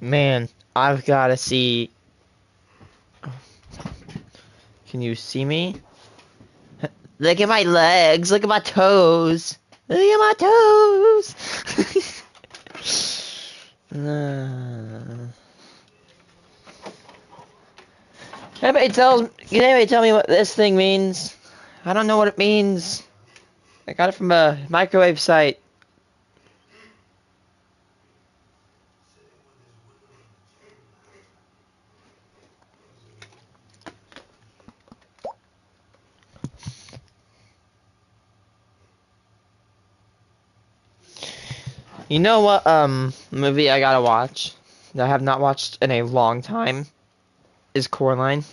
Man, I've got to see. Can you see me? Look at my legs. Look at my toes. Look at my toes. Can anybody tell me what this thing means? I don't know what it means. I got it from a microwave site. You know what movie I gotta watch that I have not watched in a long time is Coraline.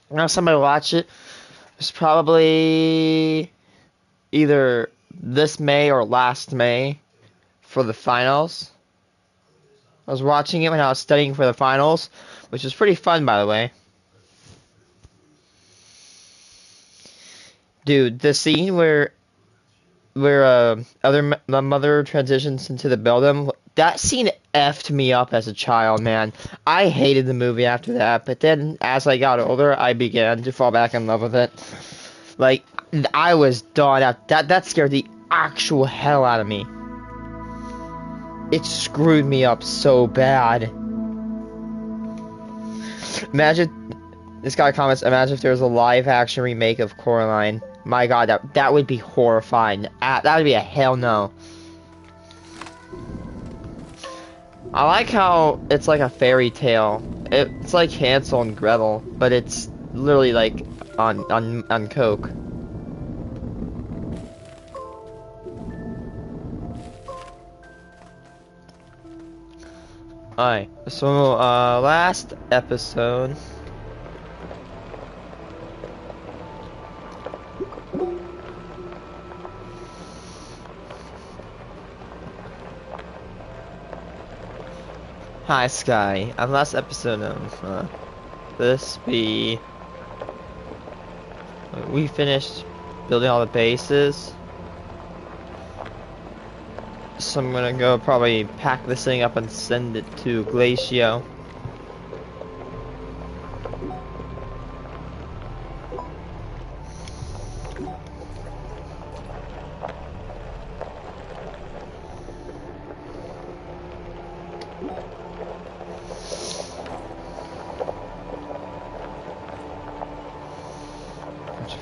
Last time I watched it was probably either this May or last May for the finals. I was watching it when I was studying for the finals, which was pretty fun, by the way. Dude, the scene where the mother transitions into the building, that scene effed me up as a child, man. I hated the movie after that, but then as I got older, I began to fall back in love with it. Like, I was done out. That scared the actual hell out of me. It screwed me up so bad. Imagine, this guy comments, imagine if there was a live action remake of Coraline. My god, that would be horrifying. That would be a hell no. I like how it's like a fairy tale. It's like Hansel and Gretel, but it's literally like on coke. Alright, so last episode. Hi Sky, on last episode of this we finished building all the bases. So I'm gonna go probably pack this thing up and send it to Glacio.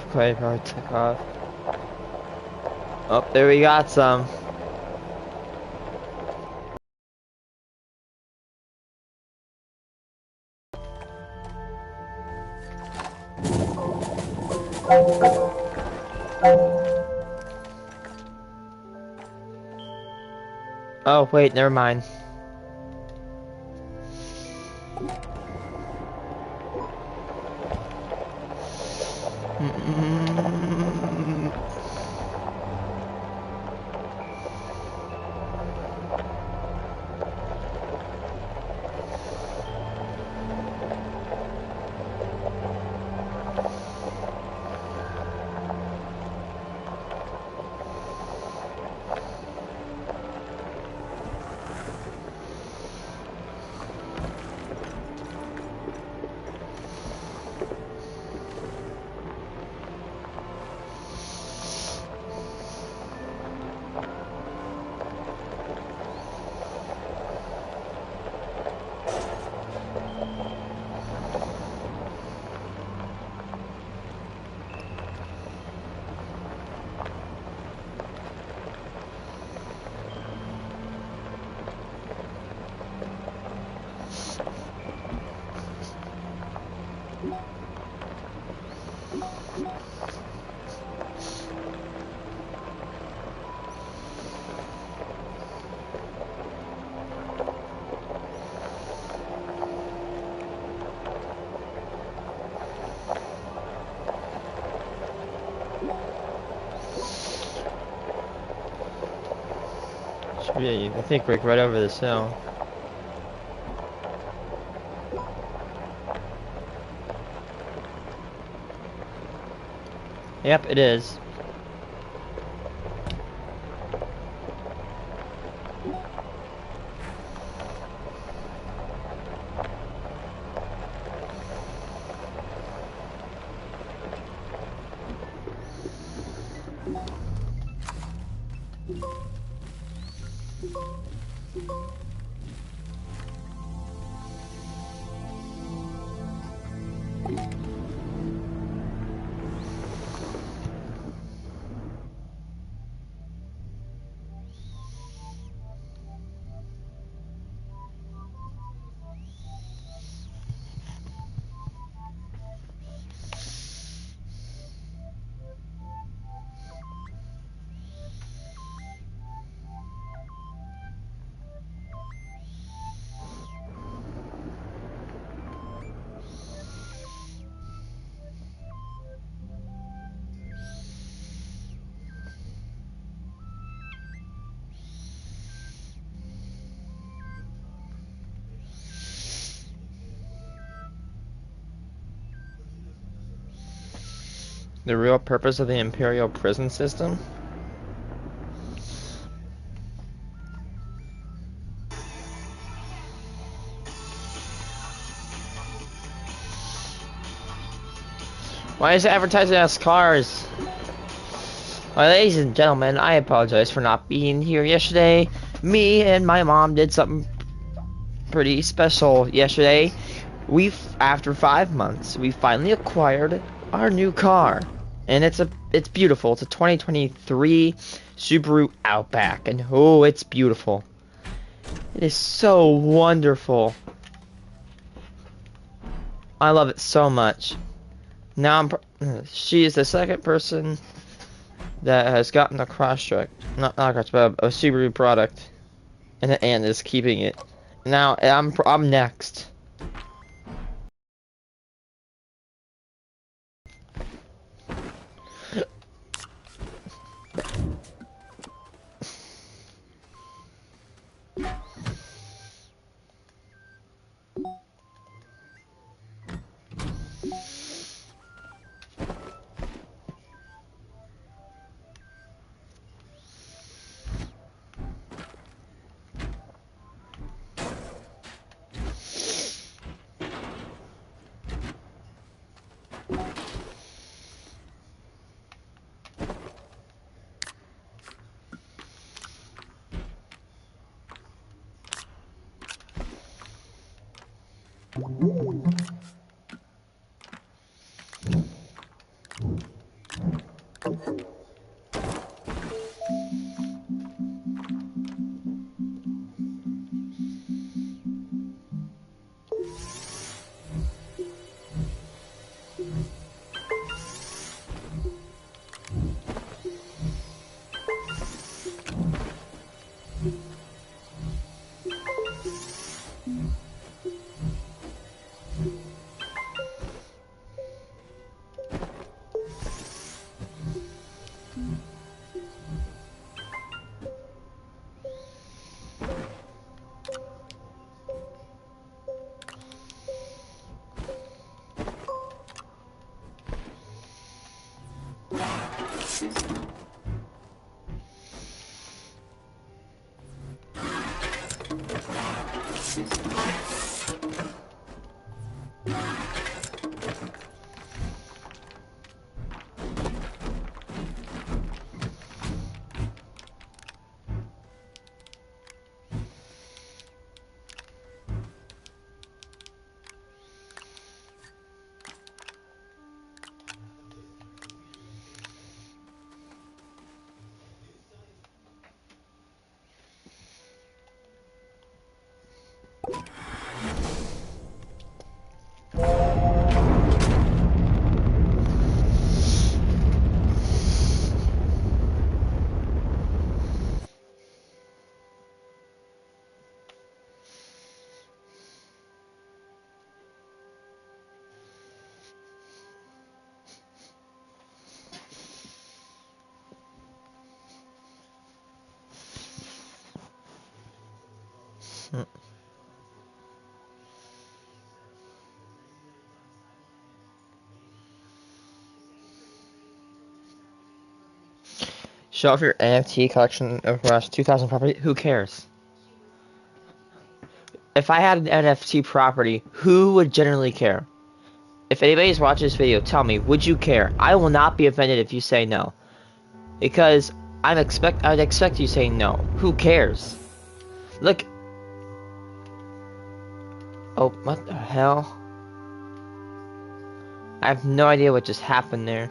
Probably took off. Oh, there we got some. Oh wait, never mind. Yeah, I think we're right over this hill. Yep, it is. The real purpose of the Imperial prison system? Why is it advertising as cars? Well, ladies and gentlemen, I apologize for not being here yesterday. Me and my mom did something pretty special yesterday. After 5 months, we finally acquired our new car. And it's beautiful. It's a 2023 Subaru Outback, and oh, it's beautiful. It is so wonderful. I love it so much. Now she is the second person that has gotten a Crosstrek, not a Crosstrek, but a Subaru product, and is keeping it. Now I'm next. Show off your NFT collection across 2,000 property. Who cares? If I had an NFT property, who would generally care? If anybody's watching this video, tell me, would you care? I will not be offended if you say no. Because I'd expect you saying no. Who cares? Look. Oh, what the hell? I have no idea what just happened there.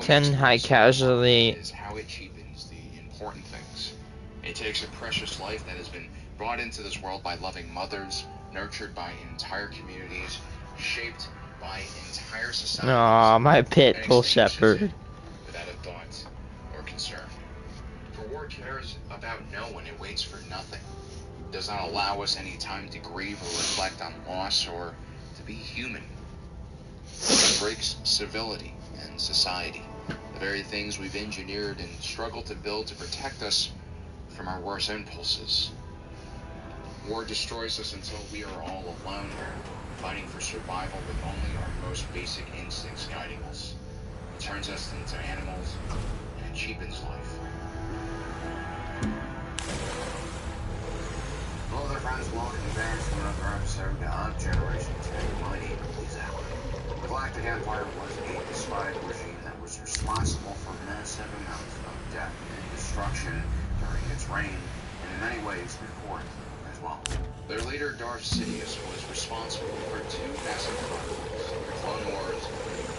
Ten high casualty. Is how it cheapens the important things. It takes a precious life that has been brought into this world by loving mothers, nurtured by entire communities, shaped by entire societies. Aw, my pitbull shepherd. Without a thought or concern. For war cares about no one. It waits for nothing. It does not allow us any time to grieve or reflect on loss or to be human. It breaks civility and society. The very things we've engineered and struggled to build to protect us from our worst impulses. War destroys us until we are all alone, fighting for survival with only our most basic instincts guiding us. It turns us into animals, and it cheapens life. Hello there, friends. Welcome back to another episode of Generation 10. My name is Alan. The Galactic Empire was a despotic regime that was responsible for massive amounts of death and destruction during its reign, and in many ways before it as well. Their leader, Darth Sidious, was responsible for two massive conflicts, the Clone Wars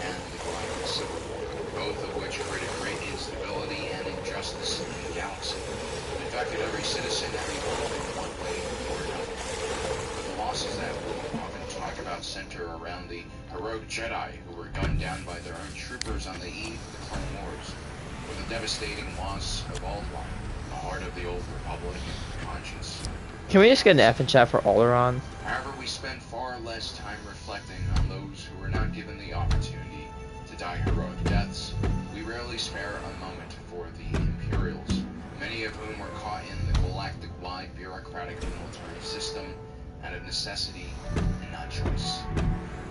and the Galactic Civil War, both of which created great instability and injustice in the galaxy. It affected every citizen, everyone in one way or another. But the losses that we often talk about center around the heroic Jedi who were gunned down by their own troopers on the eve of the Clone Wars, or the devastating loss of Alderaan, the heart of the old Republic conscience. Can we just get an F in chat for Alderaan? However, we spend far less time reflecting on those who were not given the opportunity to die heroic deaths. We rarely spare a moment for the Imperials, many of whom were caught in the galactic-wide bureaucratic military system out of necessity and not choice.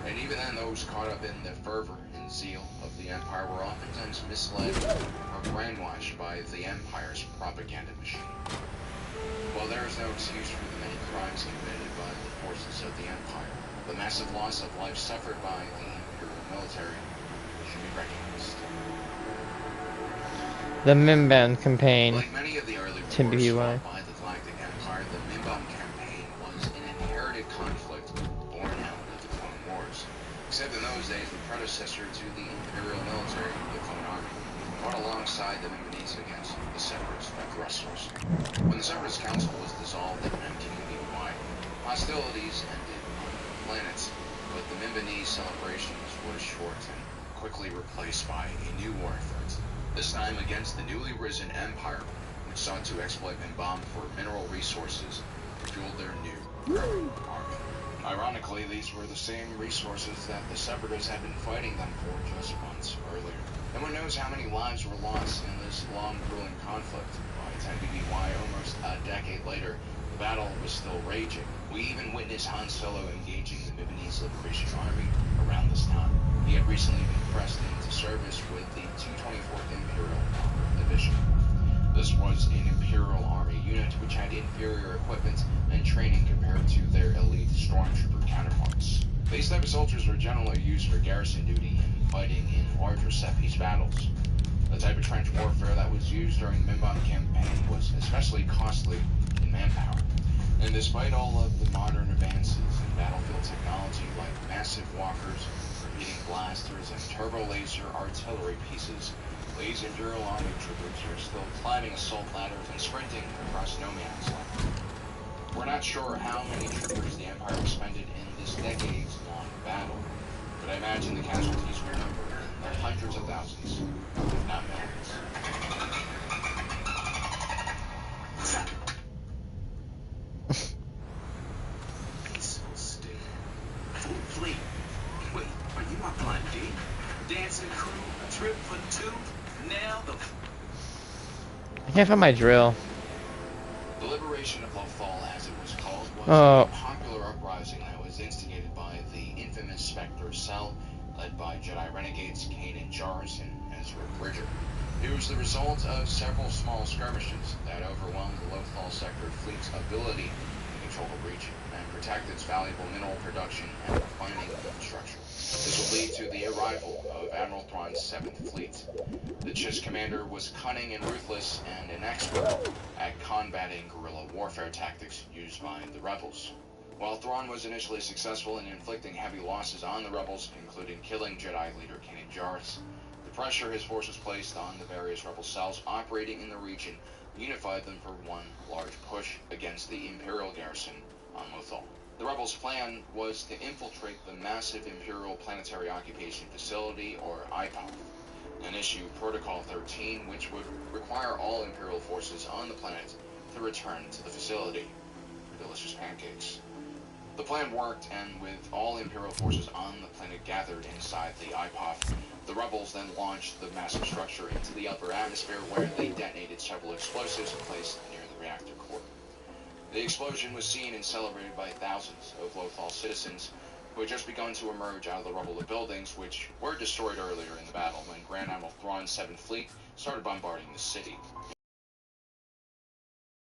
And even then, those caught up in the fervor and zeal of the Empire were oftentimes misled or brainwashed by the Empire's propaganda machine. While there is no excuse for the many crimes committed by the forces of the Empire, the massive loss of life suffered by the Imperial military should be recognized. The Mimban campaign. Like many of the early wars fought by the Galactic Empire, the Mimban campaign was an inherited conflict born out of the Clone Wars. Except in those days, the predecessor to the Imperial military, the Clone Army, fought alongside the Mimbanese against the Separatist aggressors. When the Separatist Council was dissolved in 1981, hostilities ended on the planets, but the Mimbanese celebrations were short and quickly replaced by a new war effort. This time against the newly risen Empire, which sought to exploit Mimban for mineral resources to fuel their new growing army. Ironically, these were the same resources that the Separatists had been fighting them for just months earlier. No one knows how many lives were lost in this long, grueling conflict. By 10 BBY, almost a decade later, the battle was still raging. We even witnessed Han Solo engaging the Mimbanese Liberation Army around this time. He had recently been pressed into service with the 224th Imperial Division. This was an Imperial Army unit which had inferior equipment and training compared to their elite stormtrooper counterparts. These type of soldiers were generally used for garrison duty and fighting in larger set-piece battles. The type of trench warfare that was used during the Mimban campaign was especially costly in manpower. And despite all of the modern advances in battlefield technology like massive walkers, repeating blasters, and turbo laser artillery pieces, These Imperial Army troopers are still climbing assault ladders and sprinting across no man's land. We're not sure how many troopers the Empire expended in this decades-long battle, but I imagine the casualties were numbered in the hundreds of thousands, if not millions. Peaceful state. Full fleet. Wait, are you my plan D? Dancing crew, a trip for two? Now the... I can't find my drill. The liberation of Lothal, as it was called, was Oh. a popular uprising that was instigated by the infamous Spectre Cell, led by Jedi renegades Kanan Jarrus and Ezra Bridger. It was the result of several small skirmishes that overwhelmed the Lothal sector fleet's ability to control the region and protect its valuable mineral production and refining infrastructure. This would lead to the arrival of Admiral Thrawn's 7th Fleet. The Chiss commander was cunning and ruthless and an expert at combating guerrilla warfare tactics used by the rebels. While Thrawn was initially successful in inflicting heavy losses on the rebels, including killing Jedi leader Kanan Jarrus, the pressure his forces placed on the various rebel cells operating in the region unified them for one large push against the Imperial garrison on Lothal. The rebels' plan was to infiltrate the massive Imperial Planetary Occupation Facility, or IPOF, and issue Protocol 13, which would require all Imperial forces on the planet to return to the facility for delicious pancakes. The plan worked, and with all Imperial forces on the planet gathered inside the IPOF, the rebels then launched the massive structure into the upper atmosphere, where they detonated several explosives placed near the reactor core. The explosion was seen and celebrated by thousands of Lothal citizens who had just begun to emerge out of the rubble of buildings, which were destroyed earlier in the battle when Grand Admiral Thrawn's 7th Fleet started bombarding the city.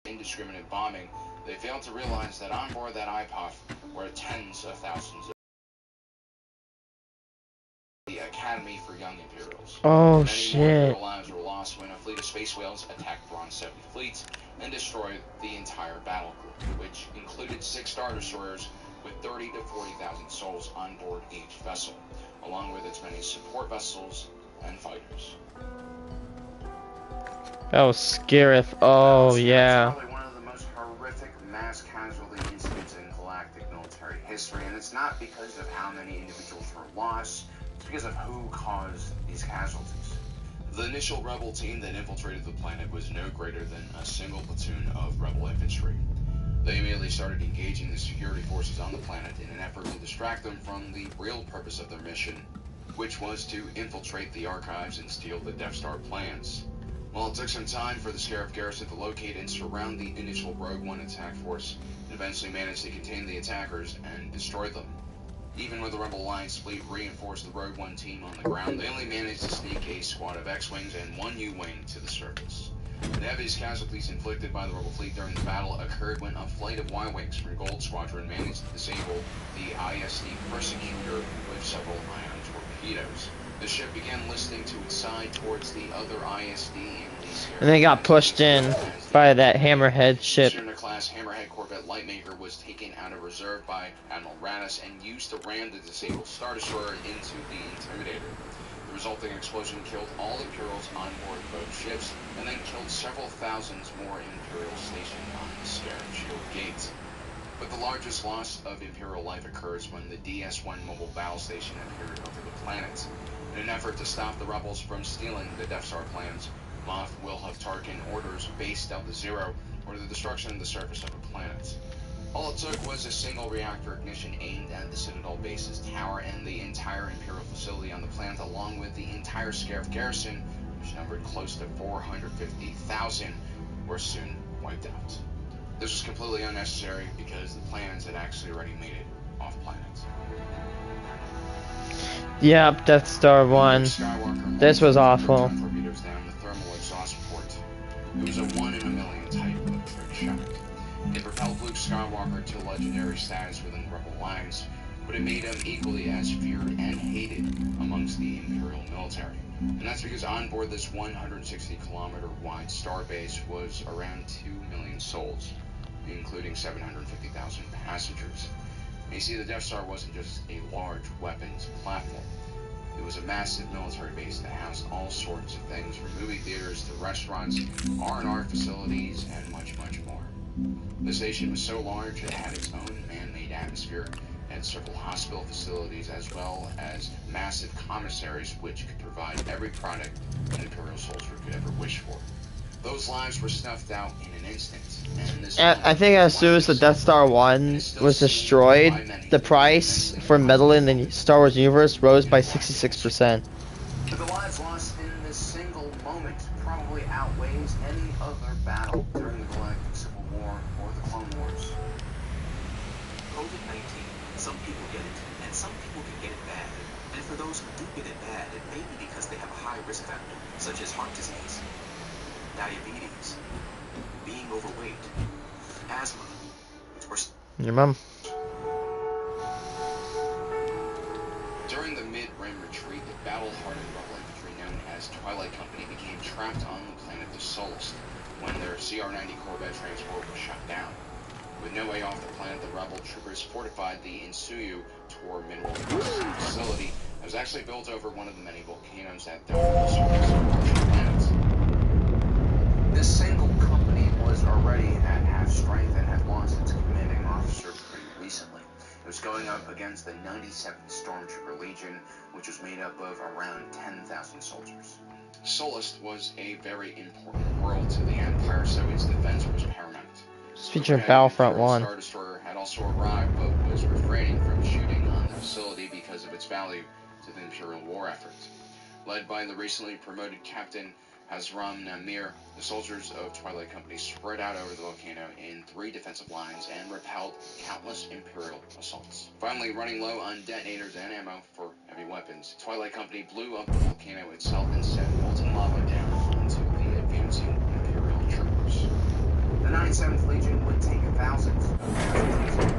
Indiscriminate bombing, they failed to realize that on board that IPOF were tens of thousands of the Academy for Young Imperials. Oh, Many shit. more Imperial lives were lost when a fleet of space whales attacked Thrawn's 7th Fleet and destroyed the entire battle group, which included 6 Star Destroyers with 30 to 40,000 souls on board each vessel, along with its many support vessels and fighters. That was scary. Oh, yeah. It's probably one of the most horrific mass casualty incidents in galactic military history, and it's not because of how many individuals were lost, it's because of who caused these casualties. The initial rebel team that infiltrated the planet was no greater than a single platoon of rebel infantry. They immediately started engaging the security forces on the planet in an effort to distract them from the real purpose of their mission, which was to infiltrate the archives and steal the Death Star plans. While it took some time for the Scarif garrison to locate and surround the initial Rogue One attack force, it eventually managed to contain the attackers and destroy them. Even when the Rebel Alliance fleet reinforced the Rogue One team on the ground, they only managed to sneak a squad of X-Wings and 1 U-Wing to the surface. The heaviest casualties inflicted by the Rebel fleet during the battle occurred when a flight of Y-Wings from Gold Squadron managed to disable the ISD Persecutor with several ion torpedoes. The ship began listing to its side towards the other ISD in the Sierra. And they got pushed in by that Hammerhead ship. Schooner-class Hammerhead corvette Lightmaker was taken out of reserve by Admiral Raddus and used to ram the disabled Star Destroyer into the Intimidator. The resulting explosion killed all Imperials on board both ships, and then killed several thousands more Imperials stationed on the Scarif Shield Gate. But the largest loss of Imperial life occurs when the DS-1 mobile battle station appeared over the planet. In an effort to stop the rebels from stealing the Death Star plans, Moff Wilhuff Tarkin orders Base Delta Zero for the destruction of the surface of the planet. All it took was a single reactor ignition aimed at the Citadel base's tower, and the entire Imperial facility on the planet, along with the entire Scarif garrison, which numbered close to 450,000, were soon wiped out. This was completely unnecessary because the plans had actually already made it off planet. Yep, Death Star 1. This was awful. Torpedoes down the thermal exhaust port. It was a 1 in a million type of trick shot. It propelled Luke Skywalker to legendary status within the Rebel Alliance, but it made him equally as feared and hated amongst the Imperial military. And that's because on board this 160-kilometer wide starbase was around 2 million souls, including 750,000 passengers. And you see, the Death Star wasn't just a large weapons platform. It was a massive military base that housed all sorts of things, from movie theaters to restaurants, R&R facilities, and much, much more. The station was so large it had its own man-made atmosphere, and had several hospital facilities as well as massive commissaries which could provide every product an Imperial soldier could ever wish for. Those lives were snuffed out in an instant, and this I think as soon as the Death Star 1 was destroyed, the price for metal in the Star Wars universe rose by 66%. But the lives lost in this single moment probably outweighs any other battle during the Galactic Civil War or the Clone Wars. COVID-19, some people get it, and some people can get it bad. And for those who do get it bad, it may be because they have a high risk factor, such as heart disease, diabetes, being overweight, asthma, or... Your mom. During the mid-rim retreat, the battle-hardened rebel infantry known as Twilight Company became trapped on the planet of Solus when their CR-90 Corvette transport was shut down. With no way off the planet, the rebel troopers fortified the Insuyu Tor mineral processing facility that was actually built over one of the many volcanoes that dome the surface of Martian planets. This single company was already at half strength and had lost its commanding officer pretty recently. It was going up against the 97th Stormtrooper Legion, which was made up of around 10,000 soldiers. Solus was a very important world to the Empire, so its defense was paramount. It's featuring Battlefront 1. Star Destroyer had also arrived, but was refraining from shooting on the facility because of its value to the Imperial war effort. Led by the recently promoted Captain Hazram Namir, the soldiers of Twilight Company spread out over the volcano in 3 defensive lines and repelled countless Imperial assaults. Finally, running low on detonators and ammo for heavy weapons, Twilight Company blew up the volcano itself and sent molten lava down onto the advancing Imperial troopers. The 97th Legion would take thousands of casualties on the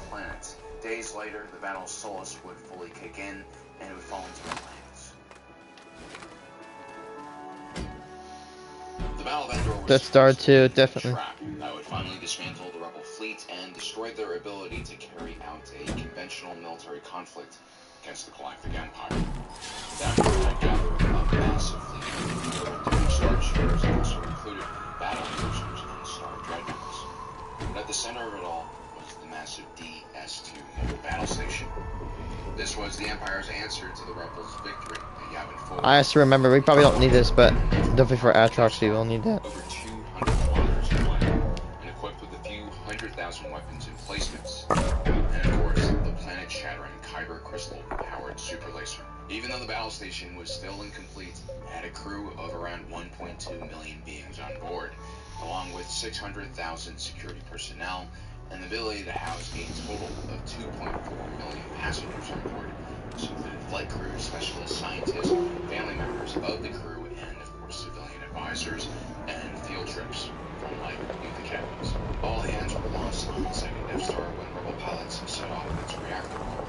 planet. Days later, the Battle of Solus would fully kick in, and it would fall into their hands. The Battle of Endor was Death Star 2, definitely. a trap that would finally dismantle the rebel fleet and destroy their ability to carry out a conventional military conflict against the Galactic Empire. That would have gathered a massive fleet of Star Destroyers that also included battle cruisers and Star Dreadnoughts. But at the center of it all was the massive DS-2 naval battle station. This was the Empire's answer to the rebels' victory at Yavin 4. I have to remember, we probably don't need this, but definitely for Atrox, we will need that. Over 200 kilometers away, and equipped with a few 100,000 weapons and placements. And of course, the planet-shattering Kyber crystal-powered super laser. Even though the battle station was still incomplete, it had a crew of around 1.2 million beings on board, along with 600,000 security personnel, and the ability to house a total of 2.4 million passengers on board. This included flight crew, specialist scientists, family members of the crew, and of course civilian advisors, and field trips from like youth academies. All hands were lost on the second Death Star when rebel pilots set off its reactor core,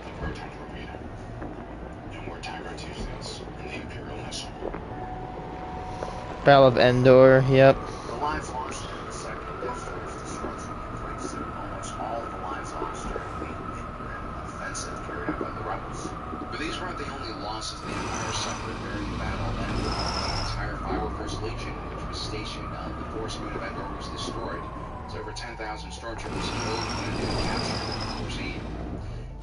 the proton torpedo. No more Tyro Tuesdays in the Imperial missile. Battle of Endor, yep. The lives lost in the second Death Star's destruction increased almost all of the lives lost during the mid-rim offensive carried out by the rebels. But these weren't the only losses the Empire suffered during the Battle of Endor. The entire 501st Legion, which was stationed on the force moon of Endor, was destroyed. As over 10,000 stormtroopers killed, wounded, and captured in the War's Eve.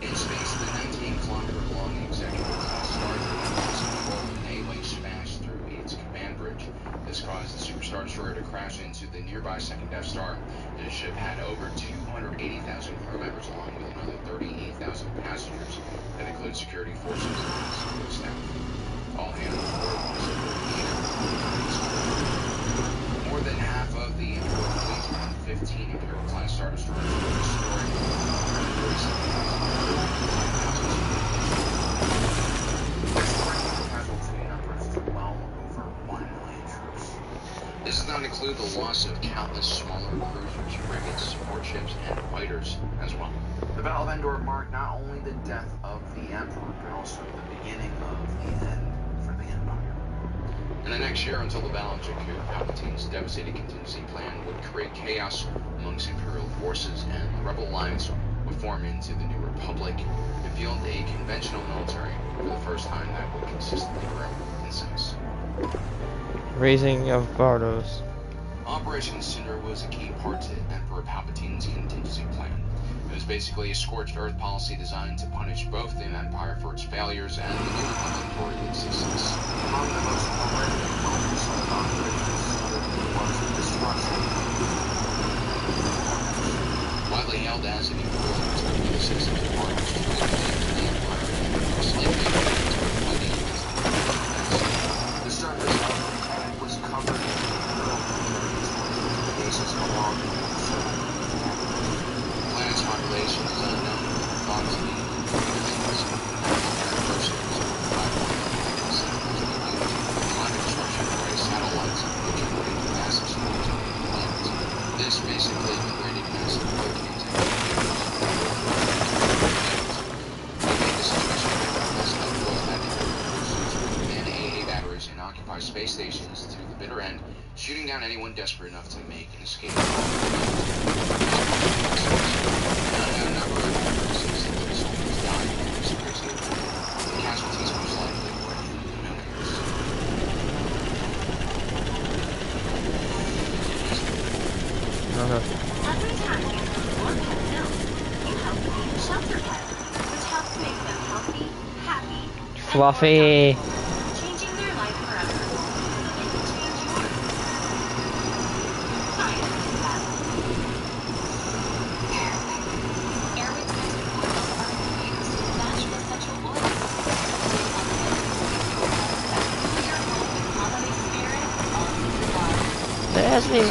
In space, the 19-kilometer-long executive class Star Destroyer was controlled and A-Wing smashed through its command bridge. This caused the Super Star Destroyer to crash into the nearby second Death Star. The ship had over 280,000 crew members, along with another 38,000 passengers that include security forces and support staff. All hands on board was more than half of the Imperial fleet and 15 Imperial-class Star Destroyers were destroyed. Casualty numbers to well over 1 million troops. This does not include the loss of countless smaller cruisers, frigates, support ships, and fighters as well. The Battle of Endor marked not only the death of the Emperor, but also the beginning of the end for the Empire. In the next year, until the Battle of Jakku, Palpatine's devastating contingency plan would create chaos amongst Imperial forces, and the Rebel Alliance would form into the New Republic and field a conventional military for the first time that would consistently grow in size. Raising of Bardos. Operation Cinder was a key part to Emperor Palpatine's contingency plan. It was basically a scorched earth policy designed to punish both the Empire for its failures and the New Republic for its success. Among the most horrific moments of Operation Cinder was the destruction. Widely held as an equivalent to the systems of Bardos to the Empire, slightly fighting against the surface of the planet was covered in bases along the planet's population is unknown, thought to be climate destruction by satellites which generate massive storms on the planet. This basically created massive hurricanes and the situation man AA batteries and occupy space stations to the bitter end, shooting down anyone desperate enough to make an escape. Every time you feed your pet milk, you help feed a shelter pet, which helps make them healthy, happy, and Fluffy. more adaptable, changing their life forever. They can change yours. Science is that. Airwick scented oils are infused with natural essential oils. Your home with holiday spirit all season long. There's me.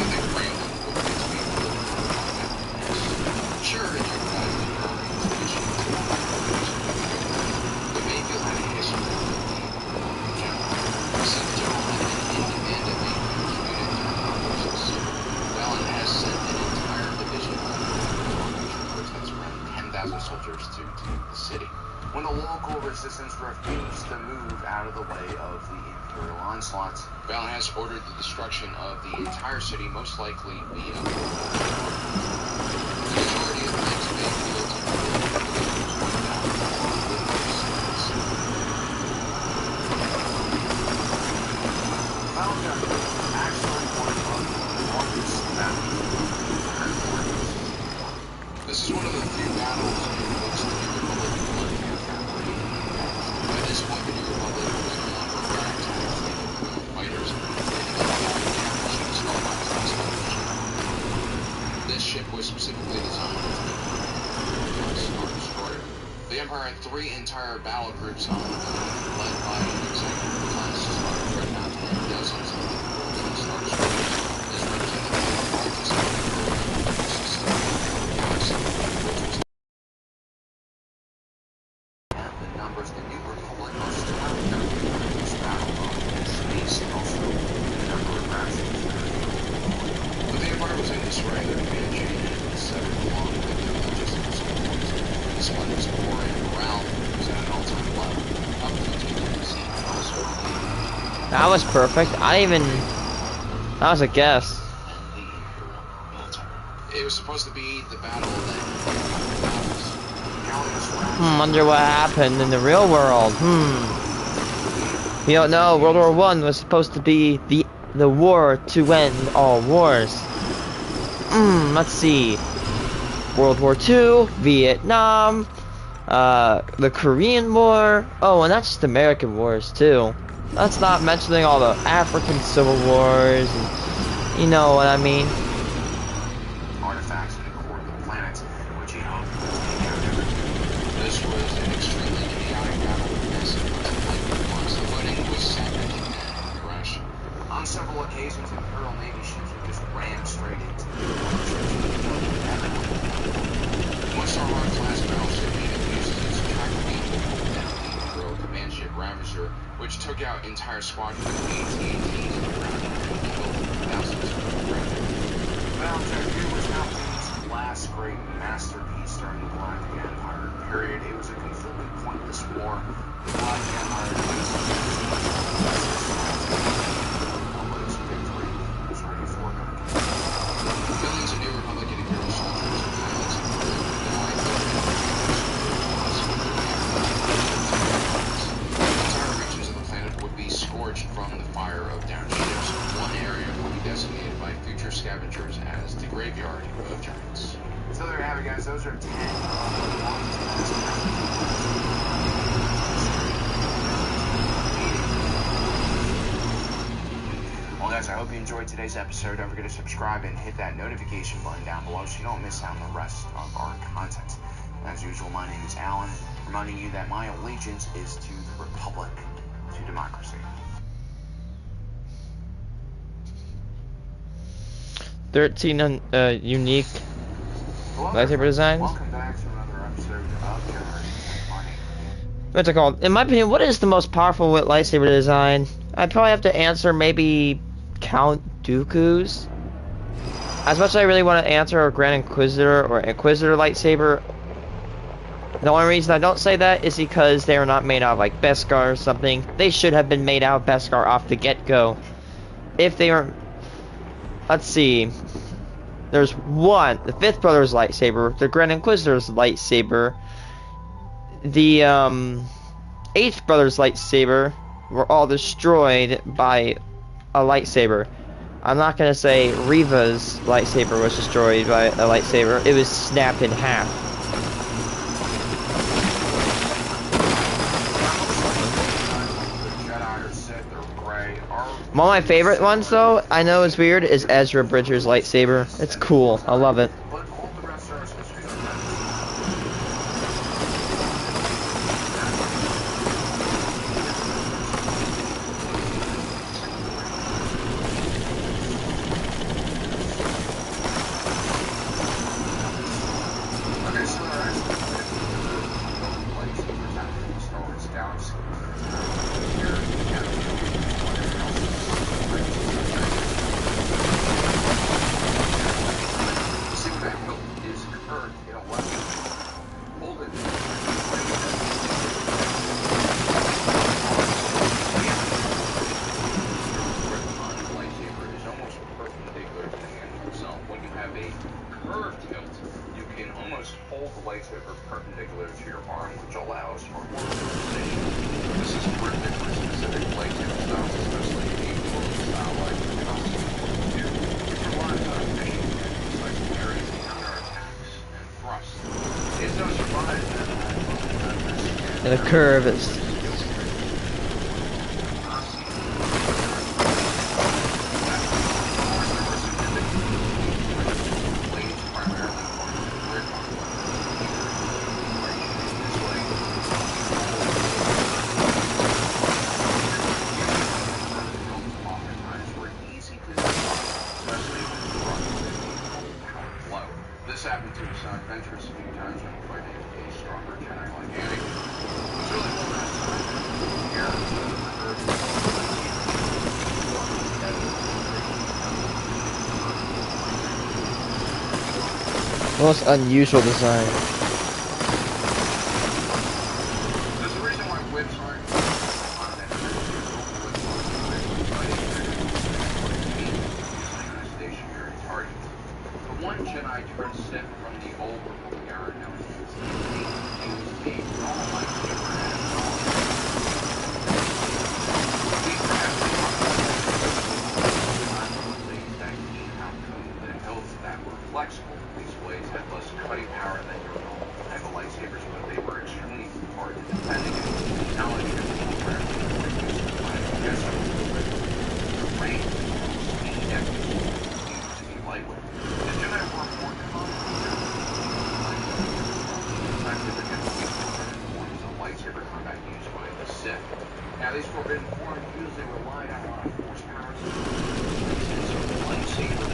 soldiers to the city. When the local resistance refused to move out of the way of the Imperial onslaughts, Valen has ordered the destruction of the entire city, most likely via the majority of the next bay fields This is one of the few battles in which the New Republic won. By this point, the New Republic was no longer ragtag fighters, this ship was specifically designed as a Star Destroyer. The Empire had 3 entire battle groups on the boat, led by an executive class Star Dreadnought and dozens of Star Destroyers. This represented the largest system in the galaxy, which was the numbers the New Republic was telling them in this battle in space and also the number of crashes. But the Empire was in disarray. Their command chain had been severed along with their logistical supports. The splendors of war and morale was at an all-time low. Up to That was perfect. I didn't even. That was a guess. It was supposed to be the battle that. Wonder what happened in the real world. You don't know. World War I was supposed to be the war to end all wars. Let's see. World War II, Vietnam, the Korean War. Oh, and that's just American wars too. That's not mentioning all the African civil wars. And, you know what I mean. Artifacts in the core of the planet, which he hoped would take out everything. This was an extremely chaotic battle with massive loss. The footing was set and crash. On several occasions, Imperial Navy ships would just ram straight into the One-Star class battleship unit uses its tracker beam to hold down the Imperial command ship Ravager, which took out entire squadrons of AT-ATs around and killed thousands of Ravager. Battletech was Palpatine's last great masterpiece during the Galactic Empire period. It was a completely pointless war. The Galactic Empire victory was ready for them. Millions of New Republic and Imperial soldiers and pilots and crew died scavengers as the graveyard of giants. So there you have it, guys. Those are 10 Well, guys, I hope you enjoyed today's episode. Don't forget to subscribe and hit that notification button down below so you don't miss out on the rest of our content. As usual, my name is Alan, reminding you that my allegiance is to the Republic, to democracy. 13 unique Hello, lightsaber designs. welcome back to another episode of Generation Money. What's it called? In my opinion, what is the most powerful lightsaber design? I'd probably have to answer maybe Count Dooku's. As much as I really want to answer a Grand Inquisitor or Inquisitor lightsaber, the only reason I don't say that is because they are not made out of like Beskar or something. They should have been made out of Beskar off the get-go. If they are, let's see. There's one, the Fifth Brother's lightsaber, the Grand Inquisitor's lightsaber, the Eighth Brother's lightsaber were all destroyed by a lightsaber. I'm not gonna say Reva's lightsaber was destroyed by a lightsaber. It was snapped in half. One of my favorite ones, though, I know it's weird, is Ezra Bridger's lightsaber. It's cool. I love it. Perpendicular to your arm, which allows for more precision. This is perfect for specific lightsaber styles, especially a style like the Astroneer, which relies on efficient and precise areas of counterattacks and thrusts. It's no surprise that And the curve is. Most unusual design. There's a reason why whips aren't stationary target. The one Jedi turned Sith from the old Republic era now used a normal lightsaber that were flexible. These blades had less cutting power than your normal type of lightsabers, but they were extremely hard to defend against. Now, if you're the range, speed, and to be lightweight. The Jedi were more common forms of lightsaber combat used by the Sith. Now, these forbidden forms usually relied on a lot of force power. So the lightsaber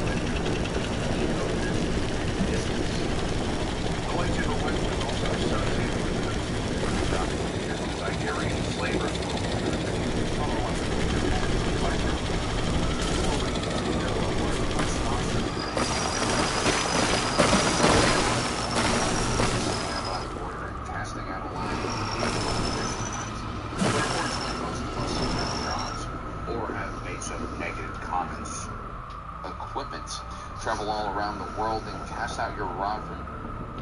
travel all around the world and cast out your rod from.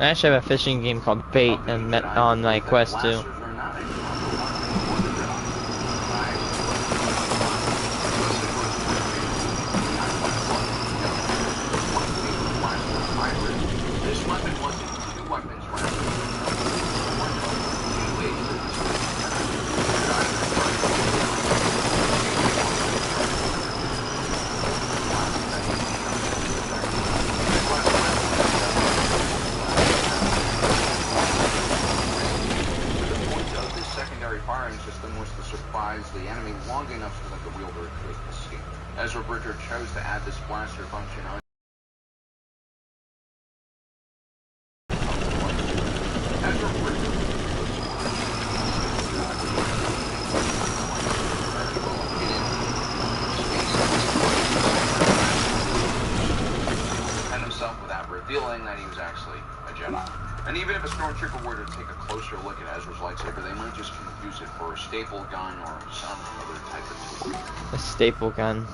I actually have a fishing game called Bait and on my Quest 2. weapon was to surprise the enemy long enough so that the wielder could escape. Ezra Bridger chose to add this blaster function on Ezra Bridger and himself without revealing that he was actually a Jedi. And even if a stormtrooper were to take a closer look at Ezra's lightsaber, they might just confuse it for a staple gun or some other type of tool. A staple gun.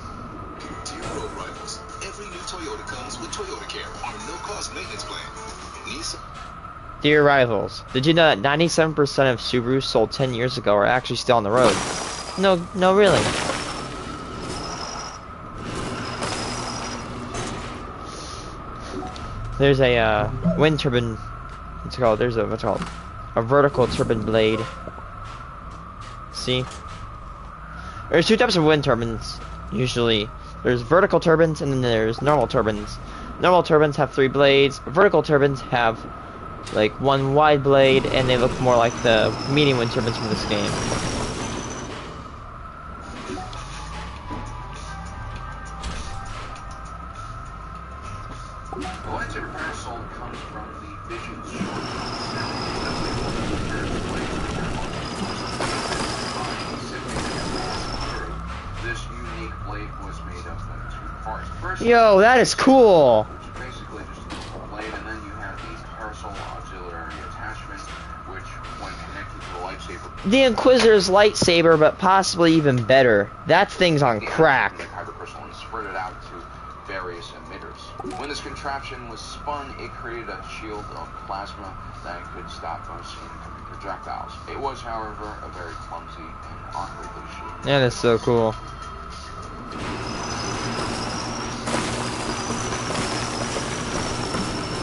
Dear Road Rivals, every new Toyota comes with Toyota Care, our no-cost maintenance plan. Nissan. Dear rivals, did you know that 97% of Subarus sold 10 years ago are actually still on the road? No, really. There's a wind turbine. What's it called? There's a a vertical turbine blade. See? There's two types of wind turbines usually. There's vertical turbines and then there's normal turbines. Normal turbines have 3 blades. Vertical turbines have like 1 wide blade, and they look more like the medium wind turbines from this game. The lightsaber parasol comes from the Vision Sword. This unique blade was made up of 2 parts. First, Yo, that is cool. which is basically just a blade, and then you have the parasol auxiliary attachment, which, when connected to the lightsaber, The Inquisitor's lightsaber, but possibly even better. That thing's on crack. the kyber crystal and spread it out to various emitters. When this contraption was spun, it created a shield of plasma that could stop most incoming projectiles. It was, however, a very clumsy and awkwardly shaped. That is so cool.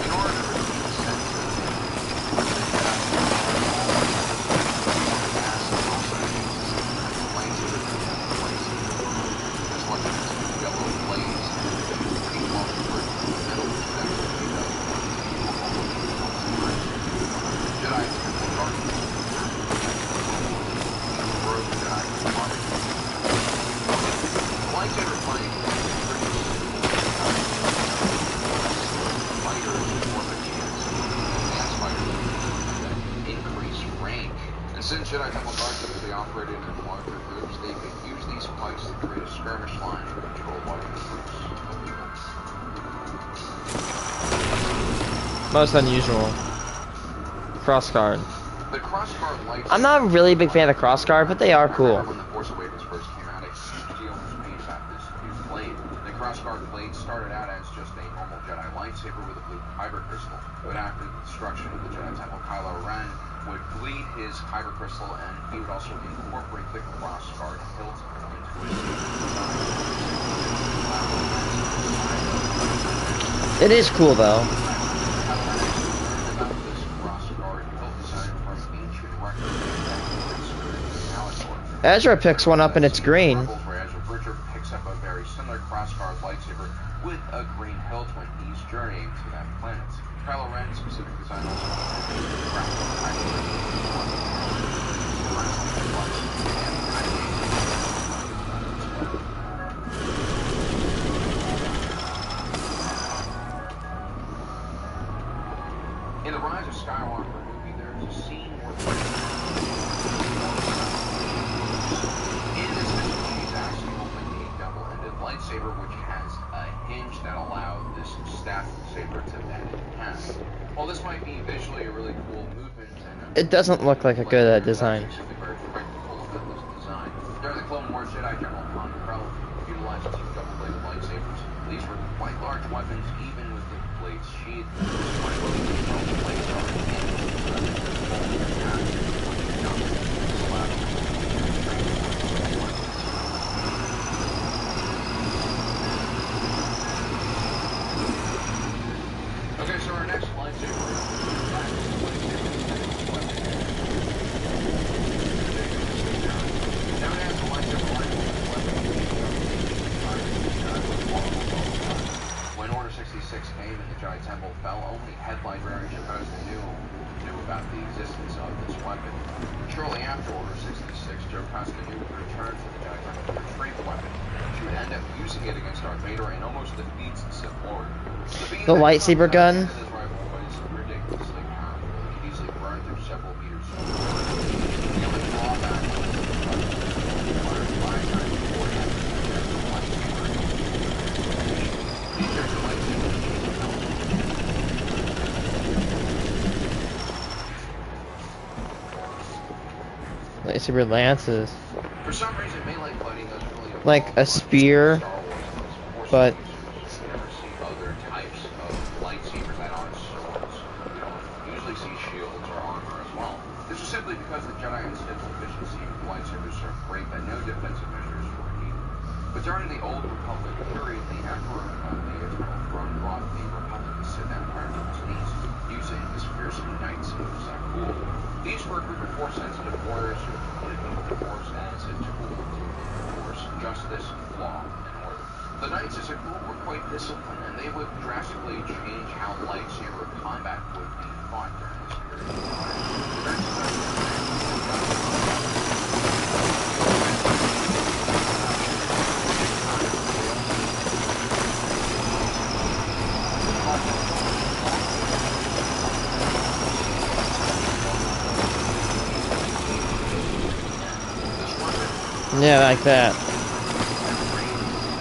In order to repeat the sense Since Jedi Temple Guards typically operated in larger groups, they could use these spikes to create a skirmish line and control larger groups. Most unusual. Crossguard. The crossguard lights. I'm not really a big fan of the crossguard, but they are cool. When The Force Awakens first came out, a huge deal was made about this new blade. The crossguard blade started out as just a normal Jedi lightsaber with a blue kyber crystal, but after the destruction of the Jedi Temple, Kylo Ren would bleed his kyber crystal, and he would also incorporate the crossguard hilt into his It is cool though. Ezra picks one up and it's green. Where Ezra Bridger picks up a very similar crossguard lightsaber with a green hilt when he's journeying to that planet. Kylo Ren's specific design also in the Rise of Skywalker movie, there's a scene where in this mission he's actually holding a double-ended lightsaber which has a hinge that allows this staff saber to bend in half. While this might be visually a really cool movement, and It doesn't look like a good design. it's actually very practical with this design. During the Clone Wars, Jedi General Han Krell utilized 2 double-bladed lightsabers. These were quite large weapons, even with the blades sheathed. Despite what the blades are in Okay, so our next lightsaber. came and the Jedi Temple fell, only headlight-bearing Jocasta knew about the existence of this weapon. Shortly after Order 66, Jocasta knew would return to the Jedi Temple to retrieve the weapon. She would end up using it against Darth Vader and almost defeats the Sith Lord. The lightsaber gun. His rival was ridiculously powerful. It could easily burn through several meters of water. The only drawback was the weapon required 5 times more energy than the lightsaber. These are the lightsabers used to Lightsaber lances. For some reason, melee fighting doesn't really Like a spear, but you never see other types of lightsabers that aren't swords. You don't usually see shields or armor as well. This is simply because the Jedi and Sith efficiency of lightsabers are great that no defensive measures were needed. But during the Old Republic period, the Emperor of the Eternal Throne brought the Republic to Sith Empire to its knees, using his fearsome knights in Zakul. These were a group of Force-sensitive warriors who employed the Force as a tool to enforce justice, law, and order. The Knights as a group were quite disciplined, and they would drastically change how lightsaber combat would be fought during this period of time. The Knights yeah, like that.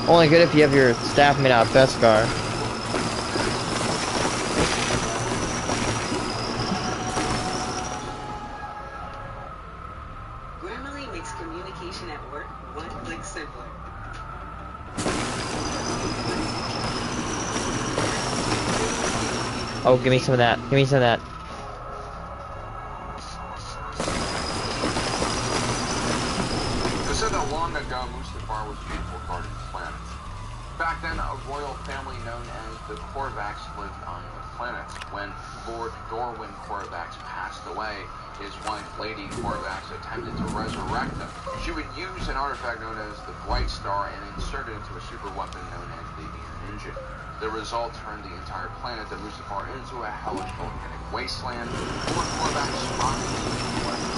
Only good if you have your staff made out of Beskar. Grammarly makes communication at work one click simpler. Oh, give me some of that. Give me some of that. They said that long ago, Mustafar was a beautiful garden planet. Back then, a royal family known as the Korvax lived on the planet. When Lord Dorwin Korvax passed away, his wife, Lady Korvax, attempted to resurrect him. She would use an artifact known as the Bright Star and insert it into a super weapon known as the Iron Engine. The result turned the entire planet of Mustafar into a hellish volcanic wasteland. Lord Korvax spotted the weapon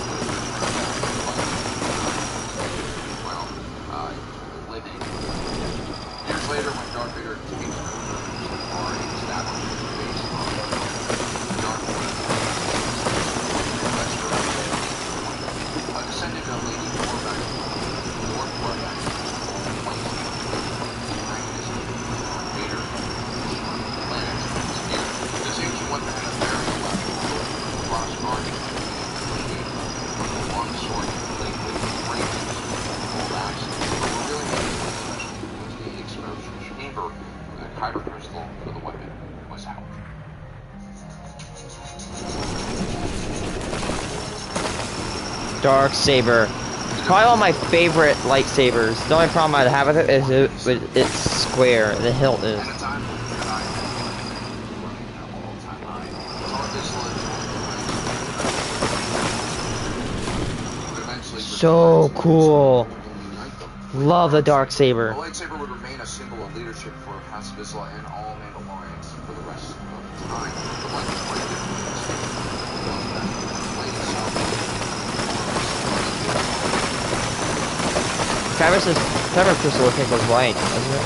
living. Years later, when Darth Vader takes Mustafar and establishes his base on Darth Vader, a descendant of Lady Korvax, Lord Korvax, this ancient weapon had a very elaborate cross-guard, a long sword, blade with ranges, full axe, but what really made it special was the explosion chamber. The kyber crystal for the weapon was held. Dark saber. Probably one of my favorite lightsabers. The only problem I have with it is it's square. The hilt is. So cool. Love the dark saber. The lightsaber would remain a symbol of leadership for House Vizsla and all Mandalorians for the rest of time. The weapon was quite different from the blade itself. Kyber crystal, I think, was white, wasn't it?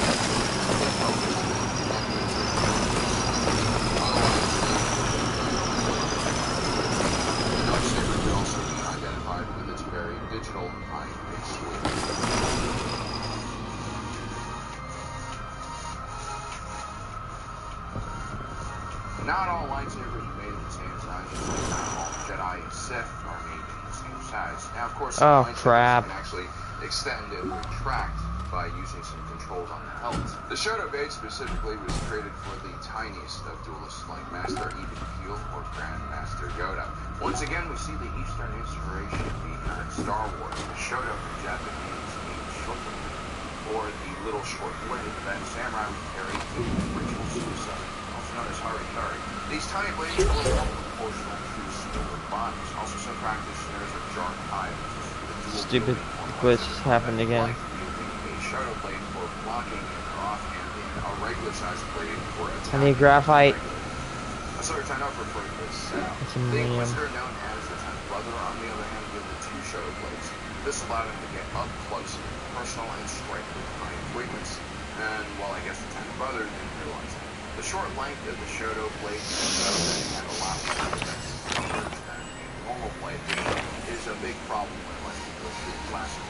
The dark saber could also be identified with its very digital iron-based sword. Not all lightsabers are made of the same size. Not all Jedi and Sith are made in the same size. Now, of course, some lightsabers can actually extend and retract by using some controls on the hilt. The Shoto Blade specifically was created for the tiniest of duelists like Master Even Keel or Grand Master Yoda. Once again, we see the Eastern inspiration behind Star Wars. The Shoto in Japanese means short blade, or the little short blade that samurai would carry in ritual suicide, also known as Hari-Kari. These tiny blades were more proportional to smaller bodies. Also, some practitioners of Jarkai, Stupid glitch happened again. Like using a Shoto blade for blocking in their offhand and a regular sized blade for I need attacking. graphite. Sorry, I know for this setup. It's The aluminum. Inquisitor, known as the Tenth Brother, on the other hand, wielded two shadow blades. This allowed him to get up close, personal, and strike with high frequency. And, well, I guess the Tenth Brother didn't realize it. The short length of the shadow blade and allowed him to get coverage than a normal blade, which is a big problem when it lets people shoot classic.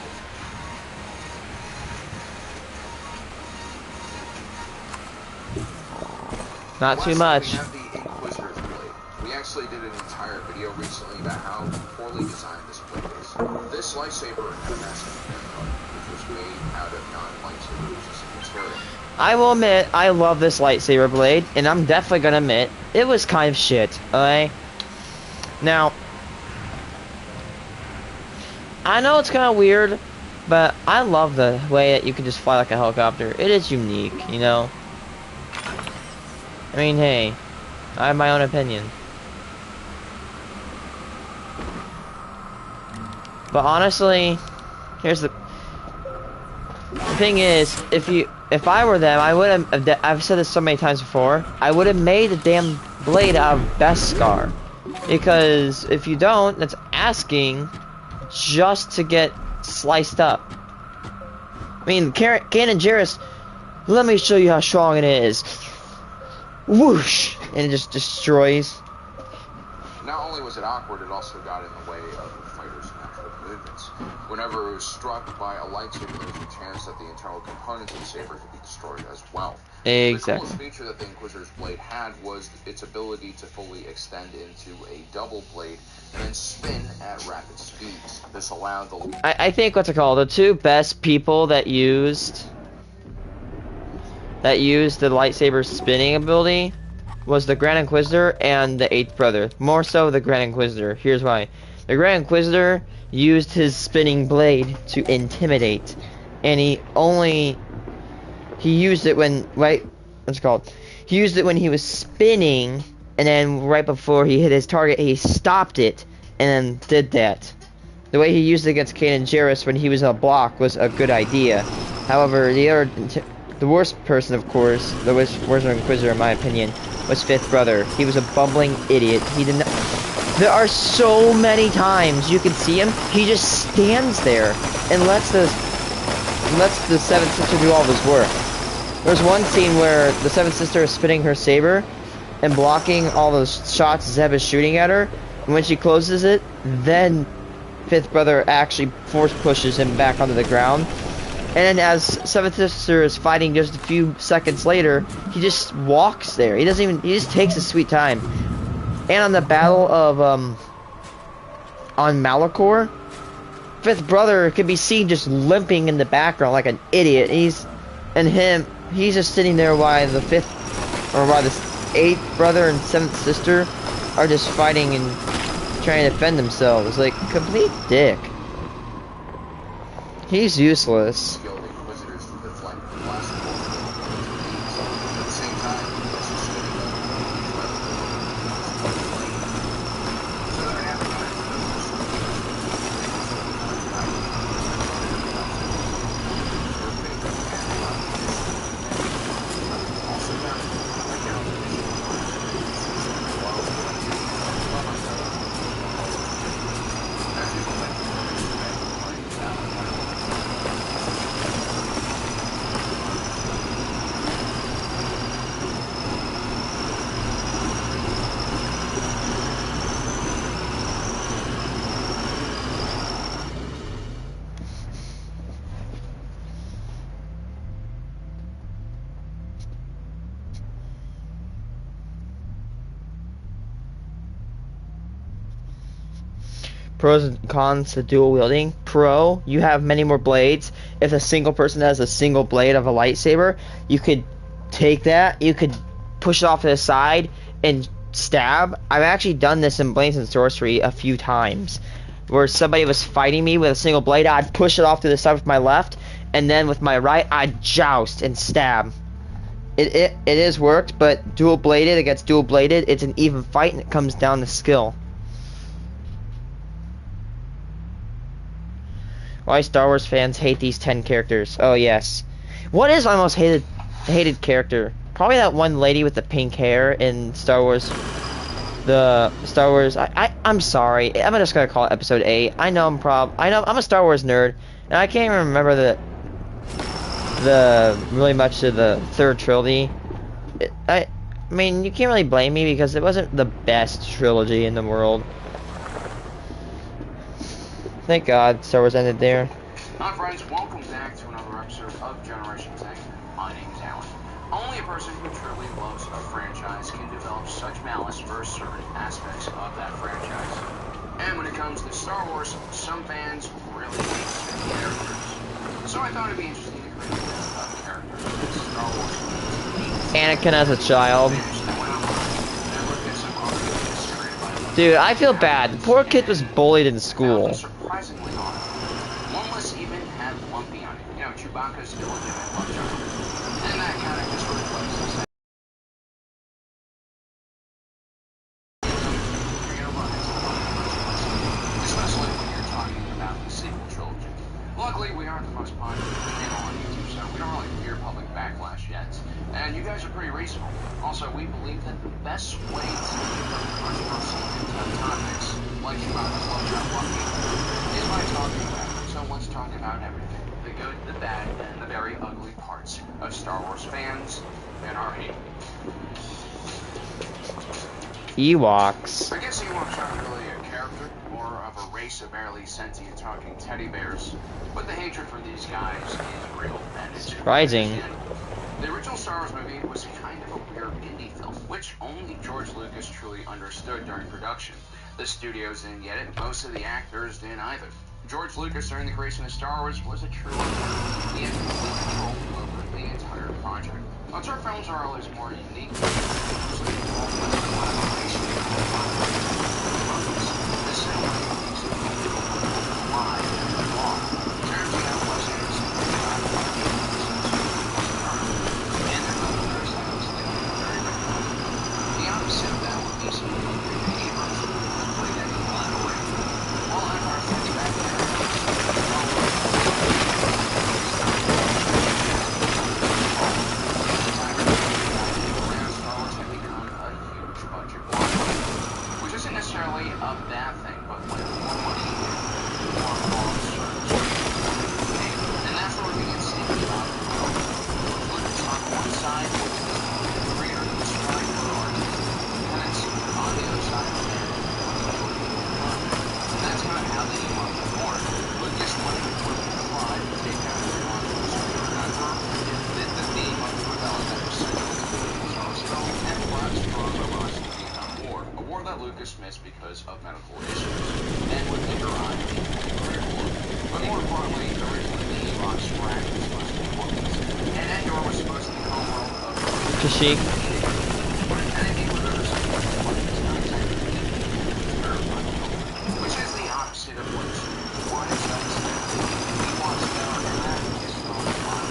Not too Lastly, much. we have the Inquisitor's blade. We actually did an entire video recently about how poorly designed this blade is. This lightsaber had a massive handguard, which was made out of non-lightsaber resistant material. I will admit, I love this lightsaber blade, and I'm definitely gonna admit, it was kind of shit, okay? Now, I know it's kind of weird, but I love the way that you can just fly like a helicopter. It is unique, you know? I mean, hey, I have my own opinion. But honestly, here's the thing is, if I were them, I would have, I've said this so many times before, I would have made the damn blade out of Beskar. Because if you don't, that's asking just to get sliced up. I mean, Canon Jarrus, let me show you how strong it is. Whoosh! And it just destroys. Not only was it awkward, it also got in the way of the fighter's natural movements. Whenever it was struck by a lightsaber, there was a chance that the internal components of the saber could be destroyed as well. Exactly. The coolest feature that the Inquisitor's blade had was its ability to fully extend into a double blade and then spin at rapid speeds. This allowed the... I think what's it called? The two best people that used the lightsaber spinning ability was the Grand Inquisitor and the Eighth Brother. More so the Grand Inquisitor. Here's why. The Grand Inquisitor used his spinning blade to intimidate, and he used it when he used it when he was spinning, and then right before he hit his target, he stopped it and then did that. The way he used it against Kanan Jarrus when he was in a block was a good idea. However, the worst person, of course, the worst Inquisitor in my opinion, was Fifth Brother. He was a bumbling idiot. He did not. There are so many times you can see him. He just stands there and lets the Seventh Sister do all of his work. There's one scene where the Seventh Sister is spinning her saber and blocking all those shots Zeb is shooting at her. And when she closes it, then Fifth Brother actually force pushes him back onto the ground. And then as Seventh Sister is fighting just a few seconds later, he just walks there. He just takes his sweet time. And on the battle of, on Malachor, Fifth Brother can be seen just limping in the background like an idiot. He's just sitting there while the Eighth Brother and Seventh Sister are just fighting and trying to defend themselves. Like, complete dick. He's useless. Skilled Inquisitors for the flank of the blast. So, at the same time, this is spinning so they're Pros and cons to dual wielding. Pro, you have many more blades. If a single person has a single blade of a lightsaber, you could take that, you could push it off to the side and stab. I've actually done this in Blades and Sorcery a few times, where somebody was fighting me with a single blade, I'd push it off to the side with my left, and then with my right, I'd joust and stab. It is worked, but dual bladed against dual bladed, it's an even fight, and it comes down to skill. Why Star Wars fans hate these 10 characters? Oh yes. What is my most hated hated character. Probably that one lady with the pink hair in Star Wars. The Star Wars. I'm sorry. I'm just gonna call it Episode 8. I know I'm a Star Wars nerd, and I can't even remember the really much of the third trilogy. I mean, you can't really blame me because it wasn't the best trilogy in the world. Thank God Star Wars ended there. Hi friends, welcome back to another episode of Generation Tech. My name is Alan. Only a person who truly loves a franchise can develop such malice for certain aspects of that franchise. And when it comes to Star Wars, some fans really hate certain characters. So I thought it'd be interesting to create a list of characters that Star Wars fans hate. Anakin as a child. Dude, I feel bad. The poor kid was bullied in school. Surprisingly honest. One list even had Lumpy on it. You know, Chewbacca's illegitimate love child. And that kind of just replaces especially when you're talking about the sequel trilogy. Luckily, we aren't the most popular channel on YouTube, so we don't really fear public backlash yet. And you guys are pretty reasonable. Also, we believe that the best way to keep up controversy into topics like Chewbacca's love child Lumpy is by talking about it. So let's talk about everything. The good, the bad, and the very ugly parts of Star Wars fans and our hate. Ewoks. I guess Ewoks aren't really a character, more of a race of barely sentient talking teddy bears. But the hatred for these guys is real, and it's Surprising. The original Star Wars movie was kind of a weird indie film, which only George Lucas truly understood during production. The studios didn't get it, most of the actors didn't either. George Lucas, during the creation of Star Wars, was a true owner. He had complete control over the entire project. Although our films are always more unique, because of medical issues, and would later on be critical of. But more importantly, originally the Ewoks were actually supposed to be Wookiees, and Endor was supposed to be the homeworld of Kashyyyk. which is the opposite of what one says.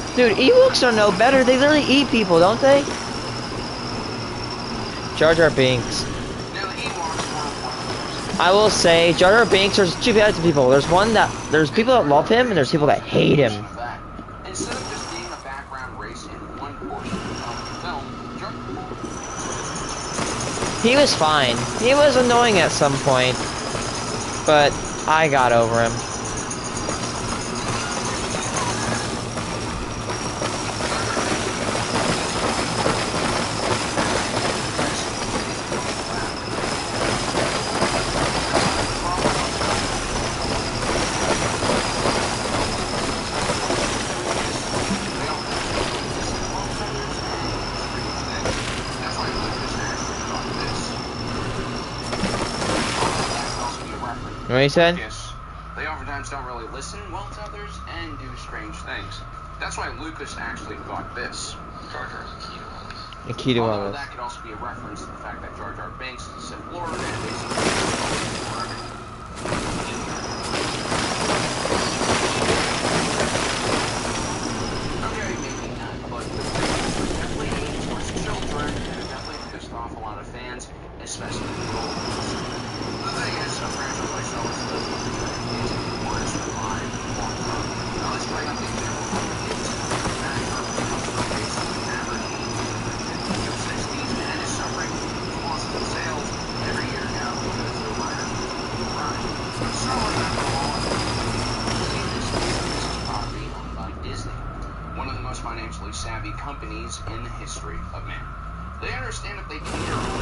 Ewoks Dude, Ewoks are no better. They literally eat people, don't they? Jar Jar Binks. I will say, Jar Jar Binks, there's two types of people. There's people that love him, and there's people that hate him. Instead of just being a background race in one portion of the film, He was fine. He was annoying at some point, but I got over him. What he said? Yes, they oftentimes don't really listen well to others and do strange things. That's why Lucas actually thought this. Jar Jar's The key to all Although this. that could also be a reference to the fact that Jar Jar Binks is a Sith Lord and okay, maybe not, but definitely aimed towards children and definitely pissed off a lot of fans, especially the old ones. The thing is, a franchise like Star Wars does want to try to kids who want to survive long term. Now let's bring up the example of the kids who are back or become the race of the history of man. They understand if they cater on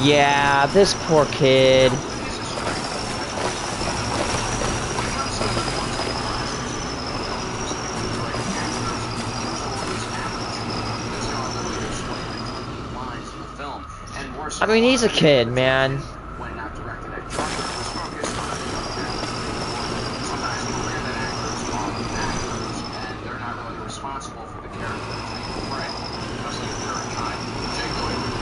Yeah, this poor kid. I mean, he's a kid, man. When not directed at children, was focused on sometimes people wear that actors are actors, and they're not really responsible for the character they portray, especially if they're a child. Jake Lloyd was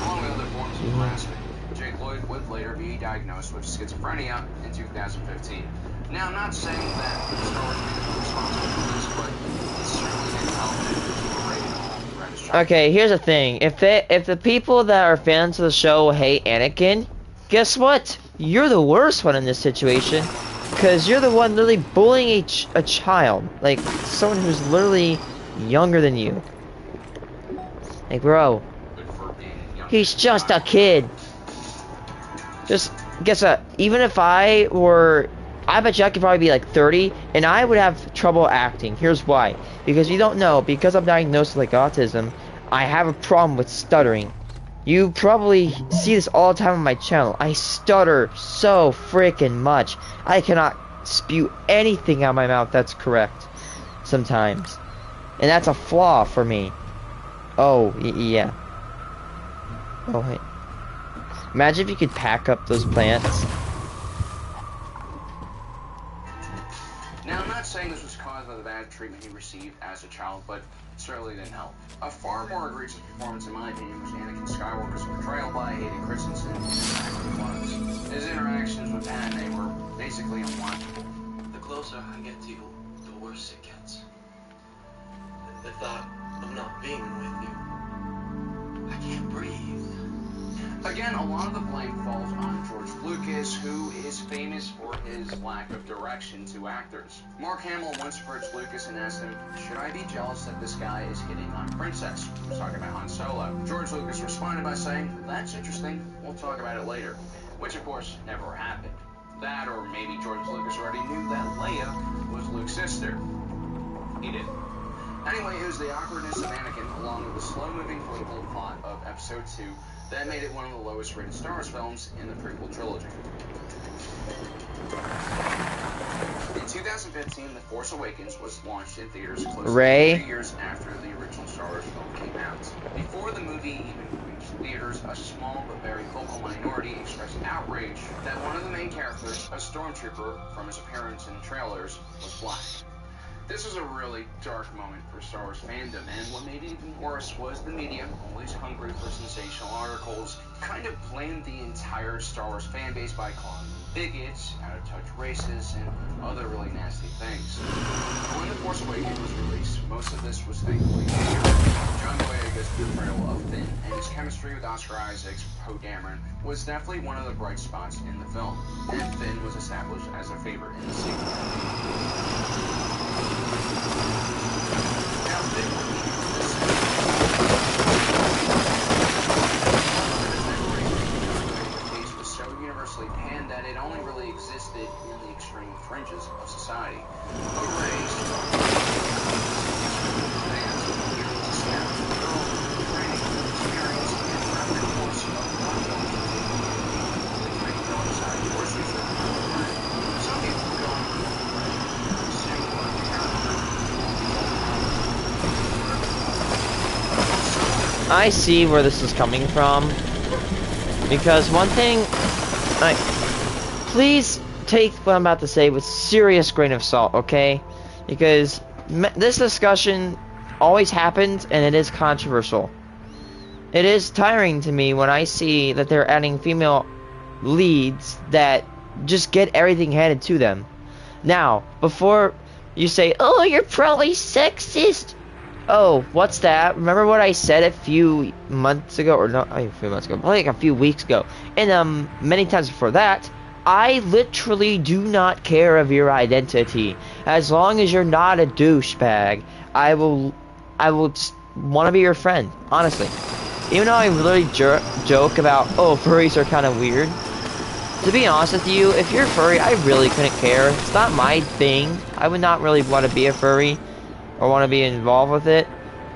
along with other forms of harassment. Jake Lloyd would later be diagnosed with schizophrenia in 2015. Now, I'm not saying that Star Wars fans are responsible for this, but it's certainly been Okay, here's the thing. If the people that are fans of the show hate Anakin, guess what? You're the worst one in this situation, because you're the one literally bullying a child, like someone who's literally younger than you. Like, bro, he's just a kid. Just guess what? Even if I bet you I could probably be like 30, and I would have trouble acting. Here's why. Because you don't know, because I'm diagnosed with like autism, I have a problem with stuttering. You probably see this all the time on my channel. I stutter so freaking much. I cannot spew anything out of my mouth that's correct sometimes. And that's a flaw for me. Oh, yeah. Oh, wait. Imagine if you could pack up those plants. Now, I'm not saying this was caused by the bad treatment he received as a child, but it certainly didn't help. A far more egregious performance, in my opinion, was Anakin Skywalker's portrayal by Hayden Christensen in Attack of the Clones. His interactions with Padme were basically unwatchable. The closer I get to you, the worse it gets. The thought of not being with you, I can't breathe. Again, a lot of the blame falls on George Lucas, who is famous for his lack of direction to actors. Mark Hamill once approached Lucas and asked him, "Should I be jealous that this guy is hitting on Princess?" He was talking about Han Solo. George Lucas responded by saying, "That's interesting, we'll talk about it later," which of course never happened. That, or maybe George Lucas already knew that Leia was Luke's sister. He didn't. Anyway, it was the awkwardness of Anakin, along with the slow-moving political plot of Episode 2, that made it one of the lowest-rated Star Wars films in the prequel trilogy. In 2015, The Force Awakens was launched in theaters close to 3 years after the original Star Wars film came out. Before the movie even reached theaters, a small but very vocal minority expressed outrage that one of the main characters, a stormtrooper from his appearance in trailers, was black. This was a really dark moment for Star Wars fandom, and what made it even worse was the media, always hungry for sensational articles, kind of blamed the entire Star Wars fan base by calling them bigots, out-of-touch racists, and other really nasty things. When The Force Awakens was released, most of this was thankfully John Boyega's portrayal of Finn, and his chemistry with Oscar Isaac's Poe Dameron was definitely one of the bright spots in the film, and Finn was established as a favorite in the sequel. Now, Finn would be the case was so universally panned that it only really existed in the extreme fringes of society. I see where this is coming from, because one thing, please take what I'm about to say with serious grain of salt, okay? Because this discussion always happens, and it is controversial. It is tiring to me when I see that they're adding female leads that just get everything handed to them. Now, before you say, "Oh, you're probably sexist," oh, what's that? Remember what I said a few months ago, or not a few months ago, probably like a few weeks ago, and many times before that, I literally do not care of your identity. As long as you're not a douchebag, I will want to be your friend, honestly. Even though I really joke about, oh, furries are kind of weird. To be honest with you, if you're furry, I really couldn't care. It's not my thing. I would not really want to be a furry or want to be involved with it.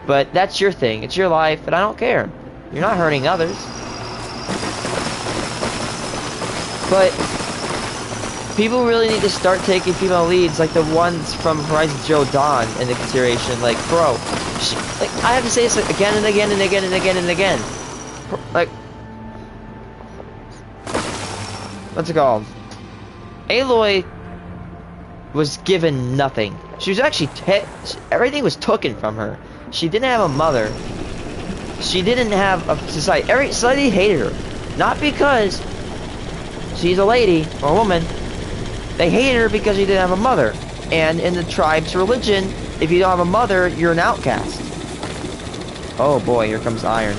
But that's your thing. It's your life, and I don't care. You're not hurting others. But people really need to start taking female leads, like the ones from Horizon Zero Dawn, into consideration. Like, bro, like I have to say this again and again and again and again and again. Like, what's it called? Aloy was given nothing. She was actually everything was taken from her. She didn't have a mother. She didn't have a society. Every society hated her, not because she's a lady or a woman. They hated her because she didn't have a mother. And in the tribe's religion, if you don't have a mother, you're an outcast. Oh boy, here comes iron.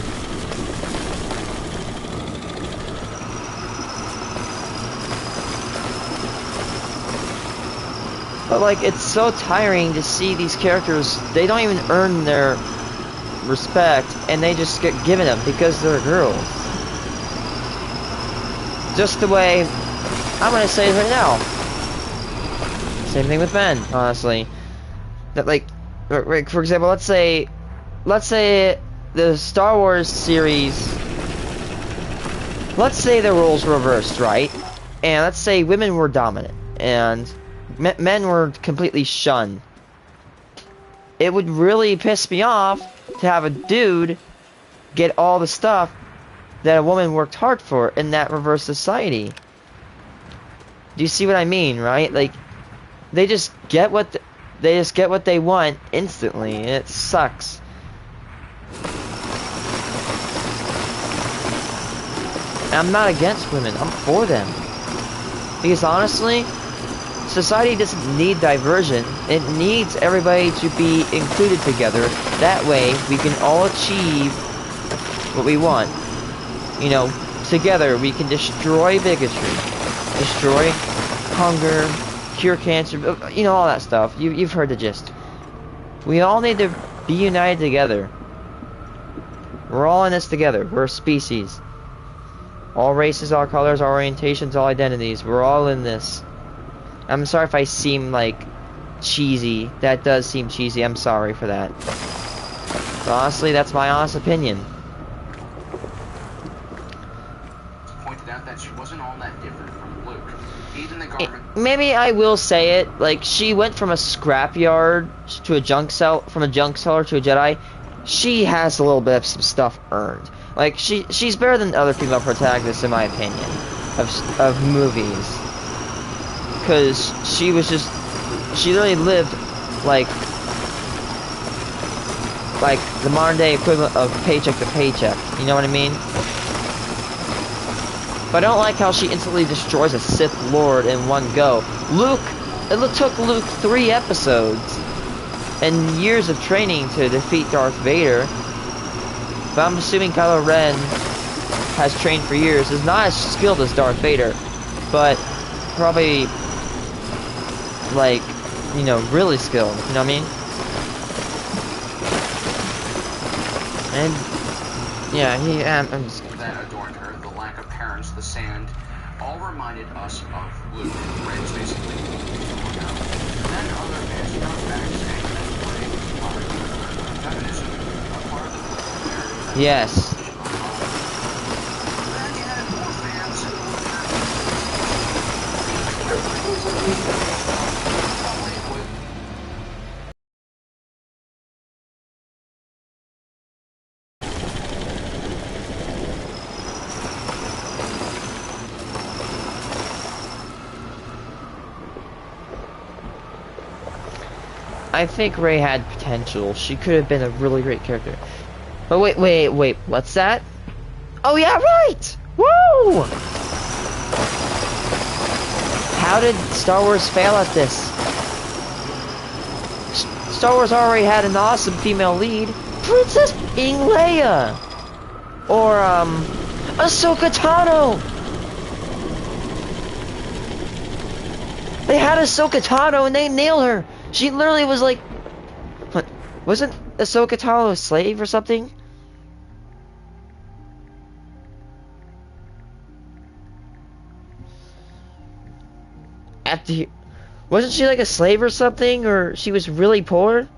But like, it's so tiring to see these characters, they don't even earn their respect, and they just get given them because they're girls. Just the way, I'm gonna say it right now. Same thing with men, honestly. That like, for example, let's say the Star Wars series, let's say the roles were reversed, right? And let's say women were dominant, and men were completely shunned. It would really piss me off to have a dude get all the stuff that a woman worked hard for in that reverse society. Do you see what I mean, right? Like, they just get what they want instantly, and it sucks. And I'm not against women, I'm for them. Because honestly, society doesn't need diversion. It needs everybody to be included together. That way, we can all achieve what we want. You know, together we can destroy bigotry, destroy hunger, cure cancer, you know, all that stuff. You've heard the gist. We all need to be united together. We're all in this together. We're a species. All races, all colors, all orientations, all identities. We're all in this. I'm sorry if I seem like cheesy. That does seem cheesy. I'm sorry for that. But honestly, that's my honest opinion. Pointed out that she wasn't all that different from Luke. Even the garment. Maybe I will say it. Like, she went from a scrapyard to a junk cell, from a junk seller to a Jedi. She has a little bit of some stuff earned. Like, she's better than other female protagonists, in my opinion, of movies. Because she literally lived like the modern day equivalent of paycheck to paycheck. You know what I mean? But I don't like how she instantly destroys a Sith Lord in one go. It took Luke 3 episodes and years of training to defeat Darth Vader. But I'm assuming Kylo Ren has trained for years. Is not as skilled as Darth Vader, but probably, like, you know, really skilled, you know what I mean? And, yeah, I'm just... That adorned her, the lack of parents, the sand, all reminded us of Luke. Red's basically then other astronaut facts and feminism, a part of the narrative. Yes. Then you had more fans I think Rey had potential. She could have been a really great character. But wait, what's that? Oh yeah, right! Woo! How did Star Wars fail at this? Star Wars already had an awesome female lead. Princess being Leia! Or, Ahsoka Tano! They had Ahsoka Tano and they nailed her! She literally was like... What? Ahsoka Tano a slave or something? After wasn't she like a slave or something, or she was really poor?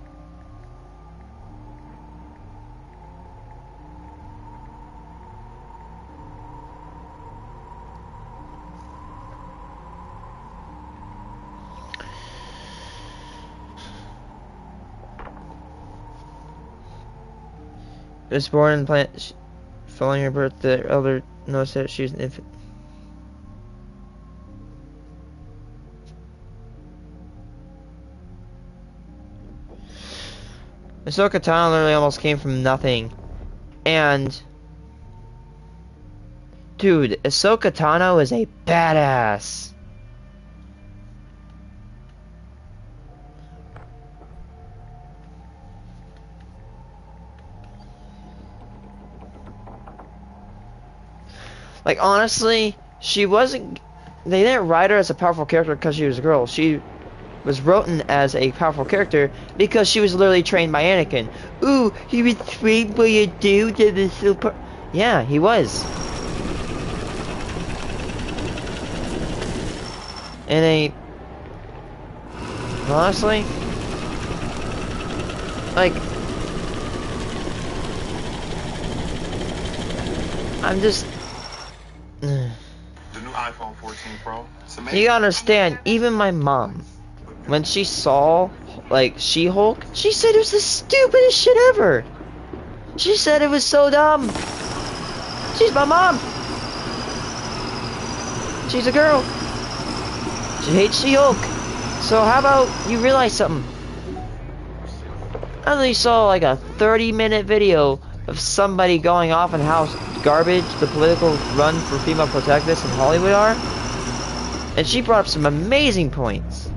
Was born in the planet. Following her birth, the elder noticed that she was an infant. Ahsoka Tano literally almost came from nothing. And dude, Ahsoka Tano is a badass. Like, honestly, she wasn't... They didn't write her as a powerful character because she was a girl. She was written as a powerful character because she was literally trained by Anakin. Ooh, he was trained by a dude that is super... Yeah, he was. And honestly... Like... I'm just... The new iPhone 14 Pro. You gotta understand, even my mom, when she saw, like, She-Hulk, she said it was the stupidest shit ever. She said it was so dumb. She's my mom. She's a girl. She hates She-Hulk. So how about you realize something? I only saw like a 30-minute video of somebody going off on how garbage the political run for female protagonists in Hollywood are. And she brought up some amazing points.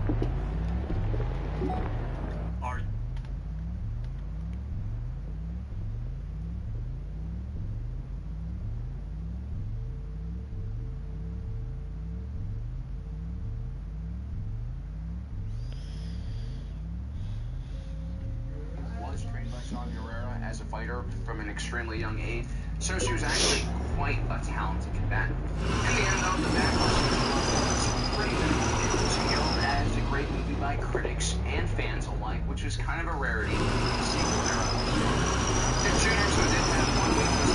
As a fighter from an extremely young age, so she was actually quite a talented combatant. In the end, though, the backlash was pretty minimal. It was hailed as a great movie by critics and fans alike, which was kind of a rarity in the sequel era. If Junior so did have one weakness,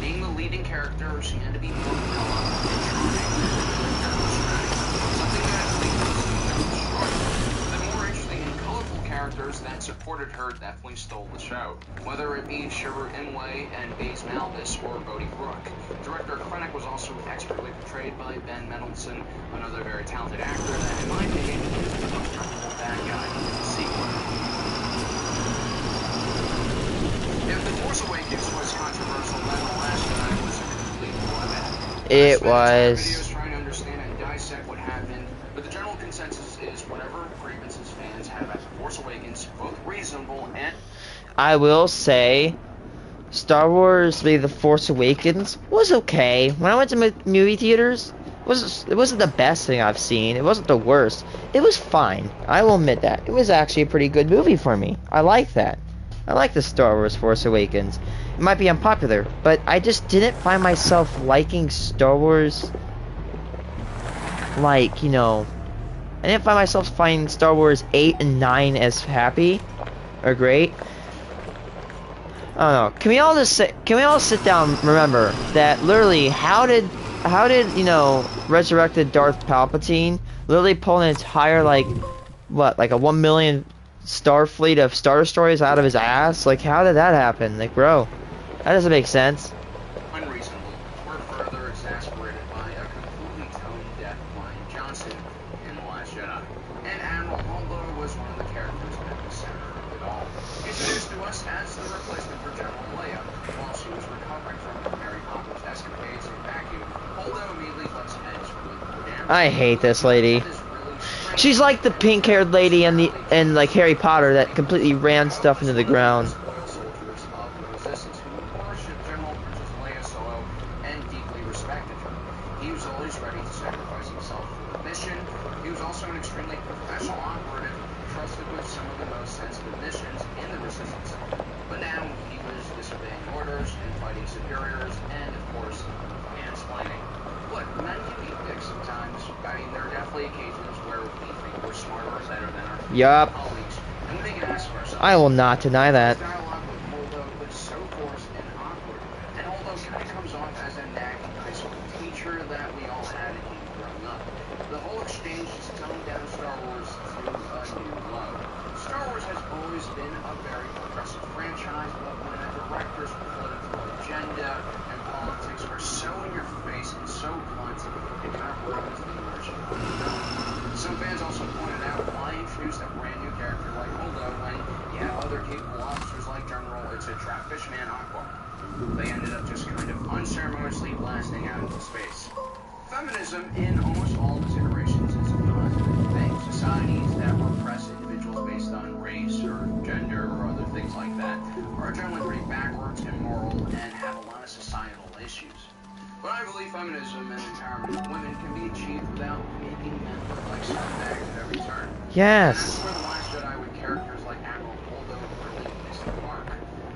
being the leading character, she had to be more developed and charming. Something that I think was strong. Characters that supported her definitely stole the show. Whether it be Shiver Inway and Baze Malbus or Bodhi Rook. Director Krennic was also expertly portrayed by Ben Mendelsohn, another very talented actor that, in my opinion, is the most memorable bad guy in the sequel. If The Force Awakens was controversial, then The Last Jedi was a complete bloodbath. It was. Videos trying to understand and dissect what happened, but the general consensus is whatever grievances fans have at The Force Awakens, both reasonable and... I will say, Star Wars The Force Awakens was okay. When I went to movie theaters, it wasn't the best thing I've seen. It wasn't the worst. It was fine. I will admit that. It was actually a pretty good movie for me. I like that. I like the Star Wars Force Awakens. It might be unpopular, but I just didn't find myself liking Star Wars like, you know... I didn't find myself finding Star Wars 8 and 9 as happy or great. I don't know. Can we all sit down and remember that literally how did you know, resurrected Darth Palpatine literally pull an entire like a 1 million star fleet of Star Destroyers out of his ass? Like, how did that happen? Like, bro, that doesn't make sense. unreasonable, were further exasperated by a completely tone-deaf Ryan Johnson in The Last Jedi. And Admiral Holdo was one of the characters at the center of it all. Introduced to us as the replacement for General Leia, while she was recovering from Mary Poppins' escapades in vacuum, Holdo immediately butts heads with Admiral. I hate this lady. She's like the pink-haired lady in like Harry Potter that completely ran stuff into the ground. Soldiers of the Resistance who worshipped General Princess Leia Solo and deeply respected her. He was always ready to sacrifice himself for the mission. He was also an extremely professional operative sensitive missions in the Resistance. But now he was disobeying orders and fighting superiors, and of course, mansplaining. Look, men can be dicks sometimes. I mean, there are definitely occasions where we think we're smarter or better than our Yup. colleagues, and we make an ass of ourselves. I will not deny that. His dialogue with Holdo was so forced and awkward, and Holdo kind of comes off as a nagging high school teacher that we all had in growing up. The whole exchange just toned down Star Wars through a new low. Star Wars has always been a very progressive franchise, but when a director's political agenda and politics are so in your face and so blunt, it kind of ruins the immersion of the film. Some fans also pointed out why introduce a brand new character like Holdo when you have other capable officers like General Trap Fishman Aqua. They ended up just kind of unceremoniously blasting out into space. Feminism, in almost all of its iterations, is a positive thing. Societies that repress individuals based on race or gender or other things like that are generally pretty backwards, immoral, and have a lot of societal issues. But I believe feminism and empowerment of women can be achieved without making men look like scumbags at every turn. Yes. And that's where The Last Jedi with characters like Admiral Holdo really missed the mark.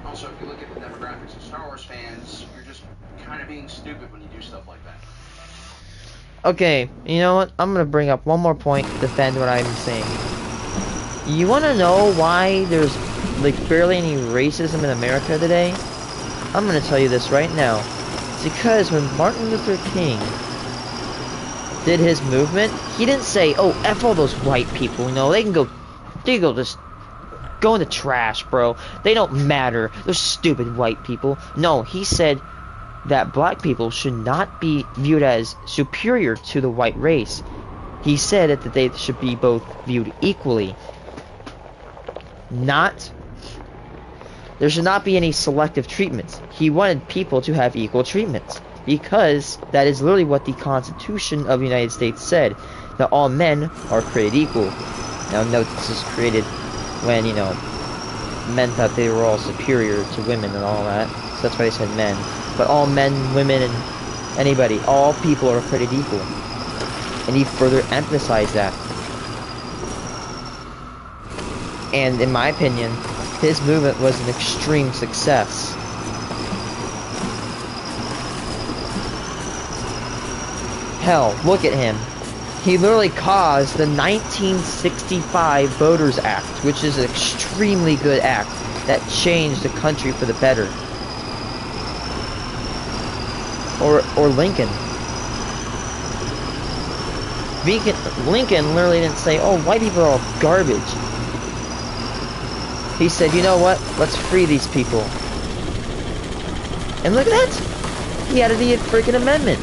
Also, if you look at the demographics of Star Wars fans, you're just kind of being stupid when you do stuff like that. Okay, you know what? I'm gonna bring up one more point to defend what I'm saying. You wanna know why there's like barely any racism in America today? I'm gonna tell you this right now. It's because when Martin Luther King did his movement, he didn't say, "Oh, F all those white people, you know, they can just go in the trash, bro. They don't matter. Those stupid white people." No, he said that black people should not be viewed as superior to the white race. He said that they should be both viewed equally. There should not be any selective treatments. He wanted people to have equal treatments, because that is literally what the Constitution of the United States said, that all men are created equal. Now note, this is created when, you know, men thought they were all superior to women and all that, so that's why they said men. But all men, women, and anybody, all people are created equal. And he further emphasized that. And in my opinion, his movement was an extreme success. Hell, look at him. He literally caused the 1965 Voters Act, which is an extremely good act that changed the country for the better. Or Lincoln. Lincoln literally didn't say, "Oh, white people are all garbage." He said, "You know what? Let's free these people." And look at that! He added the freaking amendment.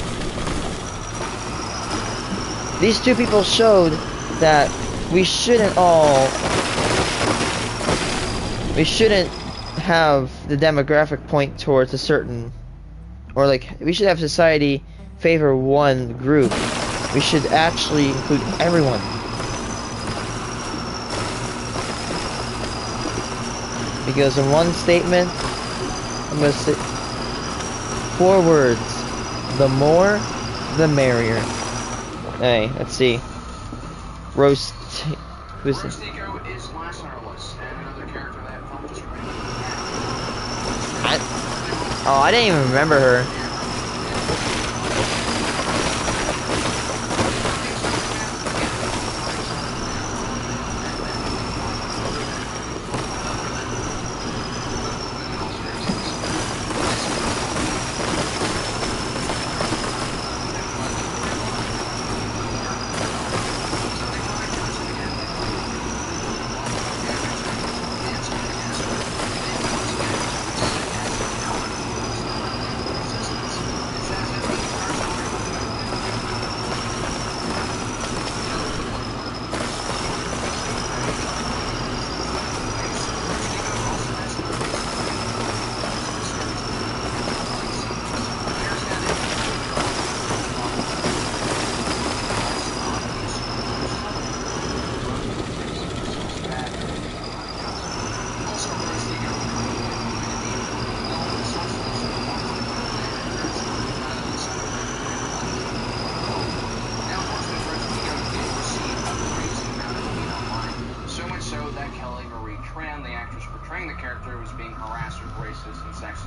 These two people showed that we shouldn't have the demographic point towards a certain, or like, we should have society favor one group. We should actually include everyone. Because in one statement, I'm going to say 4 words: the more, the merrier. Hey, let's see. Who's this? Nico is last on our list, and another character that felt just right. I didn't even remember her.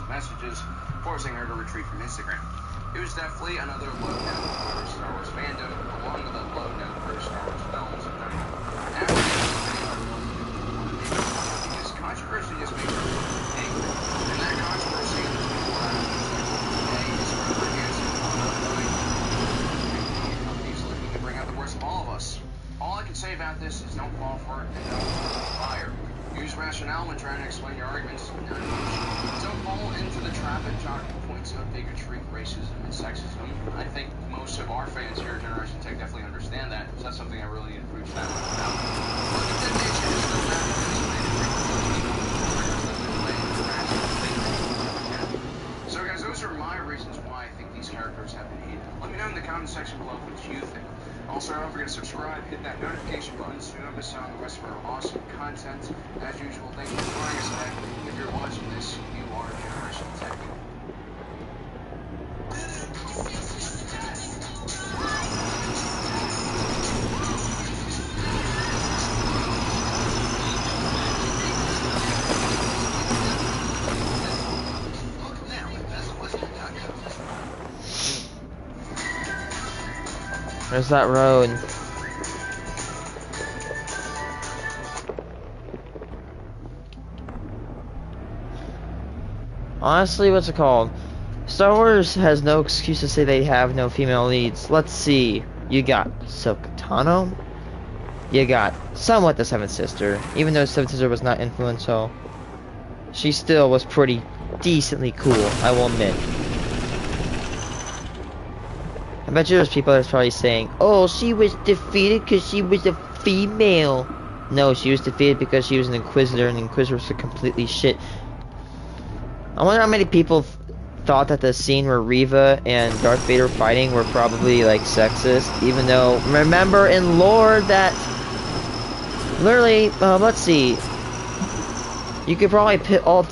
messages, forcing her to retreat from Instagram. It was definitely another low note for Star Wars fandom, along with a low note for Star Wars films in general. After this controversy just makes her angry, and that controversy is today is further enhancing companies looking to bring out the worst of all of us. All I can say about this is don't fall for it and don't fire. Use rationale when trying to explain your arguments, not emotion. Don't fall into the trap of talking points of bigotry, racism, and sexism. I think most of our fans here at Generation Tech definitely understand that, because that's something I really need to preach that much about. Look at the nature is still not so guys, those are my reasons why I think these characters have been hated. Let me know in the comment section below what you think. Also, don't forget to subscribe, hit that notification button so you don't miss out on the rest of our awesome content. As usual, thank you for joining us today. If you're watching this, you are Generation Tech. There's that road. Honestly, what's it called? Star Wars has no excuse to say they have no female leads. Let's see. You got Ahsoka Tano. You got somewhat the Seventh Sister. Even though Seventh Sister was not influential, she still was pretty decently cool, I will admit. I bet you there's people that's probably saying, oh, she was defeated because she was a female. No, she was defeated because she was an Inquisitor, and Inquisitors are completely shit. I wonder how many people thought that the scene where Reva and Darth Vader fighting were probably, like, sexist, even though, remember in lore that, literally, let's see, you could probably pit all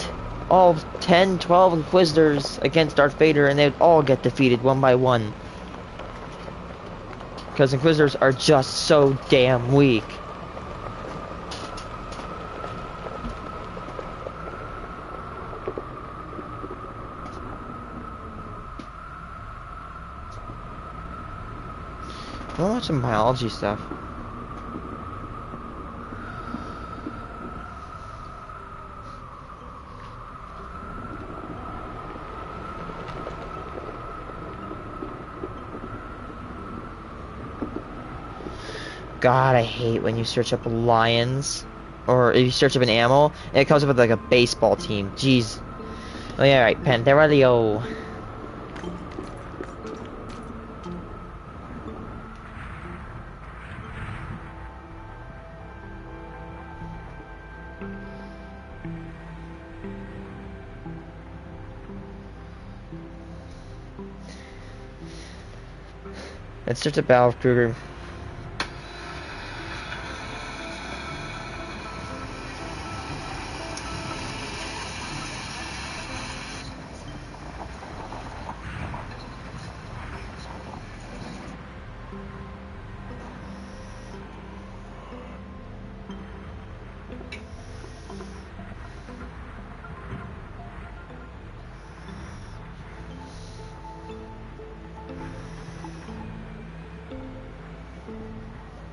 10, 12 Inquisitors against Darth Vader, and they'd all get defeated one by one. Because Inquisitors are just so damn weak. I want some biology stuff. God, I hate when you search up lions, or if you search up an animal, and it comes up with like a baseball team. Jeez. Oh yeah, right, Panthera. Let's search up Battle of Kruger.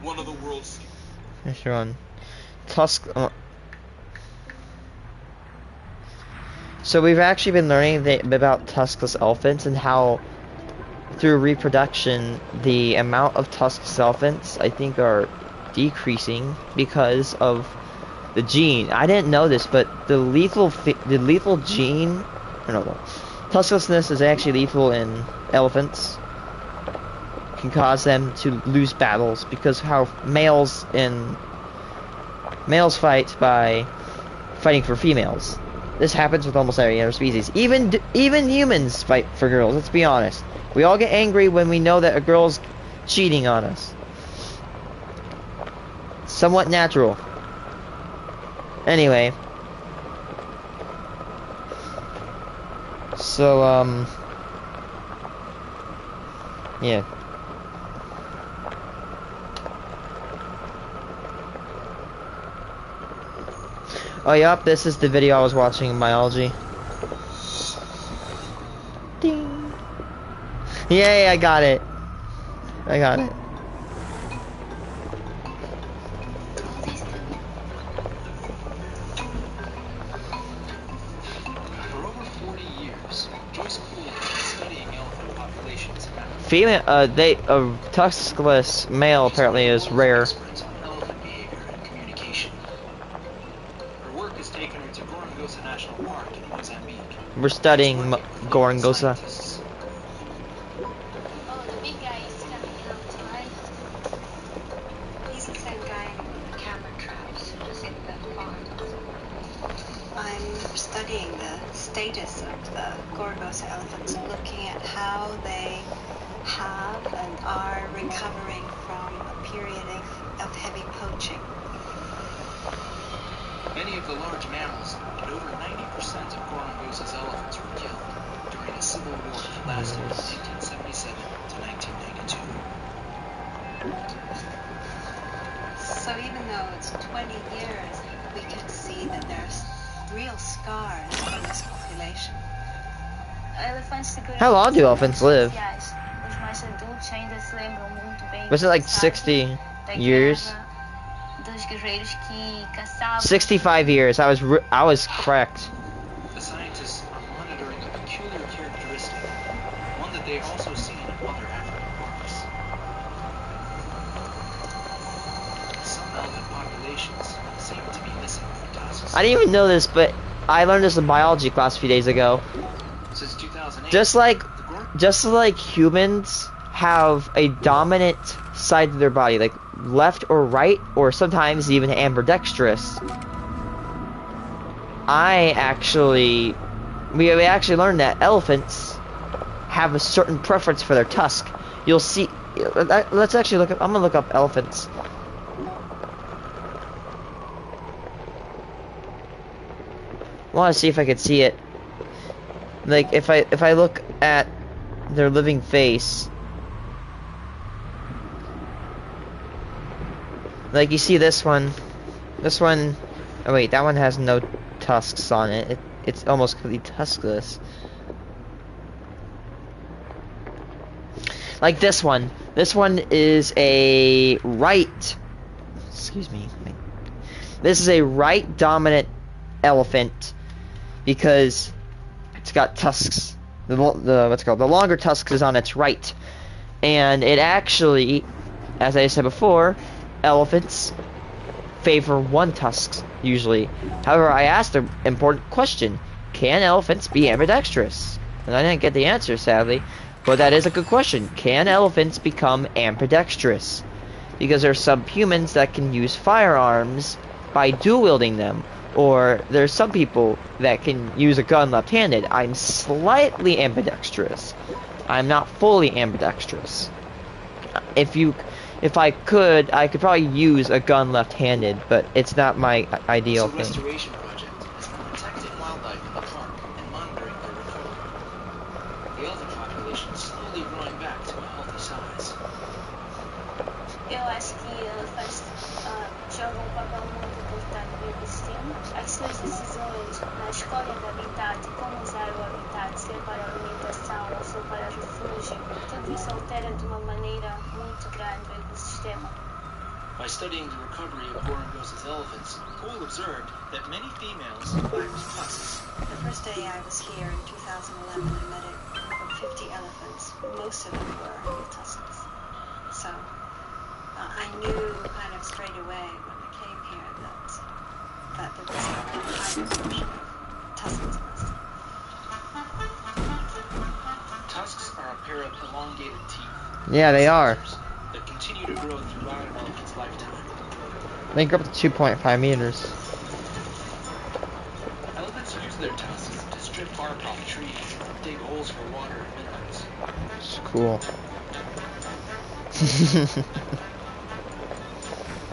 One of the world's... Yes, you're on. Tusk... So we've actually been learning about tuskless elephants and how, through reproduction, the amount of tuskless elephants, I think, are decreasing because of the gene. I didn't know this, but the lethal gene... I don't know. Tusklessness is actually lethal in elephants. Can cause them to lose battles because how males fight by fighting for females. This happens with almost every other species. Even humans fight for girls. Let's be honest. We all get angry when we know that a girl's cheating on us. Somewhat natural. Anyway. So yeah. Oh, yep, this is the video I was watching in biology. Ding. Yay, I got it. I got it. For over 40 years, Joyce Poole has been studying elephant populations in Africa. Female, tuskless male apparently is rare. Experts on elephant behavior and communication. Her work has taken her to Gorongosa National Park in Mozambique. We're studying Working with Gorongosa. scientists. Oh, the big guy is coming out, right? He's the same guy in the camera traps, just in the farm. I'm studying the status of the Gorongosa elephants, looking at how they have and are recovering from a period of heavy poaching. Many of the large mammals, and over 90% of Gorongosa's elephants were killed during a civil war that lasted from 1977 to 1992. So even though it's 20 years, we can see that there's real scars from this population. Elefantes How long do elephants live? Os mais adultos ainda se lembram muito bem Was it like do 60 da years? guerra, dos guerreiros que caçavam. 65 years. I was correct. The scientists are monitoring a peculiar characteristic, one that they've also seen in other African parks. Some elephant populations seem to be missing their tusks. I didn't even know this, but I learned this in biology class a few days ago. Since 2008, Just like the humans have a dominant side of their body, like left or right, or sometimes even ambidextrous. We actually learned that elephants have a certain preference for their tusk. You'll see. Let's actually look up. I'm gonna look up elephants. I want to see if I could see it. Like if I look at their living face, like you see this one. Oh wait, that one has no tusks on it. It's almost completely tuskless. Like this one. This one is a right. Excuse me. This is a right dominant elephant because it's got tusks. The what's it called? The longer tusks is on its right, and it actually, as I said before, elephants favor one tusks usually. However, I asked an important question: can elephants be ambidextrous? And I didn't get the answer, sadly. But that is a good question. Can elephants become ambidextrous? Because there are some humans that can use firearms by dual wielding them. Or there's some people that can use a gun left-handed. I'm slightly ambidextrous. I'm not fully ambidextrous. If I could probably use a gun left-handed, but it's not my ideal It's a thing. restoration project is for protecting wildlife in the park and monitoring their recovery. The elephant population is slowly growing back to a healthy size. Eu acho que elefantes jogam um papel muito importante no ecossistema. As suas decisões na escolha do habitat, como usar o habitat, se é para alimentação ou se é para refúgio, tudo isso altera de uma maneira muito grande o ecossistema. By studying the recovery of Gorongosa's elephants, Poole observed that many females lacked tusks. The first day I was here in 2011, I met a group of 50 elephants. Most of them were with tusks. So I knew kind of straight away when I came here that there was a high proportion of tusklessness. Tusks are a pair of elongated teeth. Yeah, they are. That continue to grow throughout an elephant's lifetime. They grow up to 2.5 meters. Elephants use their tusks to strip bark off trees, dig holes for water and minerals. It's cool.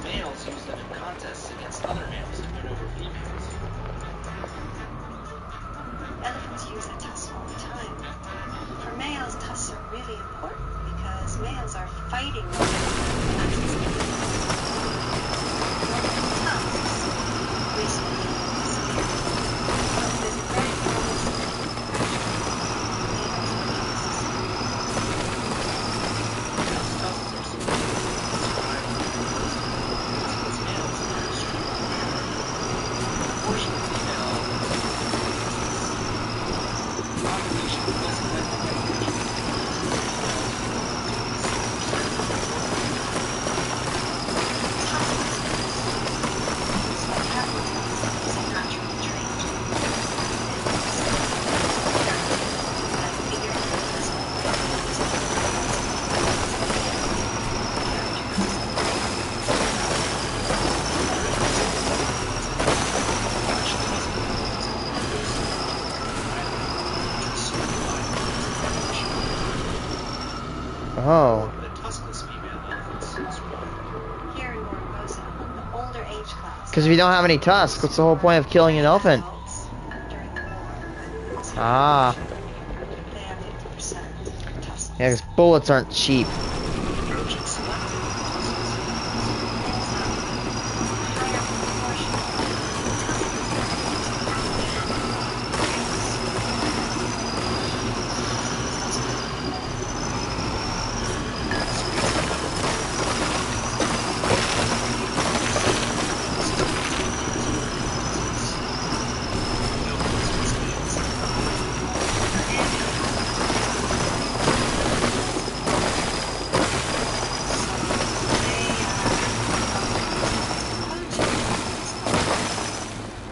Males use them in contests against other males to win over females. Elephants use their tusks all the time. For males, tusks are really important because males are fighting over tusks. Recently, there's a very famous Oh. The tuskless female elephants survive. Here in Gorongosa, the older age class. Because if you don't have any tusks, what's the whole point of killing an elephant? Adults, during the war, when it's Ah. they have 50% tusks. Yeah, because bullets aren't cheap. Emergent selected tuskless Higher proportion.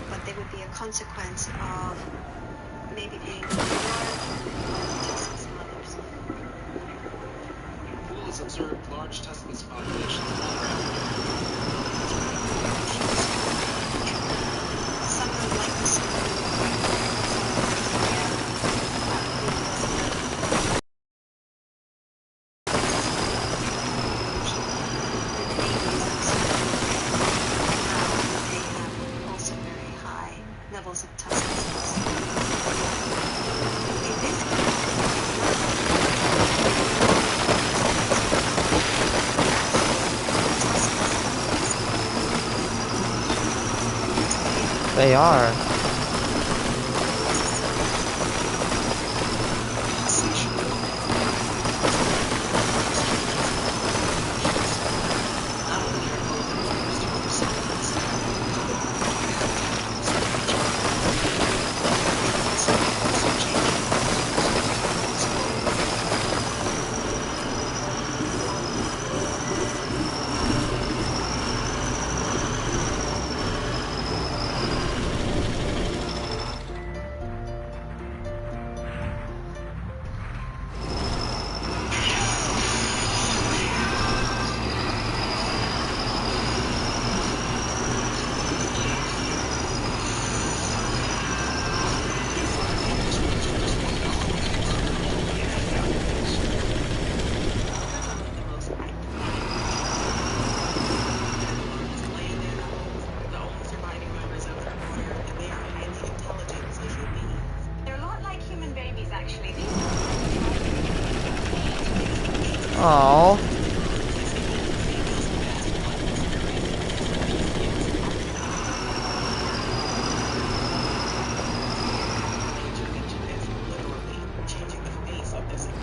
But they would be a consequence of maybe being more tuskless mothers. Pool has observed large tuskless populations all around. Some of them like the they have also very high levels of tusklessness. In this They are. they're a lot like human babies actually. Oh. Changing the face of this. The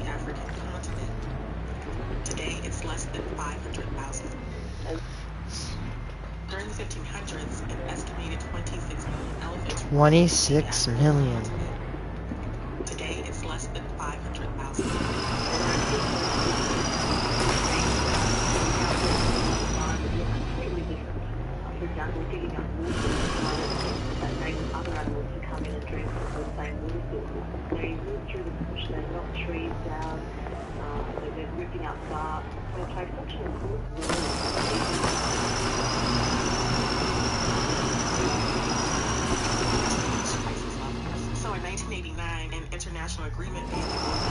African continent. Today, it's less than 500,000. During the 1500s, an estimated 26 million elephants. 26 million. Today, it's less than 500,000. For example, digging up water that enables other animals to come in and drink from the same water sources. They move through the bush, they knock trees down, they're ripping up bark. So they play such an important So in 1989, an international agreement made the illegal.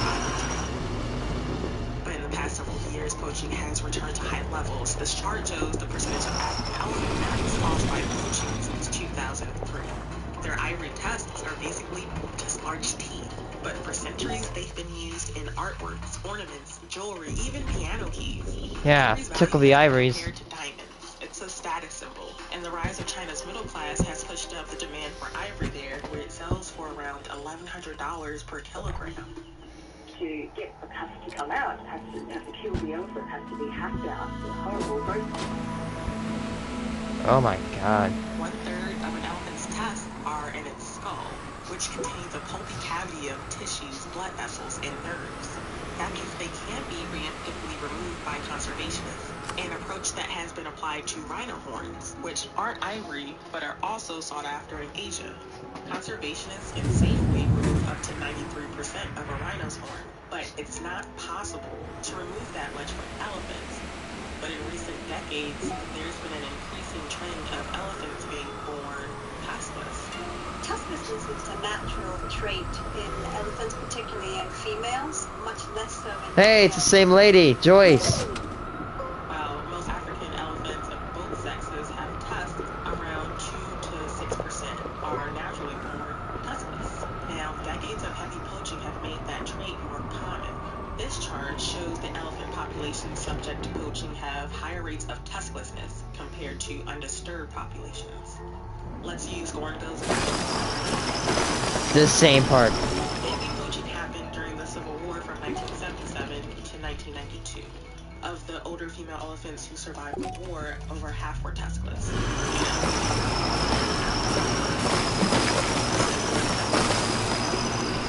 But in the past several years, poaching has returned to high levels. This chart shows the percentage of African elephant mounts lost by poaching since 2003. Their ivory tusks are basically just large teeth, but for centuries they've been used in artworks, ornaments, jewelry, even piano keys. Yeah, Ivory's tickle value the has been ivories. compared to diamonds. It's a status symbol, and the rise of China's middle class has pushed up the demand for ivory there, where it sells for around $1,100 per kilogram. to get a tusk to come out, has to kill the elephant, has to be hacked out. It's horrible. Very Oh my god. 1/3 of an elephant's tusks are in its skull, which contains a pulpy cavity of tissues, blood vessels, and nerves. That means they can't be preemptively removed by conservationists, an approach that has been applied to rhino horns, which aren't ivory, but are also sought after in Asia. Conservationists can safely remove up to 93% of a rhino's horn, but it's not possible to remove that much from elephants. but in recent decades, there's been an increasing trend of elephants being born tuskless. Tusklessness is a natural trait in elephants, particularly in females, much less so in Hey, it's the males. same lady, Joyce. While most African elephants of both sexes have tusks, around 2 to 6% are naturally born tuskless. Now, decades of heavy poaching have made that trait more common. This chart shows the elephant populations subject to poaching have higher rates of tusklessness compared to undisturbed populations. Let's use Gorngo's example. The same part. Heavy poaching happened during the Civil War from 1977 to 1992. Of the older female elephants who survived the war, over half were tuskless.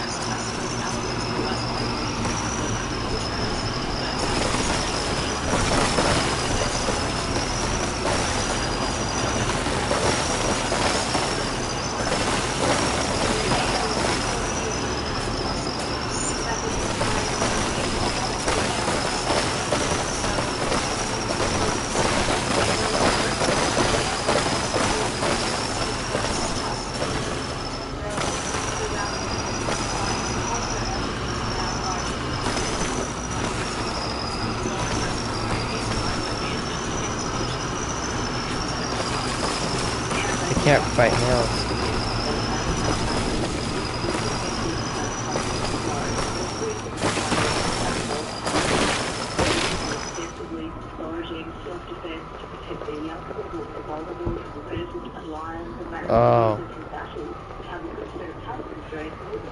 As tuskless elephants were less likely to be poachers, but I can't fight males. extensively foraging, self-defense to protect their young, they're vulnerable to predators and lions and that Oh. in battle. Having a set of tusks is very important.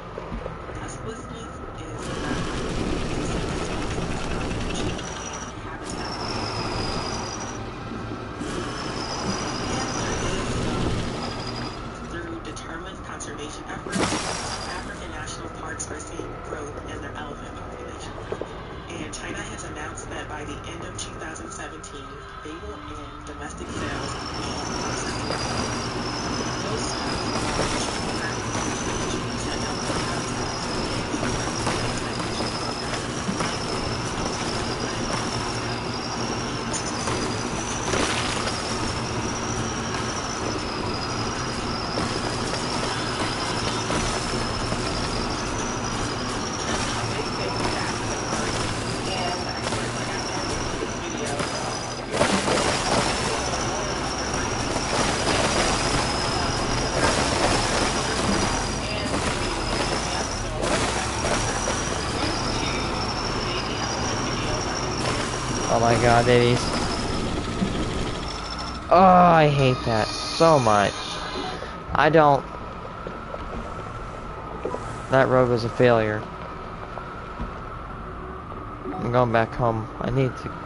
tusklessness is a through determined conservation efforts, some African national parks are seeing growth in their elephant population. And China has announced that by the end of 2017, they will end domestic sales of non-processed elephants. Those sales are contributing to elephant habitats Oh my god, babies. Oh, I hate that so much. I don't. That road was a failure. I'm going back home. I need to.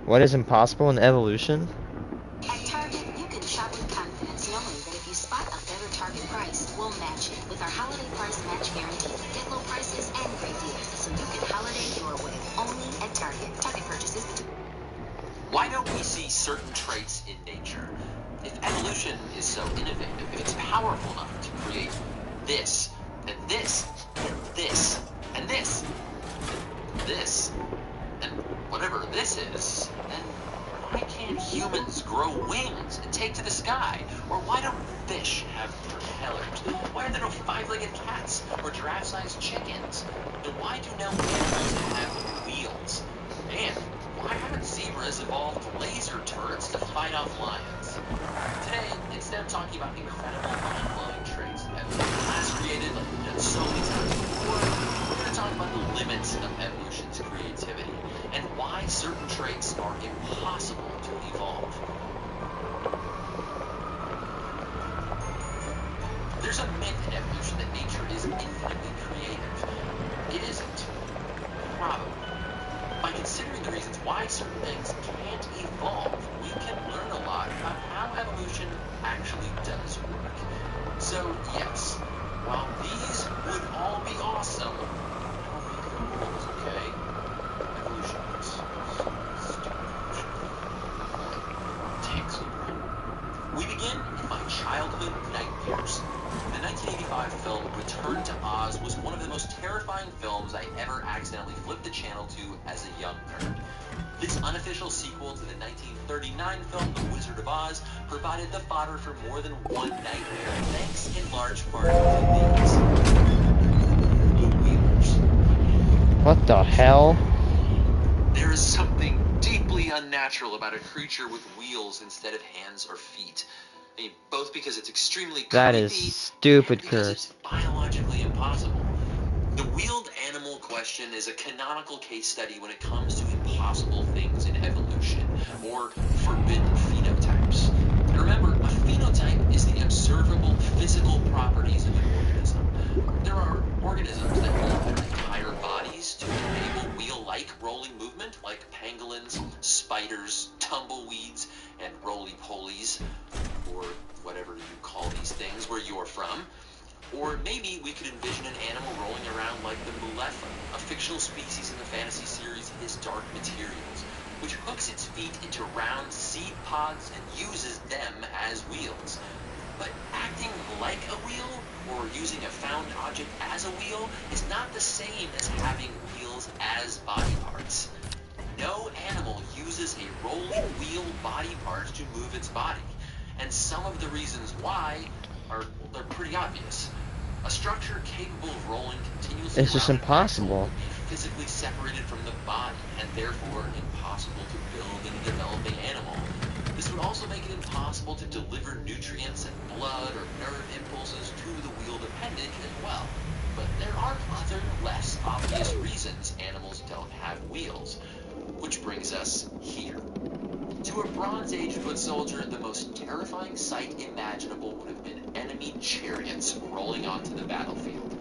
What is impossible in evolution? At Target, you can shop with confidence knowing that if you spot a better Target price, we'll match it with our holiday price match guarantee. Get low prices and great deals so you can holiday your way. Only at Target. Target purchases between. Why don't we see certain traits in nature? If evolution is so innovative, if it's powerful enough to create this, and this, and this, and this, and this, and whatever this is, then why can't humans grow wings and take to the sky? Or why don't fish have propellers? Why are there no five-legged cats or giraffe-sized chickens? And why do no animals have wheels? And why haven't zebras evolved laser turrets to fight off lions? Today, instead of talking about incredible mind-blowing traits that class created like we've done so many times before, we're going to talk about the limits of evolution's creativity and why certain traits are impossible to evolve. There's a myth in evolution that nature is infinitely creative. it isn't. Probably. By considering the reasons why certain things can't evolve, we can learn a lot about how evolution actually does work. So, yes, while these would all be awesome, don't make the rules, okay? Evolution is stupid. Takes a run. We begin in my childhood nightmares. The 1985 film Return to Oz was one of the most terrifying films I ever accidentally flipped the channel to as a young nerd. This unofficial sequel to the 1939 film The Wizard of Oz provided the fodder for more than one nightmare, thanks in large part to these. The Wheelers. What the hell? There is something deeply unnatural about a creature with wheels instead of hands or feet. I mean, both because it's extremely That creepy is stupid, and because Curse. it's biologically impossible. The wheeled animal question is a canonical case study when it comes to impossible things in evolution, or forbidden phenotypes. And remember, a phenotype is the observable physical properties of an organism. There are organisms that mold their entire bodies to enable wheel-like rolling movement, like pangolins, spiders, tumbleweeds, and roly-polies, or whatever you call these things where you're from. Or maybe we could envision an animal rolling around like the Mulefa, a fictional species in the fantasy series His Dark Materials, which hooks its feet into round seed pods and uses them as wheels. But acting like a wheel, or using a found object as a wheel, is not the same as having wheels as body parts. No animal uses a rolling wheel body part to move its body, and some of the reasons why they're pretty obvious. A structure capable of rolling continuously It's just around an impossible. axle would be physically separated from the body, and therefore impossible to build in a developing animal. This would also make it impossible to deliver nutrients and blood or nerve impulses to the wheeled appendage as well. But there are other, less obvious reasons animals don't have wheels. Which brings us here. To a Bronze Age foot soldier, the most terrifying sight imaginable would have been enemy chariots rolling onto the battlefield.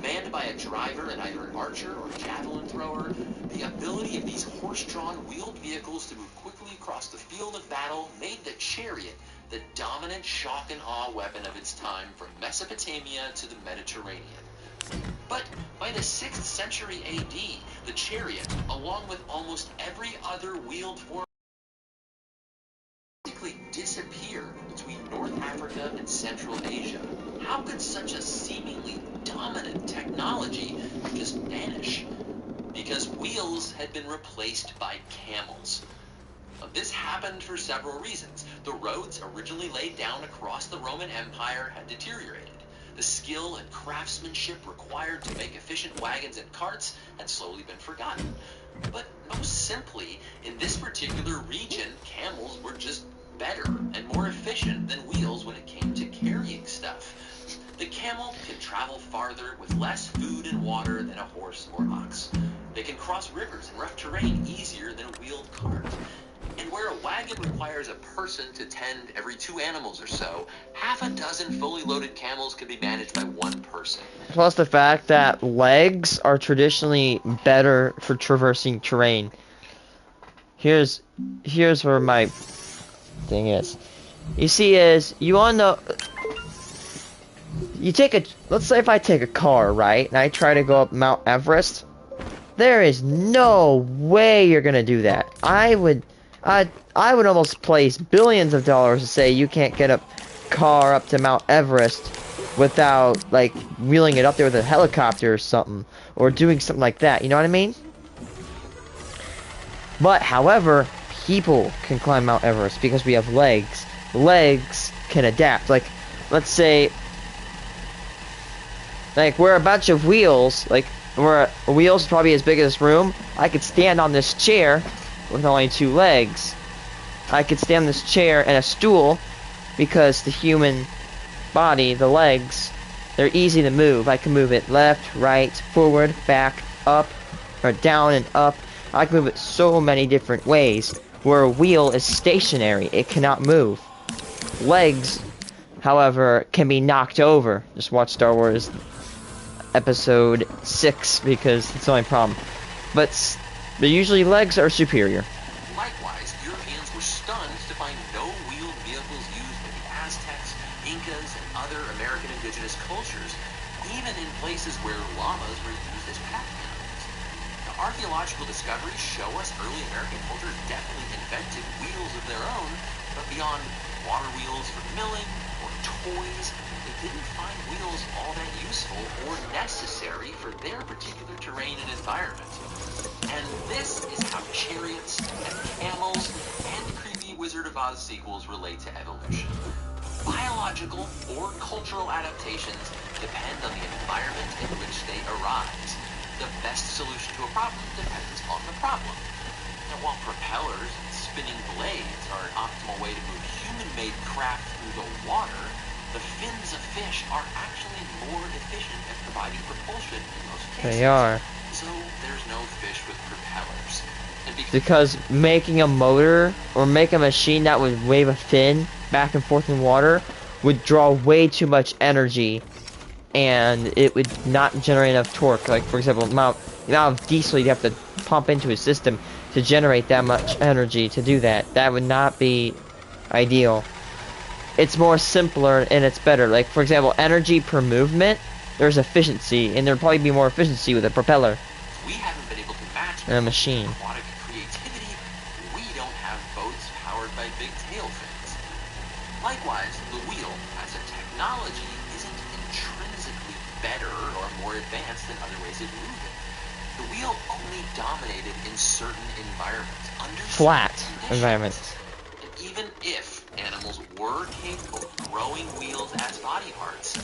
Manned by a driver and either an archer or javelin thrower, the ability of these horse-drawn wheeled vehicles to move quickly across the field of battle made the chariot the dominant shock and awe weapon of its time from Mesopotamia to the Mediterranean. But by the 6th century AD, the chariot, along with almost every other wheeled form, disappear between North Africa and Central Asia. How could such a seemingly dominant technology just vanish? Because wheels had been replaced by camels. This happened for several reasons. The roads originally laid down across the Roman Empire had deteriorated. The skill and craftsmanship required to make efficient wagons and carts had slowly been forgotten. But most simply, in this particular region, camels were just better and more efficient than wheels when it came to carrying stuff. The camel can travel farther with less food and water than a horse or ox. They can cross rivers and rough terrain easier than a wheeled cart. And where a wagon requires a person to tend every 2 animals or so, half a dozen fully loaded camels can be managed by one person. Plus the fact that legs are traditionally better for traversing terrain. Here's where my thing is. You see, you wanna know, let's say if I take a car, right, and I try to go up Mount Everest, there is no way you're gonna do that. I would almost place billions of dollars to say you can't get a car up to Mount Everest without, like, wheeling it up there with a helicopter or something, or doing something like that, you know what I mean? But, however, people can climb Mount Everest because we have legs. Legs can adapt. Like, let's say, like, we're a bunch of wheels, like, where a wheel's probably as big as this room. I could stand on this chair with only 2 legs. I could stand on this chair and a stool because the human body, the legs, they're easy to move. I can move it left, right, forward, back, up, or down and up. I can move it so many different ways, where a wheel is stationary. It cannot move. Legs, however, can be knocked over. Just watch Star Wars episode 6 because it's the only problem. But usually legs are superior. Likewise, Europeans were stunned to find no wheeled vehicles used by the Aztecs, Incas, and other American indigenous cultures, even in places where llamas were used as pack animals. Now, archaeological discoveries show us early American cultures definitely invented wheels of their own, but beyond water wheels for milling or toys, they didn't find wheels all that useful or necessary for their particular terrain and environment. And this is how chariots and camels and creepy Wizard of Oz sequels relate to evolution. Biological or cultural adaptations depend on the environment in which they arise. The best solution to a problem depends on the problem. Now, while propellers and spinning blades are an optimal way to move human-made craft through the water, the fins of fish are actually more efficient at providing propulsion in most cases. They are. So there's no fish with propellers. And Because making a motor or make a machine that would wave a fin back and forth in water would draw way too much energy, and it would not generate enough torque. Like, for example, the amount of diesel you'd have to pump into a system to generate that much energy to do that. That would not be ideal. It's more simpler and it's better. Like, for example, energy per movement, there's efficiency, and there'd probably be more efficiency with a propeller we haven't been able to match and a machine. aquatic creativity. We don't have boats powered by big tail fins. Likewise, the wheel as a technology isn't intrinsically better or more advanced than other ways of moving. The wheel only dominated in certain environments, under Flat certain conditions. environments. And even if animals were capable of growing wheels as body parts,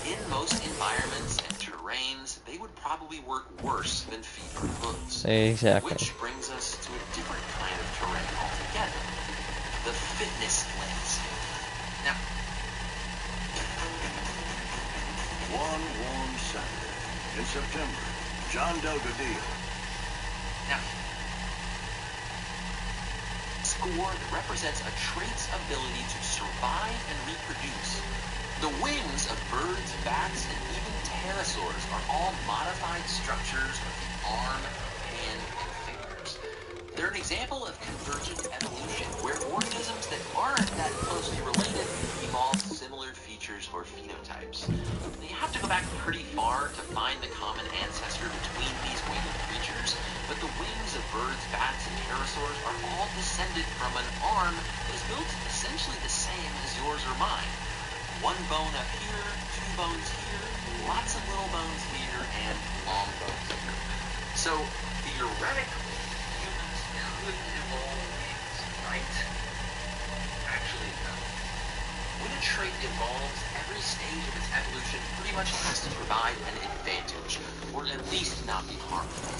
in most environments and terrains, they would probably work worse than feet or hooves. Exactly. Which brings us to a different kind of terrain altogether, the fitness landscape. Now, One warm Saturday in September, John dug a deal. now, score that represents a trait's ability to survive and reproduce. The wings of birds, bats, and even pterosaurs are all modified structures of the arm, hand, and fingers. They're an example of convergent evolution, where organisms that aren't that closely related evolve similar features or phenotypes. You have to go back pretty far to find the common ancestor between these winged creatures, but the wings of birds, bats, and pterosaurs are all descended from an arm that is built essentially the same as yours or mine. One bone up here, two bones here, lots of little bones here, and long bones here. So, theoretically, humans could evolve wings, right? Actually, no. When a trait evolves, every stage of its evolution pretty much has to provide an advantage, or at least not be harmful.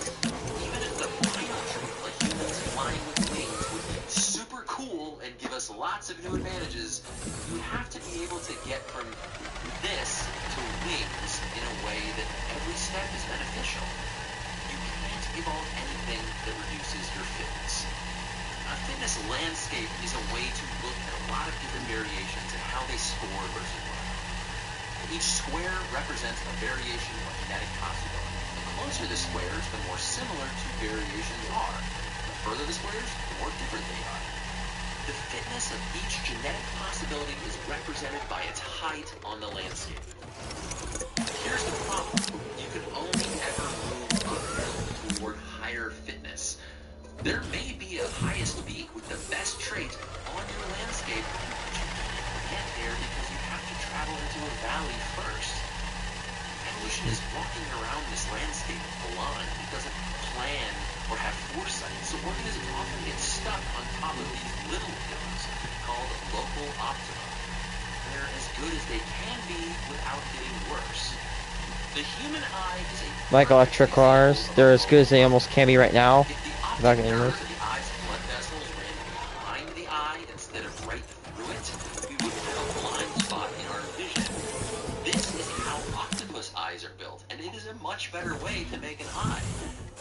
Even if the final trait, like humans flying with wings, would be super cool and give us lots of new advantages, you have to be able to get from this to wings in a way that every step is beneficial. You can't evolve anything that reduces your fitness. A fitness landscape is a way to look at a lot of different variations and how they score versus one another. Each square represents a variation of genetic possibility. The closer the squares, the more similar two variations are. The further the squares, the more different they are. The fitness of each genetic possibility is represented by its height on the landscape. Here's the problem. You can only ever move uphill toward higher fitness. There may be a highest peak with the best trait on your landscape, but you can't ever get there because you have to travel into a valley first. Evolution is walking around this landscape blind. It doesn't plan or have foresight, so organisms often get stuck on top of these little hills called local optima. They're as good as they can be without getting worse. The human eye is a Like electric cars, they're as good as they almost can be right now. if the Without optic getting nerve worse. of the eye's blood vessels ran behind the eye instead of right through it, we wouldn't have a blind spot in our vision. This is how octopus eyes are built, and it is a much better way to make an eye.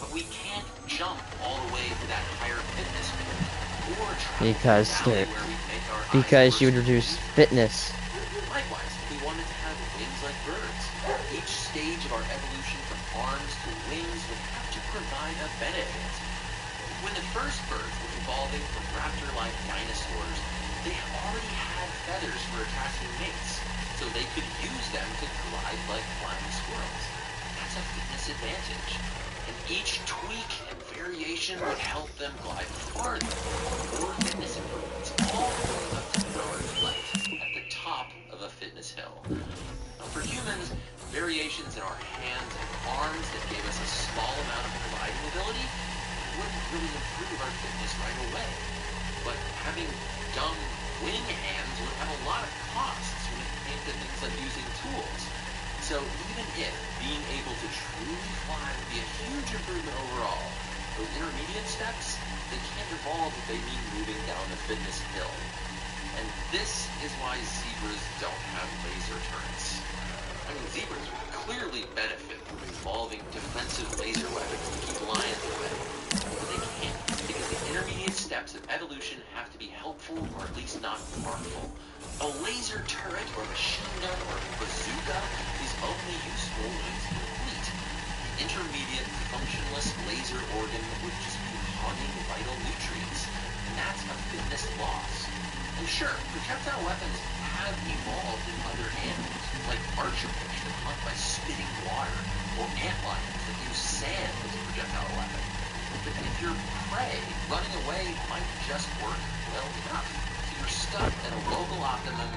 But we can't jump all the way to that higher fitness point, or travel Because to the valley they're- where we make our eyes Because you would worse. reduce fitness. Likewise, if we wanted to have wings like birds, each stage of our evolution a benefit. When the first birds were evolving from raptor-like dinosaurs, they already had feathers for attracting mates, so they could use them to glide like flying squirrels. That's a fitness advantage. And each tweak and variation would help them glide farther. More fitness improvements, all the way up to powered flight at the top of a fitness hill. Now for humans, variations in our hands and arms that gave us a small amount of gliding ability wouldn't really improve our fitness right away. But having dumb wing hands would have a lot of costs when it came to things like using tools. So even if being able to truly fly would be a huge improvement overall, those intermediate steps, they can't evolve if they mean moving down the fitness hill. And this is why zebras don't have laser turrets. I mean, zebras would clearly benefit from evolving defensive laser weapons to keep lions away. But they can't, because the intermediate steps of evolution have to be helpful or at least not harmful. A laser turret or machine gun or bazooka is only useful when it's complete. The intermediate functionless laser organ would just be hogging vital nutrients, and that's a fitness loss. And sure, projectile weapons have evolved in other animals, like archerfish that hunt by spitting water, or antlions that use sand as a projectile weapon. But if you're prey, running away might just work well enough. So you're stuck at a local optimum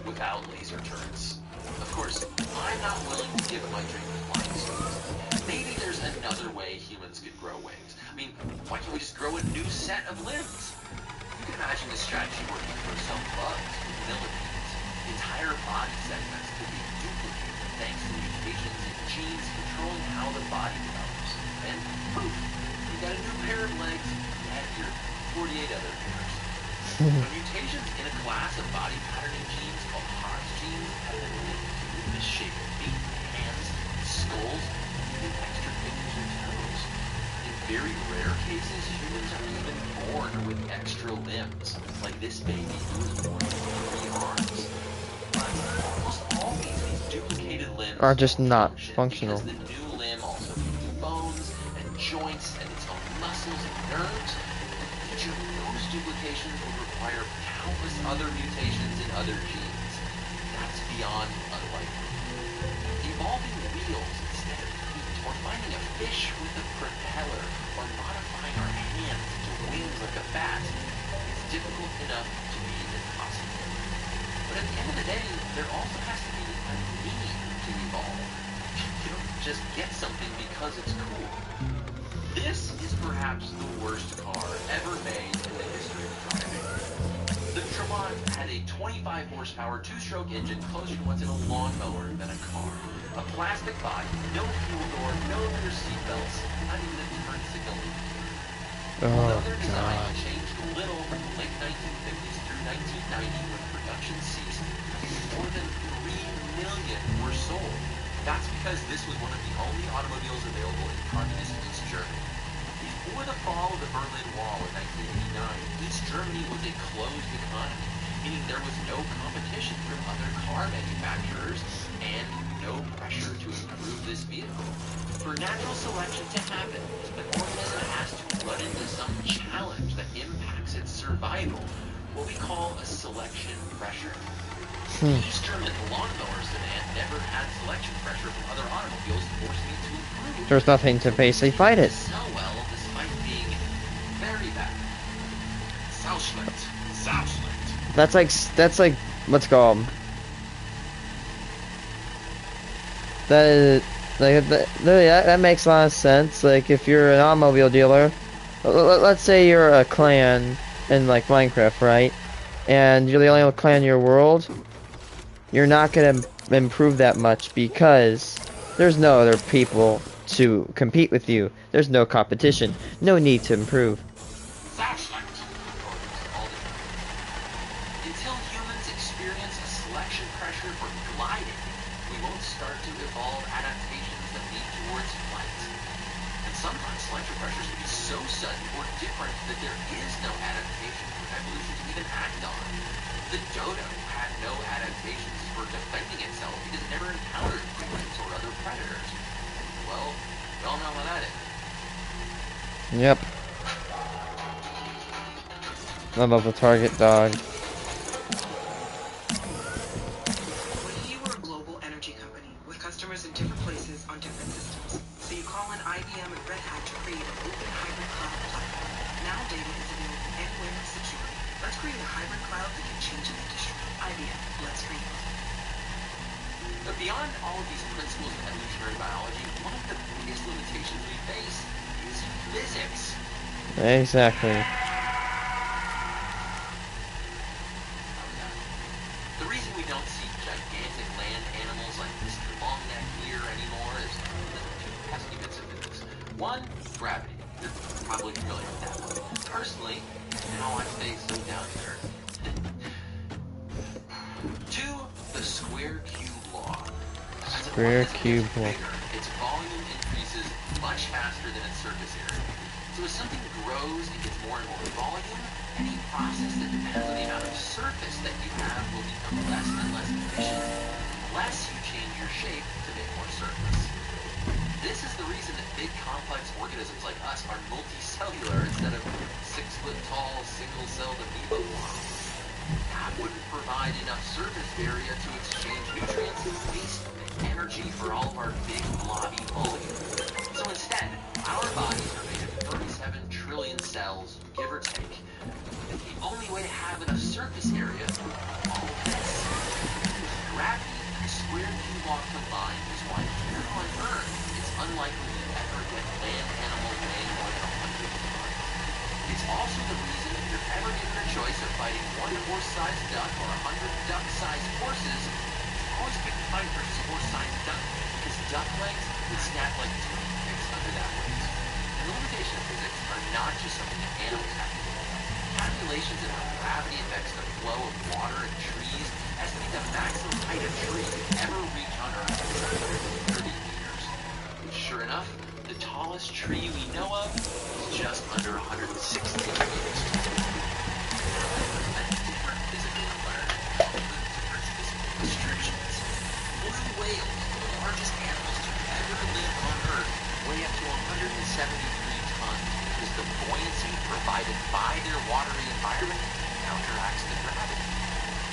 without laser turrets. Of course, I'm not willing to give up my dream of flying squirrels. Maybe there's another way humans could grow wings. I mean, why can't we just grow a new set of limbs? You can imagine this strategy working for some bugs or millipedes. Entire body segments could be duplicated thanks to mutations in genes controlling how the body develops. And poof, you got a new pair of legs and your 48 other pairs. But mutations in a class of body patterning genes called Hodge genes have been linked to misshapen feet, hands, skulls, and extra fingers and toes. In very rare cases, humans are even born with extra limbs, like this baby who was born with 3 arms. But almost all these duplicated limbs are just not function functional. because the new limb also needs bones and joints and its own muscles and nerves. Each of those duplications would require countless other mutations in other genes. That's beyond unlikely. Evolving wheels instead of feet, or finding a fish with a propeller, or modifying our hands into wings like a bat is difficult enough to be impossible. But at the end of the day, there also has to be a need to evolve. You don't just get something because it's cool. This is perhaps the worst car ever made in the history of driving. The Tremont had a 25 horsepower 2-stroke engine closer to what's in a lawnmower than a car. A plastic body, no fuel door, no rear seat belts, not even a turn signal indicator. Although their design changed little from the late 1950s through 1990 when production ceased, more than 3 million were sold. That's because this was one of the only automobiles available in communist East Germany. Before the fall of the Berlin Wall in 1989, East Germany was a closed economy, meaning there was no competition from other car manufacturers and no pressure to improve this vehicle. For natural selection to happen, an organism has to run into some challenge that impacts its survival, what we call a selection pressure. The East German lawnmower sedan never had selection pressure from other automobiles, forcing it to improve. There's nothing to basically fight it. So well, despite being very bad. Sauschlecht. Sauschlecht. That's like what's called. That makes a lot of sense. Like if you're an automobile dealer, let's say you're a clan in like Minecraft, right? And you're the only clan in your world. You're not gonna improve that much because there's no other people to compete with you. There's no competition. No need to improve. Until humans experience a selection pressure for gliding, we won't start to evolve adaptations that lead towards flight. And sometimes selection pressures can be so sudden or different that there is no adaptation for evolution to even act on. The dodo had no adaptations for defending itself because it never encountered humans or other predators. Well, we all know how that ended. Yep. I love the target dog. We were a global energy company with customers in different places on different systems. So you call in IBM and Red Hat to create an open hybrid cloud platform. Now data is available anywhere and secure. Let's create a hybrid cloud that can change an industry. IBM, let's create. But beyond all of these principles of evolutionary biology, one of the biggest limitations we face is physics. Exactly. The reason we don't see gigantic land animals like Mr. Longneck here anymore is two pesky bits of physics. One, gravity. You're probably familiar with that one. Personally, how I stay so down to earth. Two, the square cube law. Square cube law. Its volume increases much faster than its surface area. So as something grows and gets more and more volume, any process that depends on the amount of surface that you have will become less and less efficient unless you change your shape to make more surface. This is the reason that big complex organisms like us are multicellular instead of 6-foot-tall, single-celled amoeba blobs. That wouldn't provide enough surface area to exchange nutrients, waste, and energy for all of our big blobby volume. So instead, our bodies are made of 37 trillion cells, give or take. And the only way to have enough surface area is all of this. Gravity and square cube law combined is why here on Earth, it's unlikely we ever get land animals weighing more than 100 tons. It's also the reason if you're ever given a choice of fighting one horse-sized duck or 100 duck-sized horses, you always pick the fight versus horse-sized duck because duck legs would snap like toothpicks under that weight. And the limitations of physics are not just something that animals have to deal with. Calculations of how gravity affects the flow of water in trees estimate the maximum height a tree could ever reach on Earth is 130 meters. Which, sure enough, the tallest tree we know of is just under 160 meters. A different physical environment comes with different physical restrictions. Blue whales, the largest animals to ever live on Earth, weigh up to 173 tons because the buoyancy provided by their watery environment counteracts the gravity.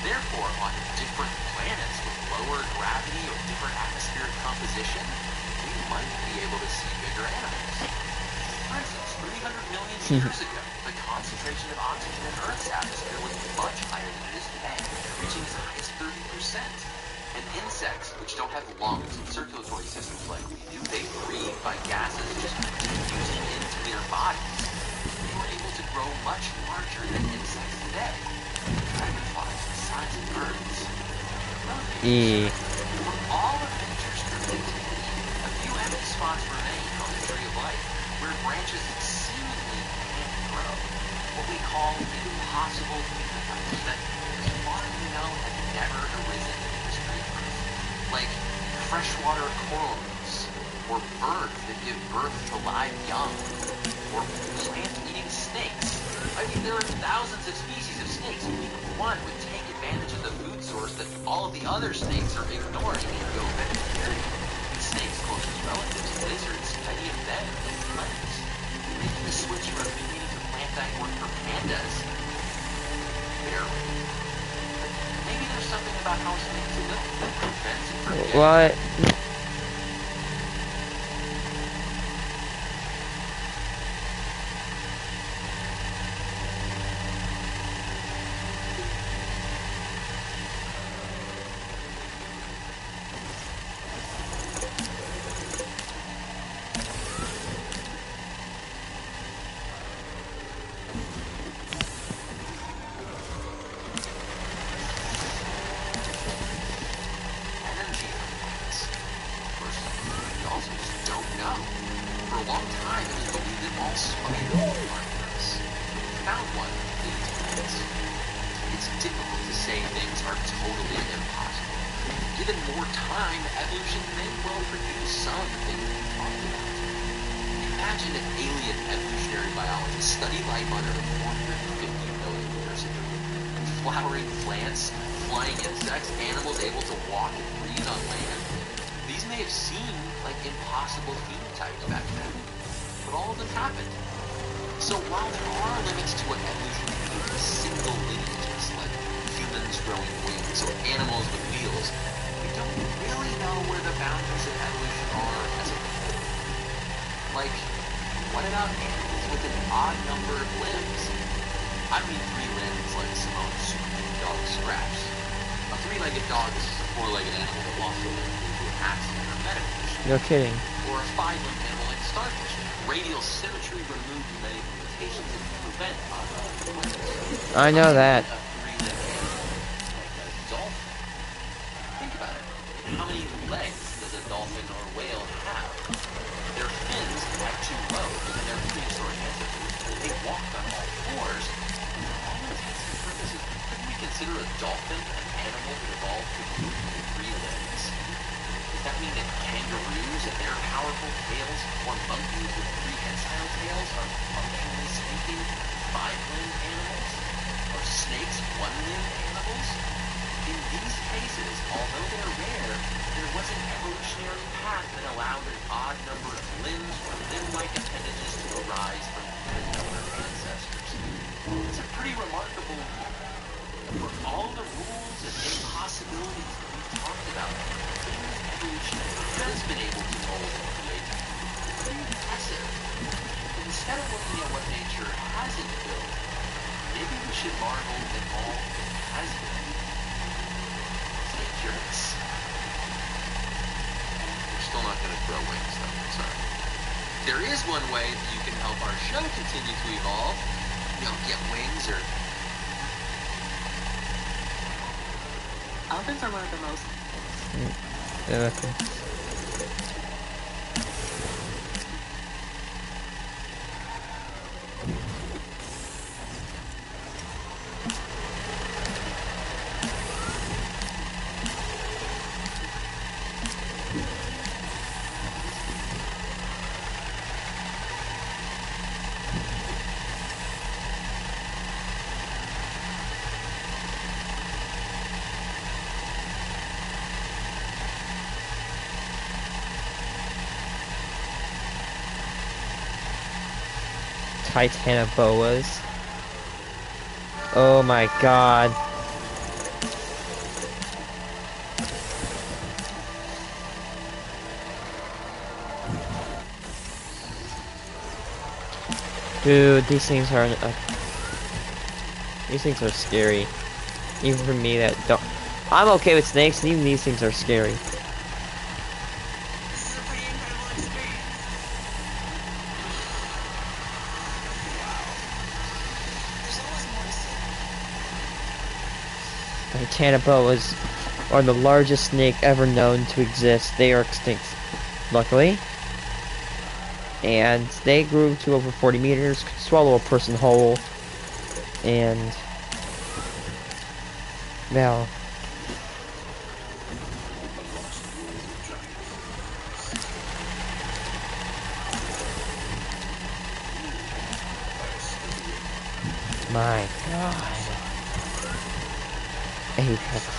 Therefore, on different planets with lower gravity or different atmospheric composition, we might be able to see bigger animals. For instance, 300 million years ago, the concentration of oxygen in Earth's atmosphere was much higher than it is today, reaching as high as 30%. And insects, which don't have lungs and circulatory systems like we do, they breathe by gases just diffusing into their bodies. They were able to grow much larger than insects today. Dragonflies the size of birds. For all of nature's creativity, a few empty spots remain on the tree of life where branches seemingly can't grow. What we call impossible phenotypes that, as far as we know, have never arisen in the history of Earth. Like freshwater coral reefs, or birds that give birth to live young, or plant-eating snakes. I mean, there are thousands of species of snakes, and only one would take advantage of the food source that all of the other snakes are ignoring and go vegetarian. And snakes' closest relatives, lizards, many of them eat plants. Making the switch from meat to plant diet work for pandas, barely. But maybe there's something about how snakes live that prevents it from getting... What? Energy from plants. Of course, we also just don't know. For a long time, it was believed that all spiders were carnivorous. We found one that eats plants. It's difficult to say things are totally impossible. Given more time, evolution may well produce some of the things we talked about. Imagine if alien evolutionary biologists studied life on Earth 450 million years ago. Flowering plants, flying insects, animals able to walk and breathe on land. These may have seemed like impossible phenotypes back then, but all of them happened. So while there are limits to what evolution can do with single lineages, like humans growing wings or animals with wheels, we don't really know where the boundaries of evolution are as a whole. Like, what about animals with an odd number of limbs? I mean 3 limbs like Simone's super cute dog Scraps. A 3-legged dog is just a 4-legged animal that lost a limb due to an accident or medical issue. No kidding. Or a 5-limbed animal like a starfish. Radial symmetry removed many limitations that can prevent limbs. I know that. A 3-limbed animal like a dolphin. Think about it. How many legs does a dolphin or whale have? Their fins have 2 lobes, and their prehistoric ancestors, they walked on all 4s. For all intents and purposes, couldn't we consider a dolphin an animal that evolved to move with 3 limbs? Does that mean that kangaroos and their powerful tails, or monkeys with prehensile tails, are functionally speaking 5-limbed animals? Or snakes 1-limbed animals? In these cases, although they're rare, there was an evolutionary path that allowed an odd number of limbs or limb-like appendages to arise from other ancestors. It's a pretty remarkable leap. For all the rules and impossibilities that we've talked about, human evolution has been able to mold and create. Pretty impressive. But instead of looking at what nature hasn't built, maybe we should marvel at all it has been. Stay curious. We're still not going to grow wings, though. Sorry. There is one way that you can help our show continue to evolve. You know, get wings or... Elephants are one of the most... Elephants. Titanoboas. Oh my god. Dude, these things are scary. Even for me that don't. I'm okay with snakes, and even these things are scary. This is a pretty incredible experience. There's always more to see. Titanoboas are the largest snake ever known to exist. They are extinct, luckily. And they grew to over 40 meters, could swallow a person whole, and now my god. Apex.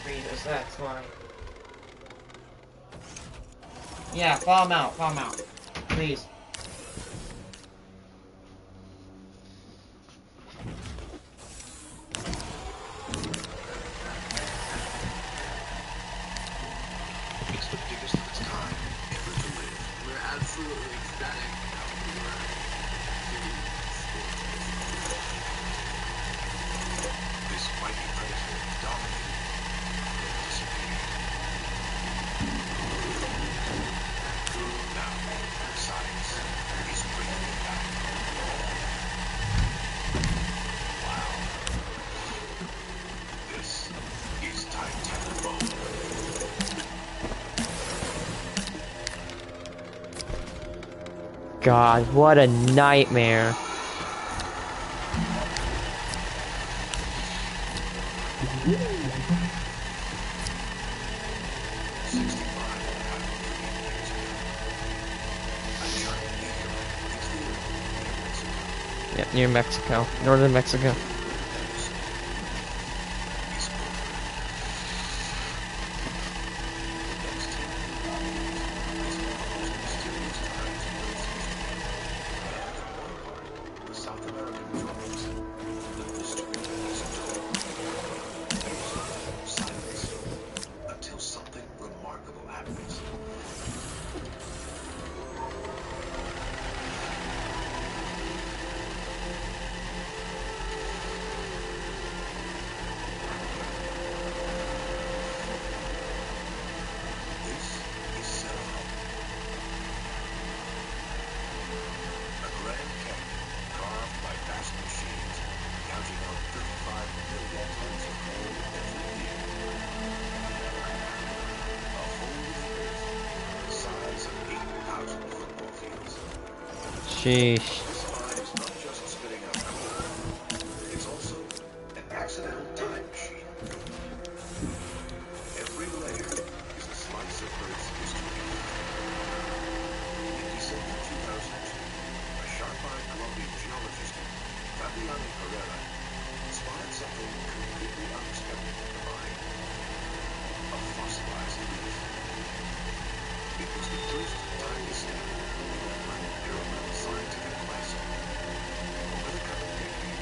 freezes, that's why. Yeah, fall him out. Please. It's the biggest of its kind ever to live. We're absolutely ecstatic how we were getting This mighty predator dominated and disappeared. Now, science is bringing it back. Wow. This is titanic bone. God, what a nightmare. Yep, near Mexico, northern Mexico. Until something remarkable happens. This is Cerro. A grand canyon carved by vast machines, counting out 35 million tons of coal every year. A hole in the earth the size of 8,000 football fields. Sheesh. This mine is not just spitting out coal, it's also an accidental time machine. Every layer is a slice of Earth's history. In December 2002, a sharp-eyed Colombian geologist, Fabiano Herrera, spotted something completely unexpected in the mine. A fossilized leaf. It was the first tiny step in an unparalleled scientific quest. Over the coming decade,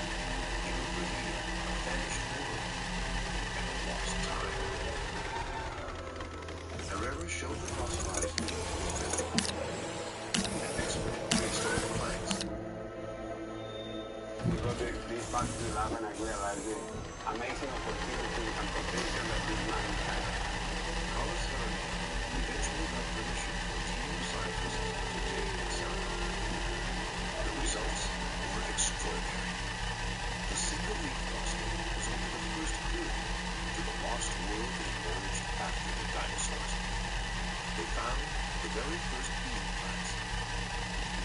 it would reveal a vanished world and a lost time. Herrera showed the fossilized leaf to an expert traced over the planks. This back to the lab and I realized the amazing opportunity and potential that this mine has. Carlos Herrera eventually got permission for a team of scientists to dig in Cerro. The results were extraordinary. The single leaf fossil was only the first clue to the lost world that emerged after the dinosaurs. They found the very first bean plants.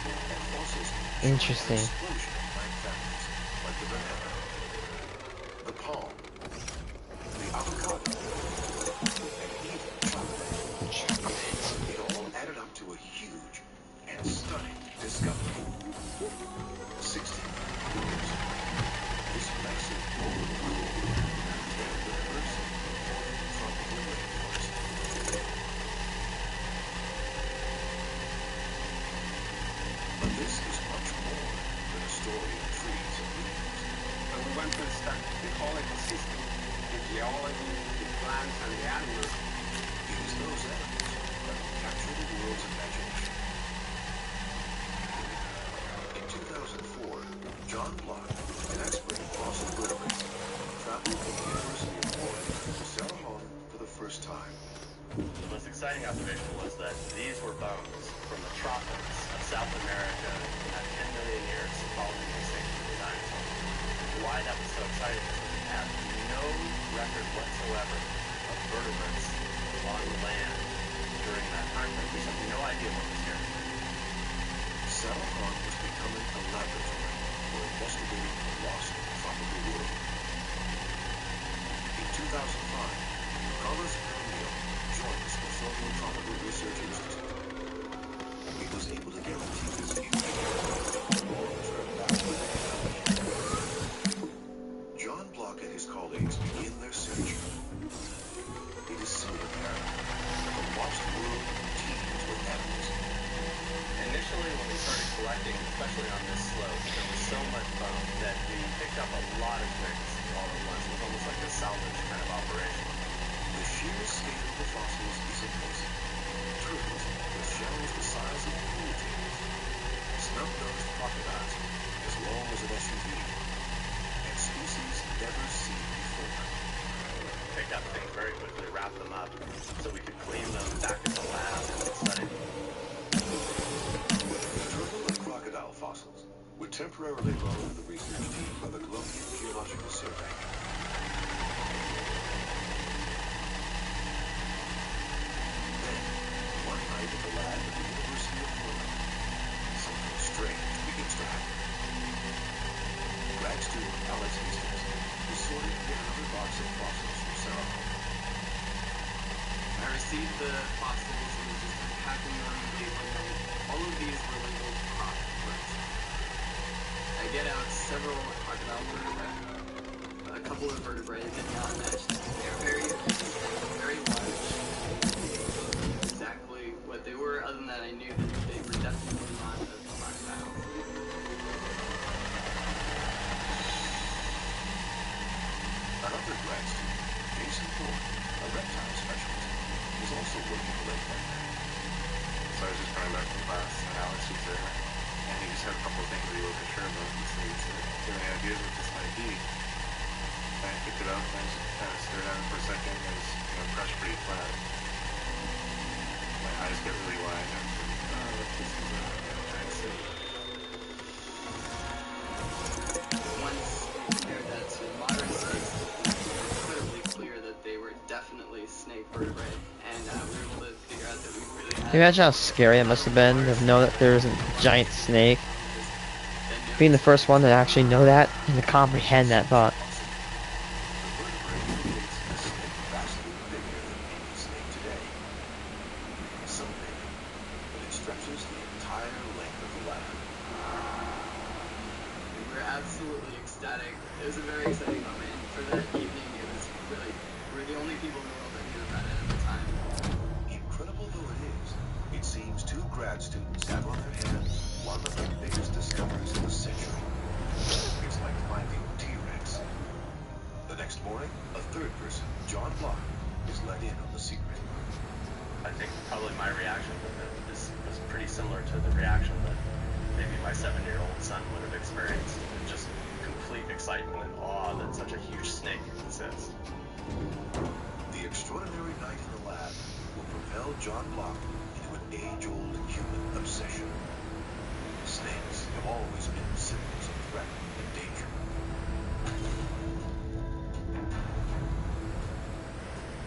And fossils show Interesting. an explosion of plant families like the banana, the palm, the avocado, and even chocolate. It all added up to a huge and stunning discovery. 60 years, this massive bowl of coal contained the first tropical rainforest. But this is much more than a story of trees and leaves. So we went to study the whole ecosystem, the geology, the plants and the animals. It is those animals that capture the world's imagination. In 2004, John Block, an expert in fossil vertebrates, traveled from the University of Oregon to Cerro for the first time. The most exciting observation was that these were bones from the tropics of South America at 10 million years following the extinction of the dinosaurs. Why that was so exciting is that we have no record whatsoever of vertebrates on land during that time frame. We have no idea what was here. Cerro was becoming a laboratory for investigating the lost tropical world. In 2005, Carlos Herrera joined the Smithsonian Tropical Research Institute. He was able to guarantee his future long-term John Block and his colleagues begin their search. collecting, especially on this slope, there was so much bone that we picked up a lot of things all at once. It was almost like a salvage kind of operation. The sheer scale of the fossils is amazing. Turtles with shells the size of pool tables, snub-nosed crocodiles as long as an SUV, and species never seen before. Picked up things very quickly, wrapped them up so we could clean them back in the lab and study. Turtle and crocodile fossils were temporarily loaned to the research team by the Colombian Geological Survey. Then, one night at the lab at the University of Florida, something strange begins to happen. Grad student Alex Hastings is sorting yet another box of fossils from Sarah. I received the fossils and was just unpacking them late one night. All of these were labeled croc, for instance. I get out several crocodile vertebrae. A couple of vertebrae did not match. They were very large. Exactly what they were. Other than that, I knew that they were definitely not a crocodile. Another grad student, Jason Ford, a reptile specialist, was also working late that night. So I was just coming back from class, and Alex was there, and he just had a couple of things that he wasn't sure about. So he said, "Do you have any ideas what this might be?" And I picked it up, and I just kind of stared at it for a second. It was, crushed pretty flat. My eyes get really wide. I was like, "Oh, this is a giant snake." Once we compared that to modern snakes, it was incredibly clear that they were definitely snake vertebrae, and we were able to figure out that we really had. Can you imagine how scary it must have been to know that there was a giant snake? Being the first one to actually know that and to comprehend that thought. Absolutely ecstatic. It was a very exciting moment, and for that evening, it was really, we were the only people in the world that knew about it at the time. Incredible though it is, it seems two grad students have on their hands one of the biggest discoveries of the century. It's like finding T-Rex. The next morning, a third person, John Block, is let in on the secret. I think probably my reaction was pretty similar to the reaction that maybe my 7-year-old son would have experienced. Just complete excitement and awe that such a huge snake exists. The extraordinary night in the lab will propel John Block into an age-old human obsession. Snakes have always been symbols of threat and danger.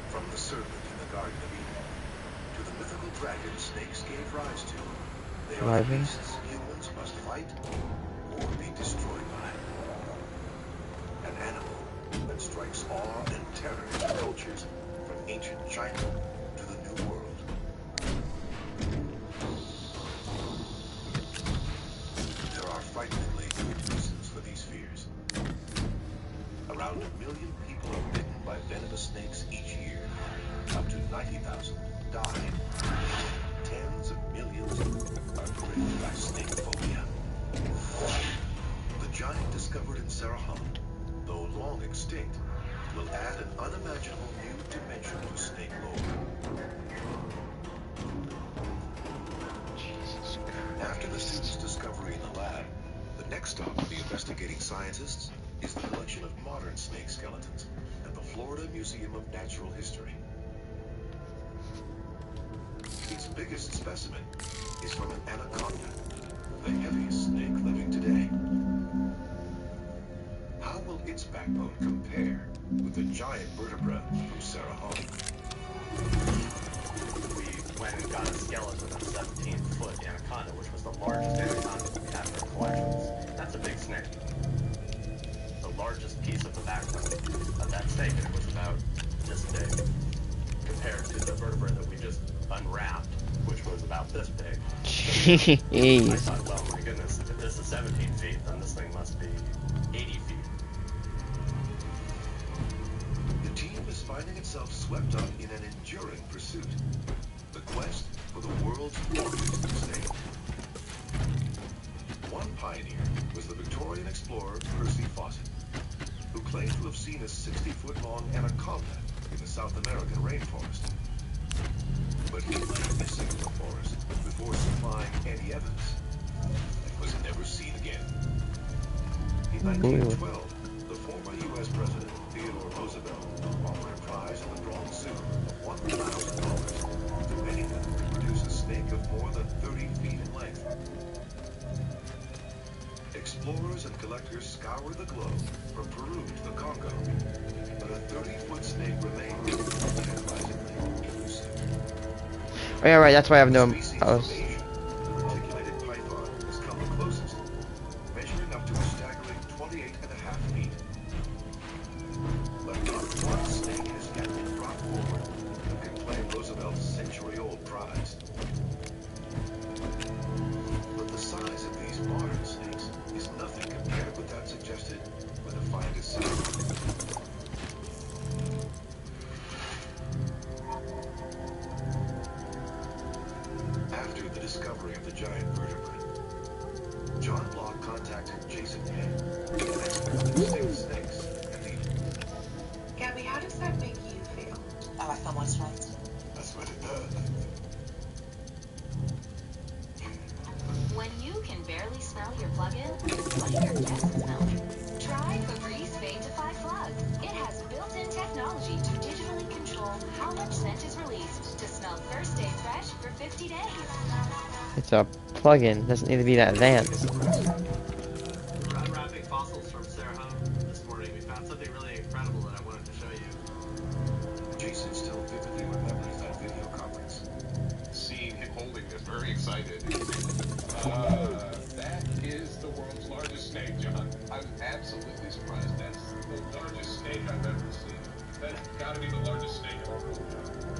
From the serpent in the Garden of Eden to the mythical dragon snakes gave rise to, they are the beasts humans must fight or be destroyed by. An animal that strikes awe and terror into cultures from ancient China to the New World. There are frighteningly good reasons for these fears. Around 1 million people are bitten by venomous snakes each year. Up to 90,000 die. Tens of millions are gripped by snake phobia. The giant discovered in Saraham, though long extinct, will add an unimaginable new dimension to snake lore. After the students' discovery in the lab, the next stop for the investigating scientists is the collection of modern snake skeletons at the Florida Museum of Natural History. Its biggest specimen is from an anaconda, the heaviest snake living today. How will its backbone compare with the giant vertebra from Saraham? We went and got a skeleton of 17-foot anaconda, which was the largest anaconda we had in our collections. That's a big snake. The largest piece of the backbone of that snake, and it was about this big, compared to the vertebra that we just unwrapped, which was about this big. Jeez. I thought, well, my goodness, if this is 17 feet, then this thing must be 80 feet. The team is finding itself swept up in an enduring pursuit. The quest for the world's largest snake. pioneer was the Victorian explorer Percy Fawcett, who claimed to have seen a 60-foot-long anaconda in the South American rainforest. But he went missing in the forest before supplying any evidence and was never seen again. In 1912, the former U.S. President Theodore Roosevelt offered a prize in the bronze suit of $1,000 to anyone who could produce a snake of more than 30 feet in length. Explorers and collectors scoured the globe from Peru to the Congo, but a 30-foot snake remained surprisingly elusive. Oh yeah, right. That's why I have no. Species from Asia, the reticulated python has come the closest, measuring up to a staggering 28.5 feet. But not one snake has yet been brought forward that can claim Roosevelt's century-old prize. But the size of these modern snakes is nothing compared with that suggested by the finest scientists. After the discovery of the giant vertebrate, John Block contacted Jason Penn, an expert in extinct snakes, and the... Gabby, how does that make you feel? Oh, I feel moisturized. That's what it does. When you can barely smell your plug-in, what do your guests smell? Try Febreze Fade to 5 Plug. It has built-in technology to digitally control how much scent is released to smell first day fresh for 50 days. It's a plug-in. Doesn't need to be that advanced. Unwrapping fossils from Sarah Home this morning, we found something really incredible that I wanted to show you. Jason still vividly remembers that video conference. Seeing him holding this, very excited. That is the world's largest snake, John. I'm absolutely surprised. That's the largest snake I've ever seen. That's gotta be the largest snake I've ever seen.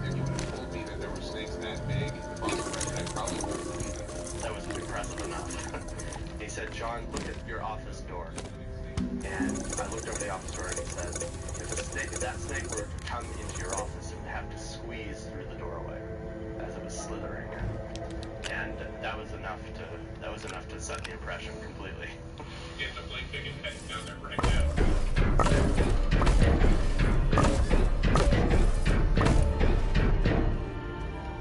If you would have told me that there were snakes that big, I probably would have believed it. That was impressive enough. He said, John, look at your office door. And I looked over the office door and he said, if that snake were to come into your office, it would have to squeeze through the doorway as it was slithering in. And that was enough to set the impression completely. Get the plane ticket heading down there right now.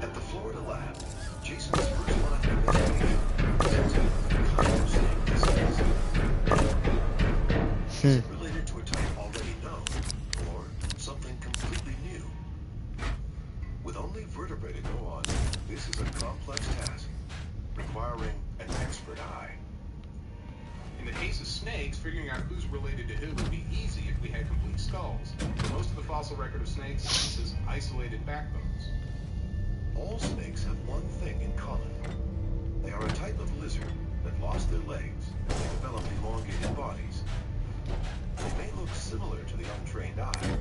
At the Florida lab, Jason's first line of investigation is into the kind of snake this is. Is it related to a type already known, or something completely new? With only vertebrae to go on, this is a complex task, requiring an expert eye. In the case of snakes, figuring out who's related to who would be easy if we had complete skulls. Most of the fossil record of snakes is isolated backbones. All snakes have one thing in common. They are a type of lizard that lost their legs and they developed elongated bodies. They may look similar to the untrained eye,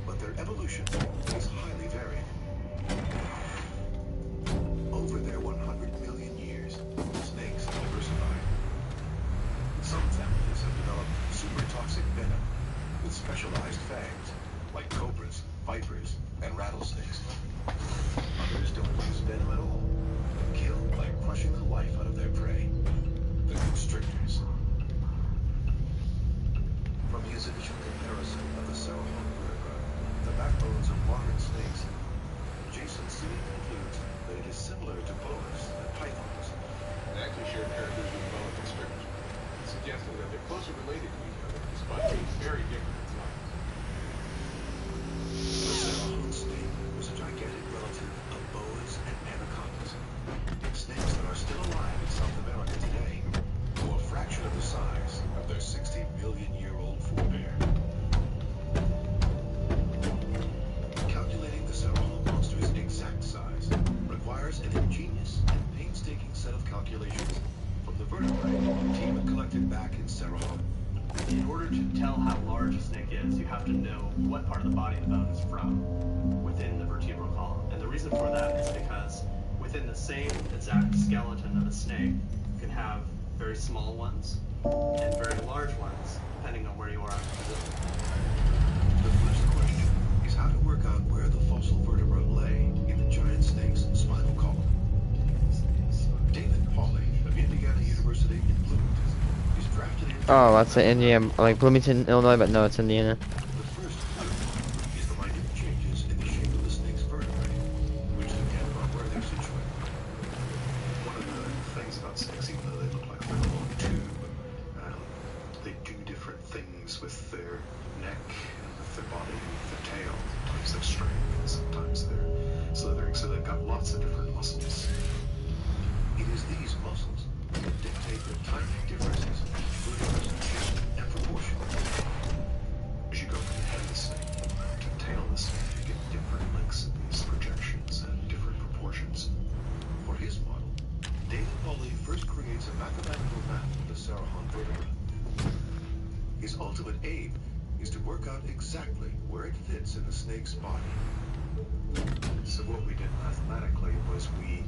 but their evolution is highly varied. Over their 100 million years, snakes have diversified. Some families have developed super toxic venom with specialized fangs, like cobras, vipers, and rattlesnakes. Others don't use venom at all, but kill by crushing the life out of their prey, the constrictors. From his initial comparison of the Sarahone vertebra with the backbones of modern snakes, Jason soon concludes that it is similar to boas and pythons. They actually share characters with boa constrictors, suggesting that they're closer related to each other despite being very different in size. The Sarahone snake was a gigantic relative of boas and anacondas, snakes that are still alive in South America today, though a fraction of the size of their 60-million-year-old forebear. Calculating the Sarahone monster's exact size requires an ingenious and painstaking set of calculations from the vertebrae the team had collected back in Sarahone. In order to tell how large a snake is, you have to know what part of the body the bone is from within the vertebral column. And the reason for that is because within the same exact skeleton of a snake, you can have very small ones and very large ones, depending on where you are on the position. The first question is how to work out where the fossil vertebra lay in the giant snake's spinal column. David Pauly of Indiana University in Bloomington Oh, that's in Indiana, like Bloomington, Illinois, but no, it's Indiana. The first clue is the minute changes in the shape of the snake's vertebrae, which depend on where they're situated. One of the things about snakes, even though they look like a very long tube, they do different things with their neck and with their body and with their tail. Sometimes they're straight, and sometimes they're slithering, so they've got lots of different muscles. It is these muscles that dictate the tiny differences in vertebrae shape and proportion. As you go from the head of the snake to the tail of the snake, you get different lengths of these projections and different proportions. For his model, David Pauly first creates a mathematical map of the Sarahon vertebra. His ultimate aim is to work out exactly where it fits in the snake's body. So what we did mathematically was we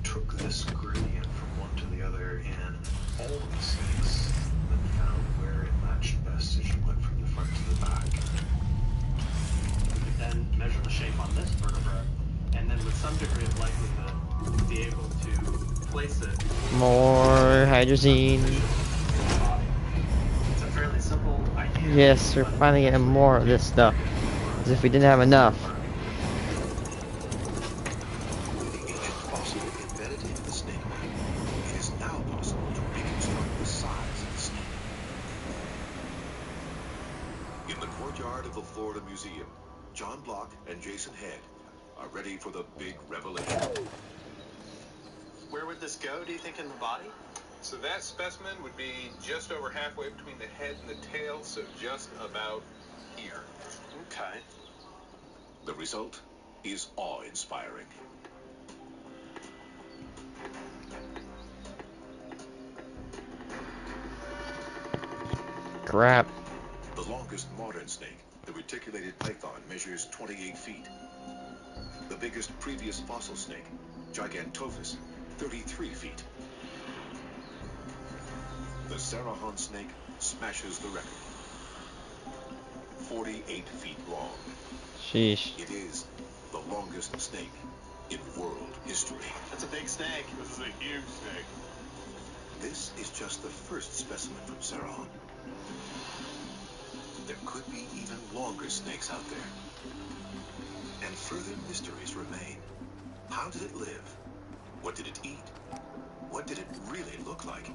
took this gradient from one to the other in all of the snakes and found where it matched best as you went from the front to the back. We could then measure the shape on this vertebra, and then with some degree of likelihood, be able to place it. More hydrazine. It's a fairly simple idea. Yes, we're finally getting more of this stuff. As if we didn't have enough. With the ancient fossil embedded into the snake map, it is now possible to reconstruct the size of the snake. In the courtyard of the Florida Museum, John Block and Jason Head are ready for the big revelation. Where would this go, do you think, in the body? So that specimen would be just over halfway between the head and the tail, so just about here. Okay. The result is awe-inspiring. Crap. The longest modern snake, the reticulated python, measures 28 feet. The biggest previous fossil snake, Gigantophis, 33 feet. The Sarahon snake smashes the record. 48 feet long. Sheesh. It is the longest snake in world history. That's a big snake. This is a huge snake. This is just the first specimen from Sarahon. There could be even longer snakes out there. And further mysteries remain. How did it live? What did it eat? What did it really look like?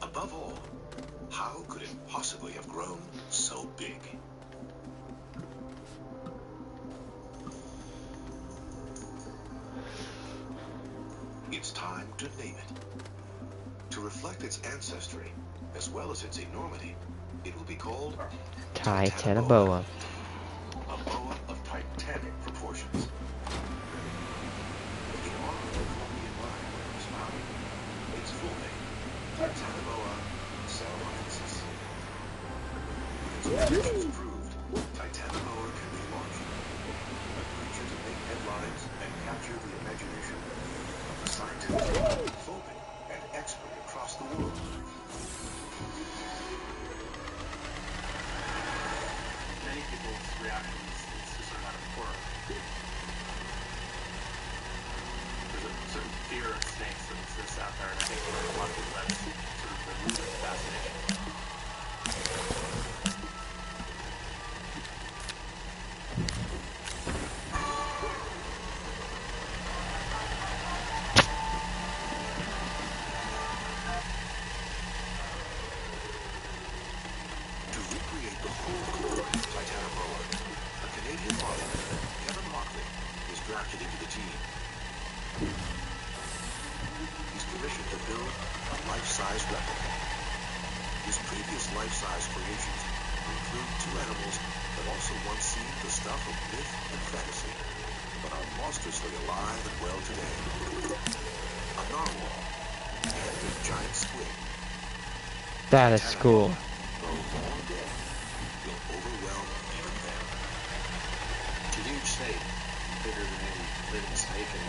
Above all, how could it possibly have grown so big? It's time to name it. To reflect its ancestry, as well as its enormity, it will be called Titanoboa. A boa of titanic proportions. In honor of the Colombian mine where it was found, its full name, Titanoboa sarahonensis. With its predictions proved, Titanoboa can be launched. A creature to make headlines and capture the imagination of the scientific, phobic, and expert across the world. Many people's reactions is just sort of out of horror. There's a certain fear of snakes that exists out there, and I think for a lot of people that's sort of the root of fascination. To recreate the full glory of Titanoboa, a Canadian model, Kevin Lockley, is drafted into the team. He's commissioned to build a life-size replica. His previous life-size creations include two animals that also once seemed the stuff of myth and fantasy, but are monstrously alive and well today. A narwhal and a giant squid. That is cool. Though long dead, will overwhelm even them. It's a huge snake, bigger than any living snake, and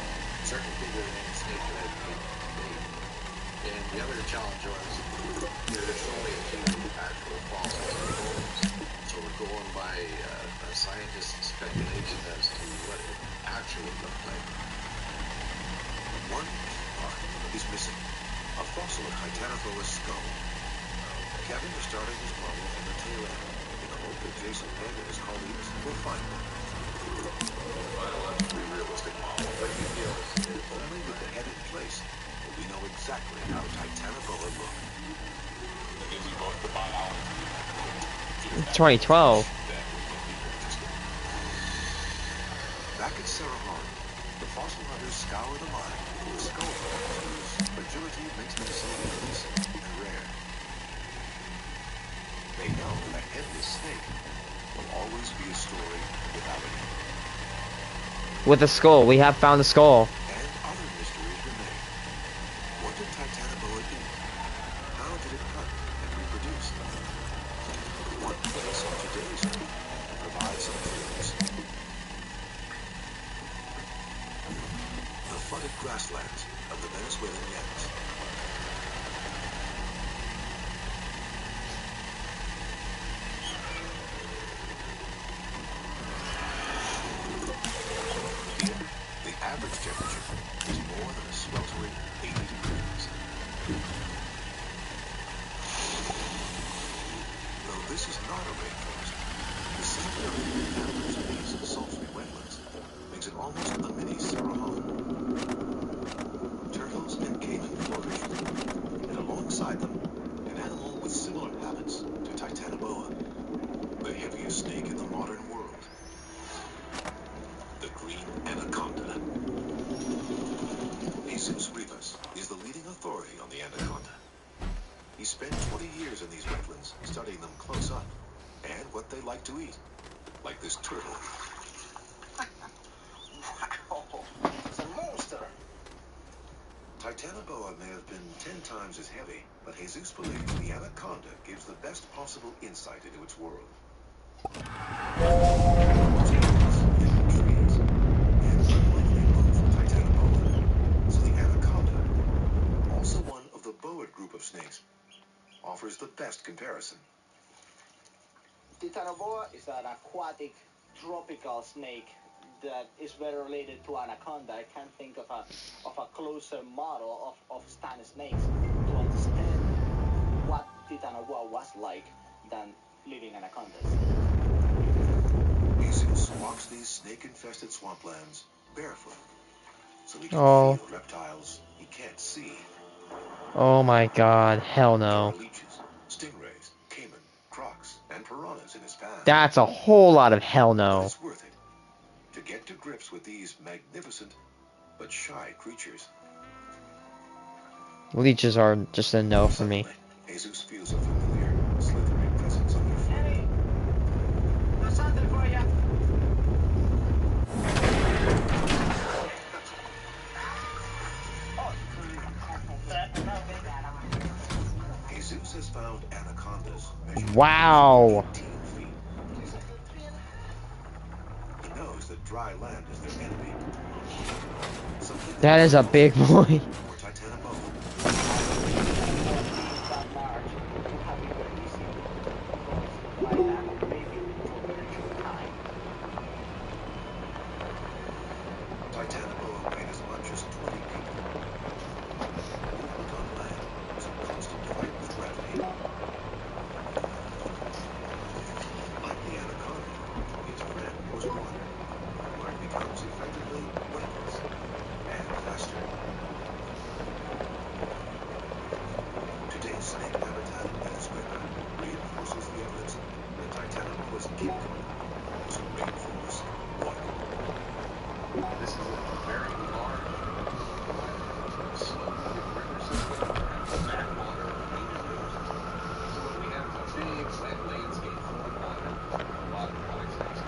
certainly bigger than any snake that I've made. And the other challenge was, there's only a few actual fossils or bones, so we're going by a scientist's speculation as to what it actually looked like. One part is missing, a fossil of Titanoboa's skull. Kevin is starting his model from the tail end in the hope that Jason Head and his colleagues will find one. Biologically realistic model, but he feels Only with the head in place will we know exactly how Titanoboa look. it gives you both the biology. 2012. Back at Sarahon, the fossil hunters scour the mine for a skull bones whose fragility makes them so elusive and rare. They know that a headless snake will always be a story without a name. With a skull. We have found a skull. And other mysteries remain. What did Titanoboa eat? How did it hunt and reproduce? What place on today's Earth provides some clues? The flooded grasslands of the Venezuelan Llanos. Here, the average temperature is more than a sweltering 80 degrees. Though this is not a rainforest, the similarity of patterns of these sultry wetlands makes it almost a mini Sarahon. Turtles and caiman flourish, and alongside them, an animal with similar habits to Titanoboa, the heaviest snake in the modern world, the green anaconda. Jesus Rivas is the leading authority on the anaconda. He spent 20 years in these wetlands studying them close up and what they like to eat, like this turtle. Wow, it's a monster. Titanoboa may have been 10 times as heavy, but Jesus believes the anaconda gives the best possible insight into its world. Most animals live in trees, and unlikely move from Titanoboa, so the anaconda, also one of the boa group of snakes, offers the best comparison. Titanoboa is an aquatic tropical snake that is very related to anaconda. I can't think of a closer model of stand snakes to understand what Titanoboa was like than living anacondas. Jesus walks these snake-infested swamplands barefoot, so he can feel reptiles he can't see. Oh my god, hell no. There are leeches, stingrays, caiman, crocs, and piranhas in his path. That's a whole lot of hell But no. it's worth it to get to grips with these magnificent but shy creatures. Leeches are just a no for me. Suddenly, Jesus feels a familiar, slithering presence on their foot. There's something for you. Jesus has found anacondas measuring Wow. 18 feet. He knows that dry land is their enemy. Something That is a big boy. for Titanoboa. That large would have been very easy because by land or maybe for a very short time. Titanoboa weighed as much as 20 people. Movement on land was a constant fight with gravity. Like the anaconda, his friend was water, where it becomes effectively weightless and faster. Today's snake habitat in Venezuela reinforces the evidence that Titanoboa's kingdom was a rainforest water. This is a very large, slow-moving river system, and that water needed rivers. So what we have is a big, wet landscape full of water, a lot of aquatic snakes.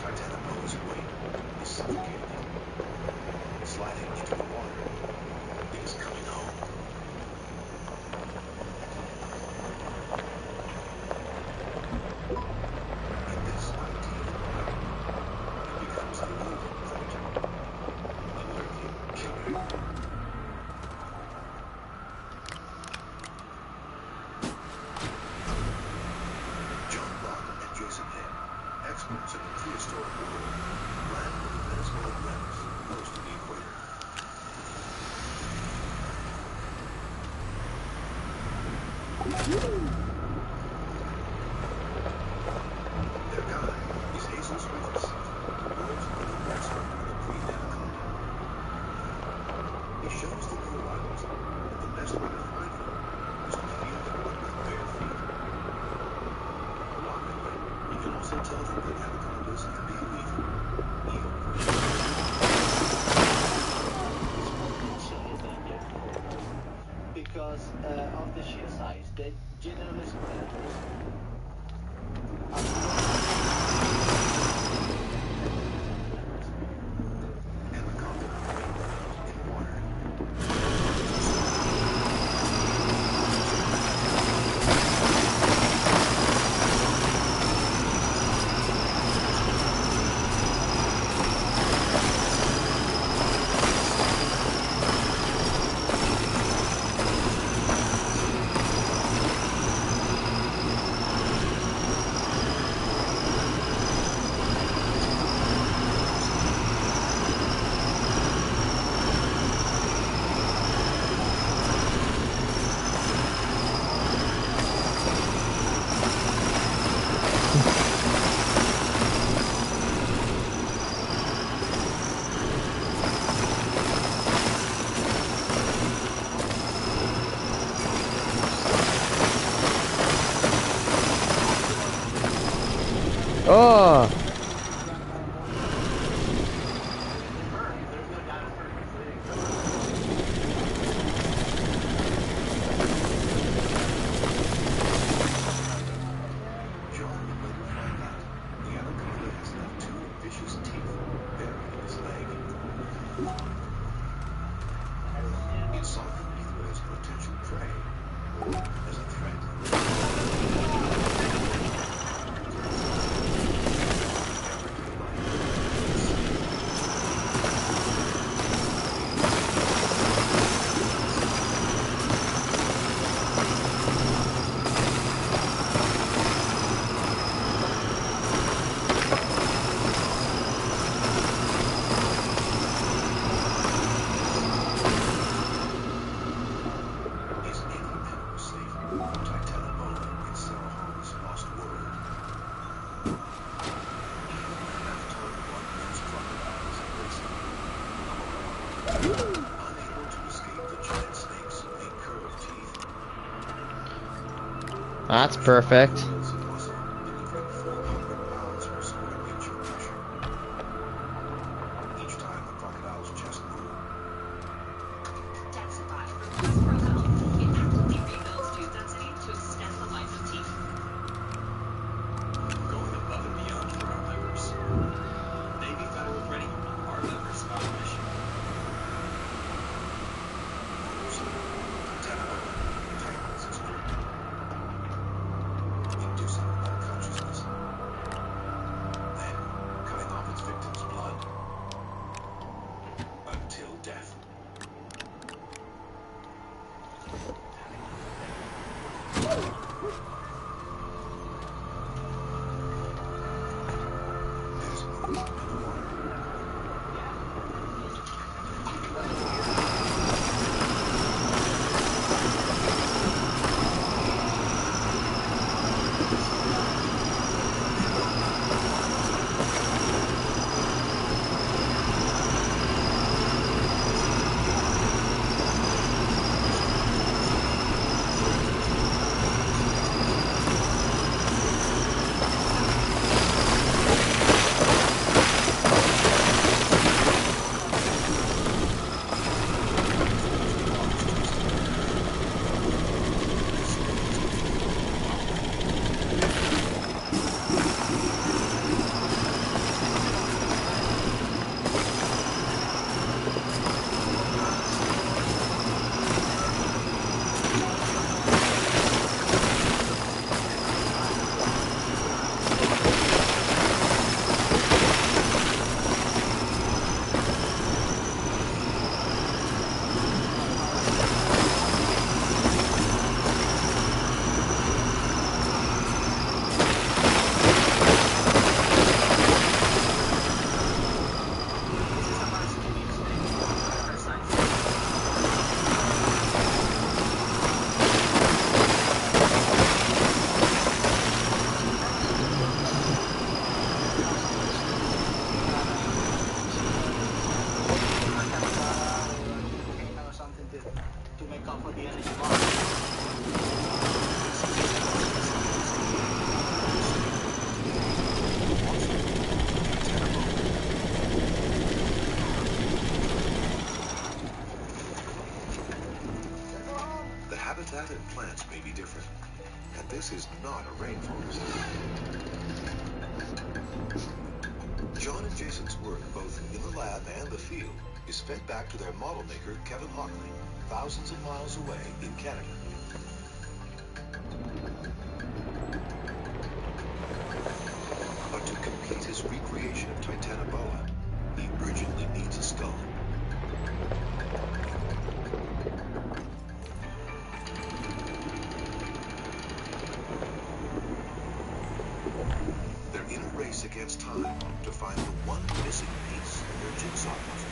Titanoboa's weight is suffocating him. Sliding into the water, it is coming home. And this ideal environment, it becomes a lurking predator, a lurking killer. John Locke and Jason Head, experts in the prehistoric world, land with the Venezuelan Llanos, close to the equator. He shows the crew riders that the best way to find them is to feel for them with bare feet. Alarmingly, he can also tell them that anacondas can be lethal, even because of the sheer size. They generally Oh! That's perfect. into tomorrow. The habitat and plants may be different, and this is not a rainforest. John and Jason's work, both in the lab and the field, is fed back to their model maker, Kevin Hockley, thousands of miles away in Canada. But to complete his recreation of Titanoboa, he urgently needs a skull. They're in a race against time to find the one missing piece in their jigsaw puzzle,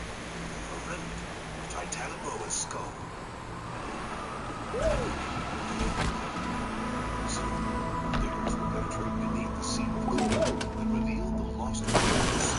a remnant of Titanoboa's skull. Soon, diggers will penetrate beneath the sea of coal and reveal the lost remains.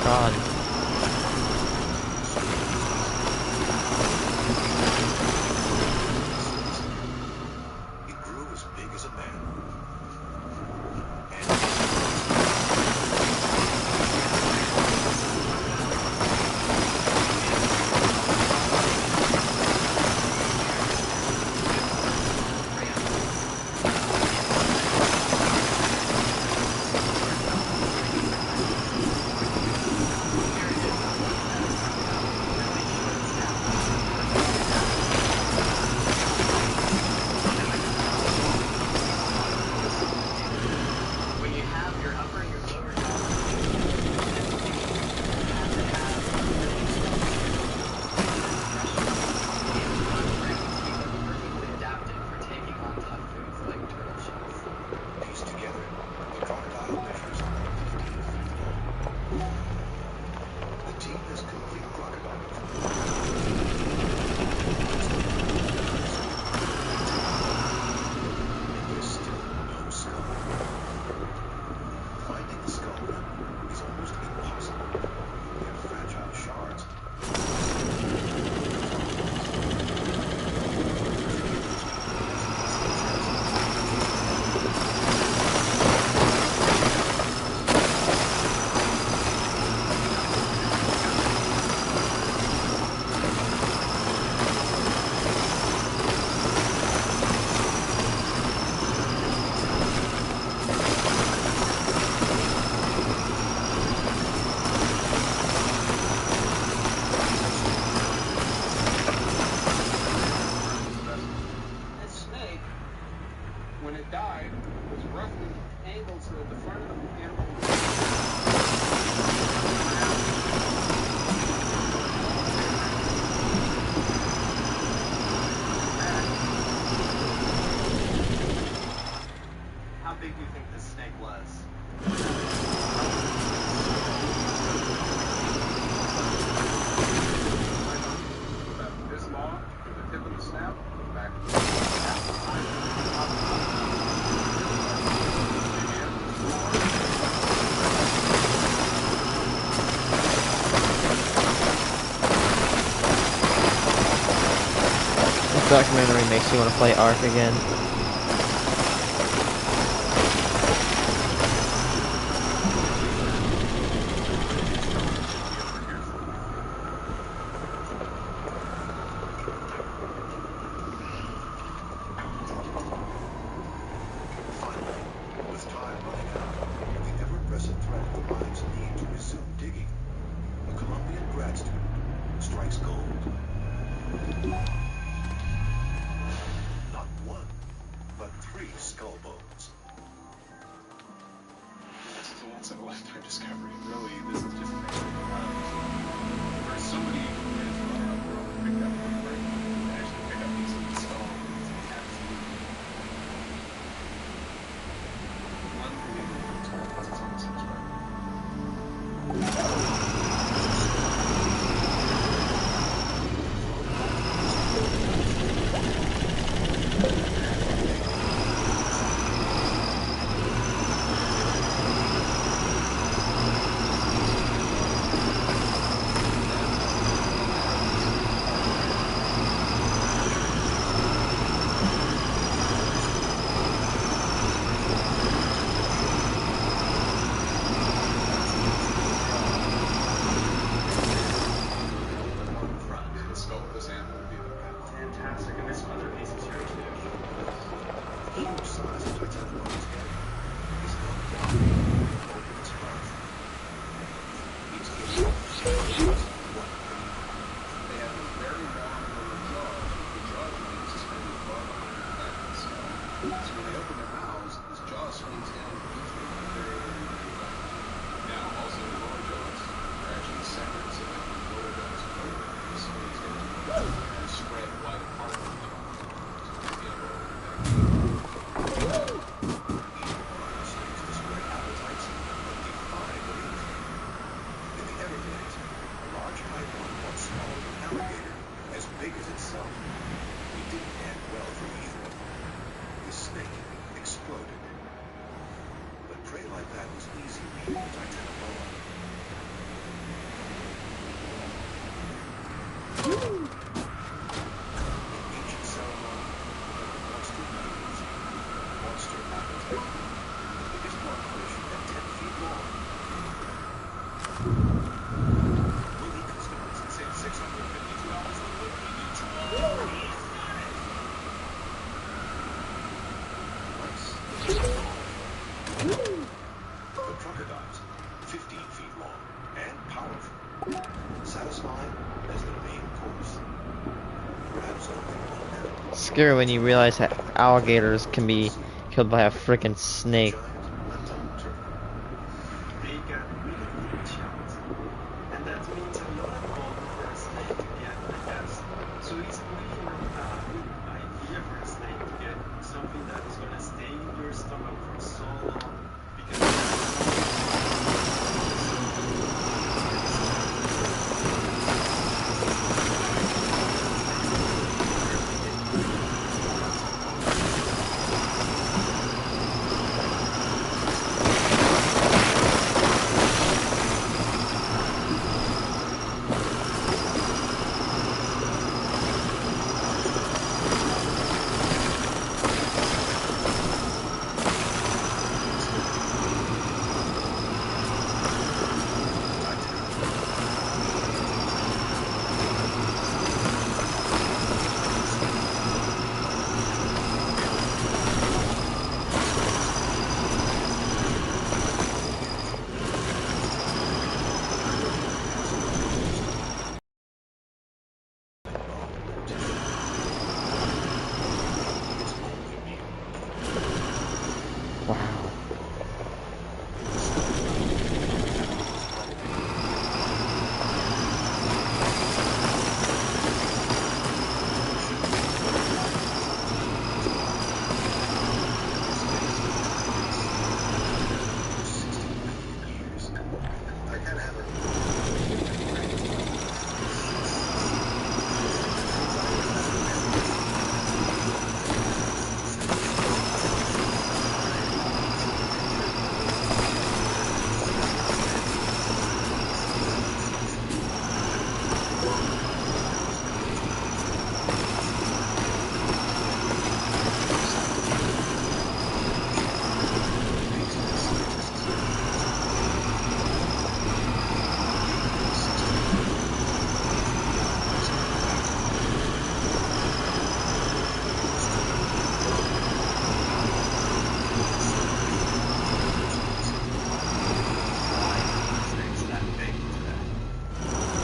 God. It grew as big as a man. When you have your upper and your lower jaw, you have to have really strong brains to be perfectly adapted for taking on tough foods like turtle shells. Pieced together, the crocodile measures 15 feet long. The team has complete crocodiles. And there's still no skull. Finding the skull is almost impossible. They're fragile shards. That snake, when it died, was roughly angled so that the front of the animal How big do you think this snake was? About this long, from the tip of the snout, back. That's the size of the top. documentary makes me want to play Ark again. With time running out, the ever-present threat of the mine's need to resume digging, a Colombian grad student strikes gold. Not one, but 3 skull bones. This is a once-in-a-lifetime discovery. Really, this is just amazing. For somebody who is running around the world and picked up woodwork, and actually pick up these stone, it's absolutely unbelievable experience. It's almost fantastic. And there's some other pieces here too. The huge size of Titanobo's head is held down over its mouth. It's capable of just one penny. They have a very long lower jaw. The jaw remains suspended far behind the back of the skull. So when they open their mouths, this jaw swings down each one very, very, very well. Now, also the lower jaws are actually separate, so that when the lower jaws open, it swings down and spread wide apart from the jaw. So it's the upper back. Snakes display appetites that defy belief. In the Everglades, a large python once swallowed an alligator as big as itself. It didn't end well for either. The snake exploded. But prey like that was easy meat for Titanoboa. In ancient ceremony, monster meals, monster appetite, the biggest monkfish at 10 feet long. Movie customers can save $652 on delivery each one. The crocodiles, 15 feet long and powerful, satisfying as the main course. Perhaps only one animal. Scary when you realize that alligators can be killed by a freaking snake. Giant red-tongued turtle. They got really, really challenged. And that means a lot of gold for a snake to get, I guess. So it's a really good idea for a snake to get something that is going to stay in your stomach for so long.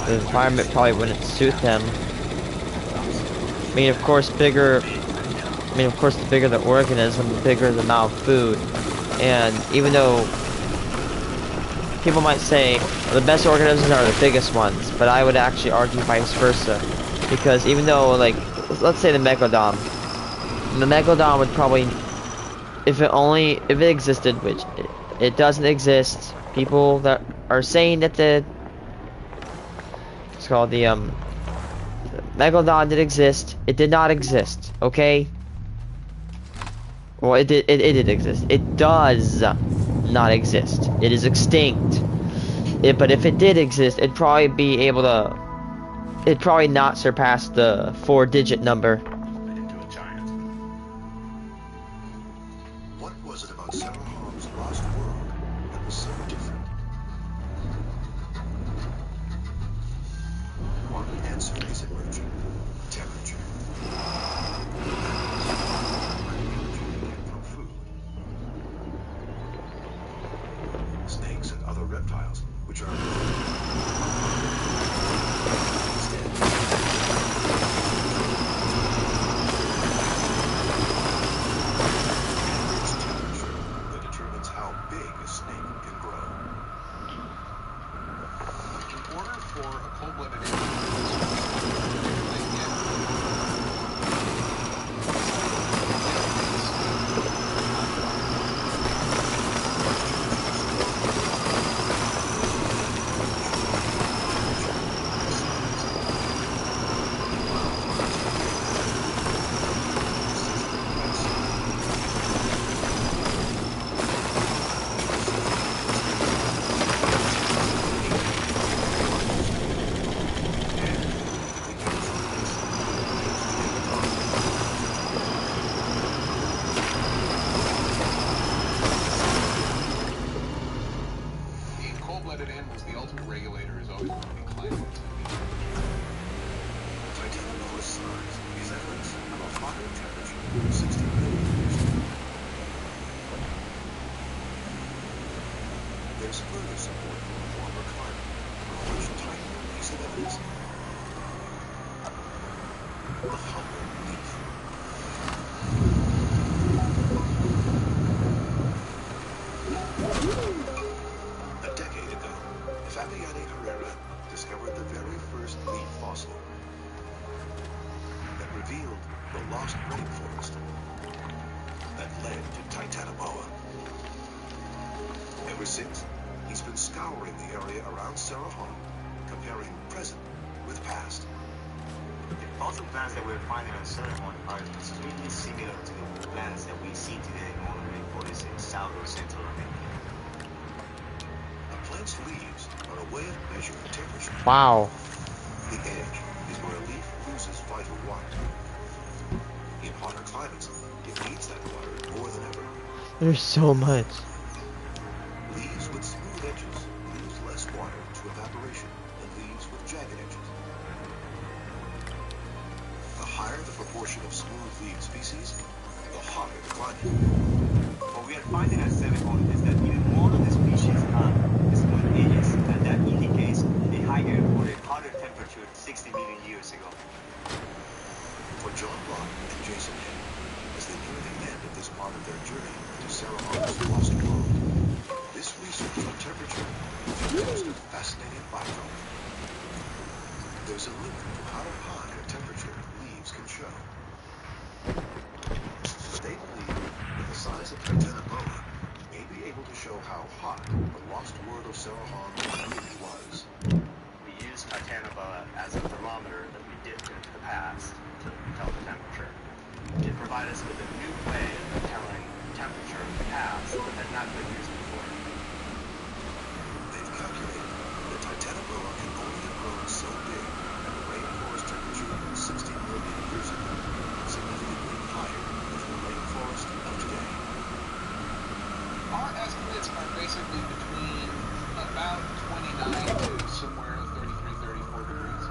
the environment probably wouldn't suit them. I mean, of course, bigger. I mean, of course, the bigger the organism, the bigger the amount of food. And even though people might say the best organisms are the biggest ones, but I would actually argue vice versa, because even though, like, let's say the megalodon would probably, if it existed, which it doesn't exist. People that are saying that it's called the megalodon did exist. It did not exist. Okay. Well, it did exist. It does not exist. It is extinct. But if it did exist, it'd probably be able to. It'd probably not surpass the 4-digit number. Into a giant. What was it about Sarahom's lost world that was so different? One answer is emerging. Temperature. From food. Snakes and other reptiles, which are that determines how big a snake can grow. In order for a cold-blooded animal the ultimate regulator is always going to be climate. Titanoboa's size is evidence of a higher temperature 60 million years ago. There's further support for a warmer climate, a much tinier piece of evidence. The humble leaf. A decade ago, Fabiani Herrera discovered the very first leaf fossil that revealed the lost rainforest that led to Titanoboa. Ever since, he's been scouring the area around Sarahom, comparing present with past. The fossil plants that we're finding on Sarahom are extremely similar to the plants that we see today on the rainforests in South or Central America. A plant's leaves are a way of measuring temperature. Wow. The edge is where a leaf loses vital water. In hotter climates, it needs that water more than ever. There's so much. Leaves with smooth edges lose less water to evaporation than leaves with jagged edges. The higher the proportion of smooth leaf species, the hotter the climate. What we are finding at Sarahom is that even more of the species have smooth edges, and that indicates a higher or a hotter temperature 60 million years ago. For John Block and Jason Hay, as they near the end of this part of their journey to Sarahom's lost world, this research on temperature is just a fascinating byproduct. There's a limit to how high a temperature leaves can show. They believe that the size of Titanoboa may be able to show how hot the lost world of Sarahom really was. We use Titanoboa as a thermometer that we dipped into the past to tell the temperature. It provided us with a new way of telling temperature of the past that had not been used before. They've calculated that Titanoboa can only have grown so big at a rainforest temperature of 60 million years ago, significantly higher than the rainforest of today. Our estimates are basically between about 29 to somewhere 33, 34 degrees.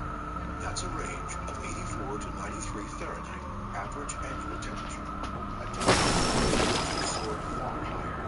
That's a range of 84 to 93 Fahrenheit average annual temperature. At times, temperatures soared far higher.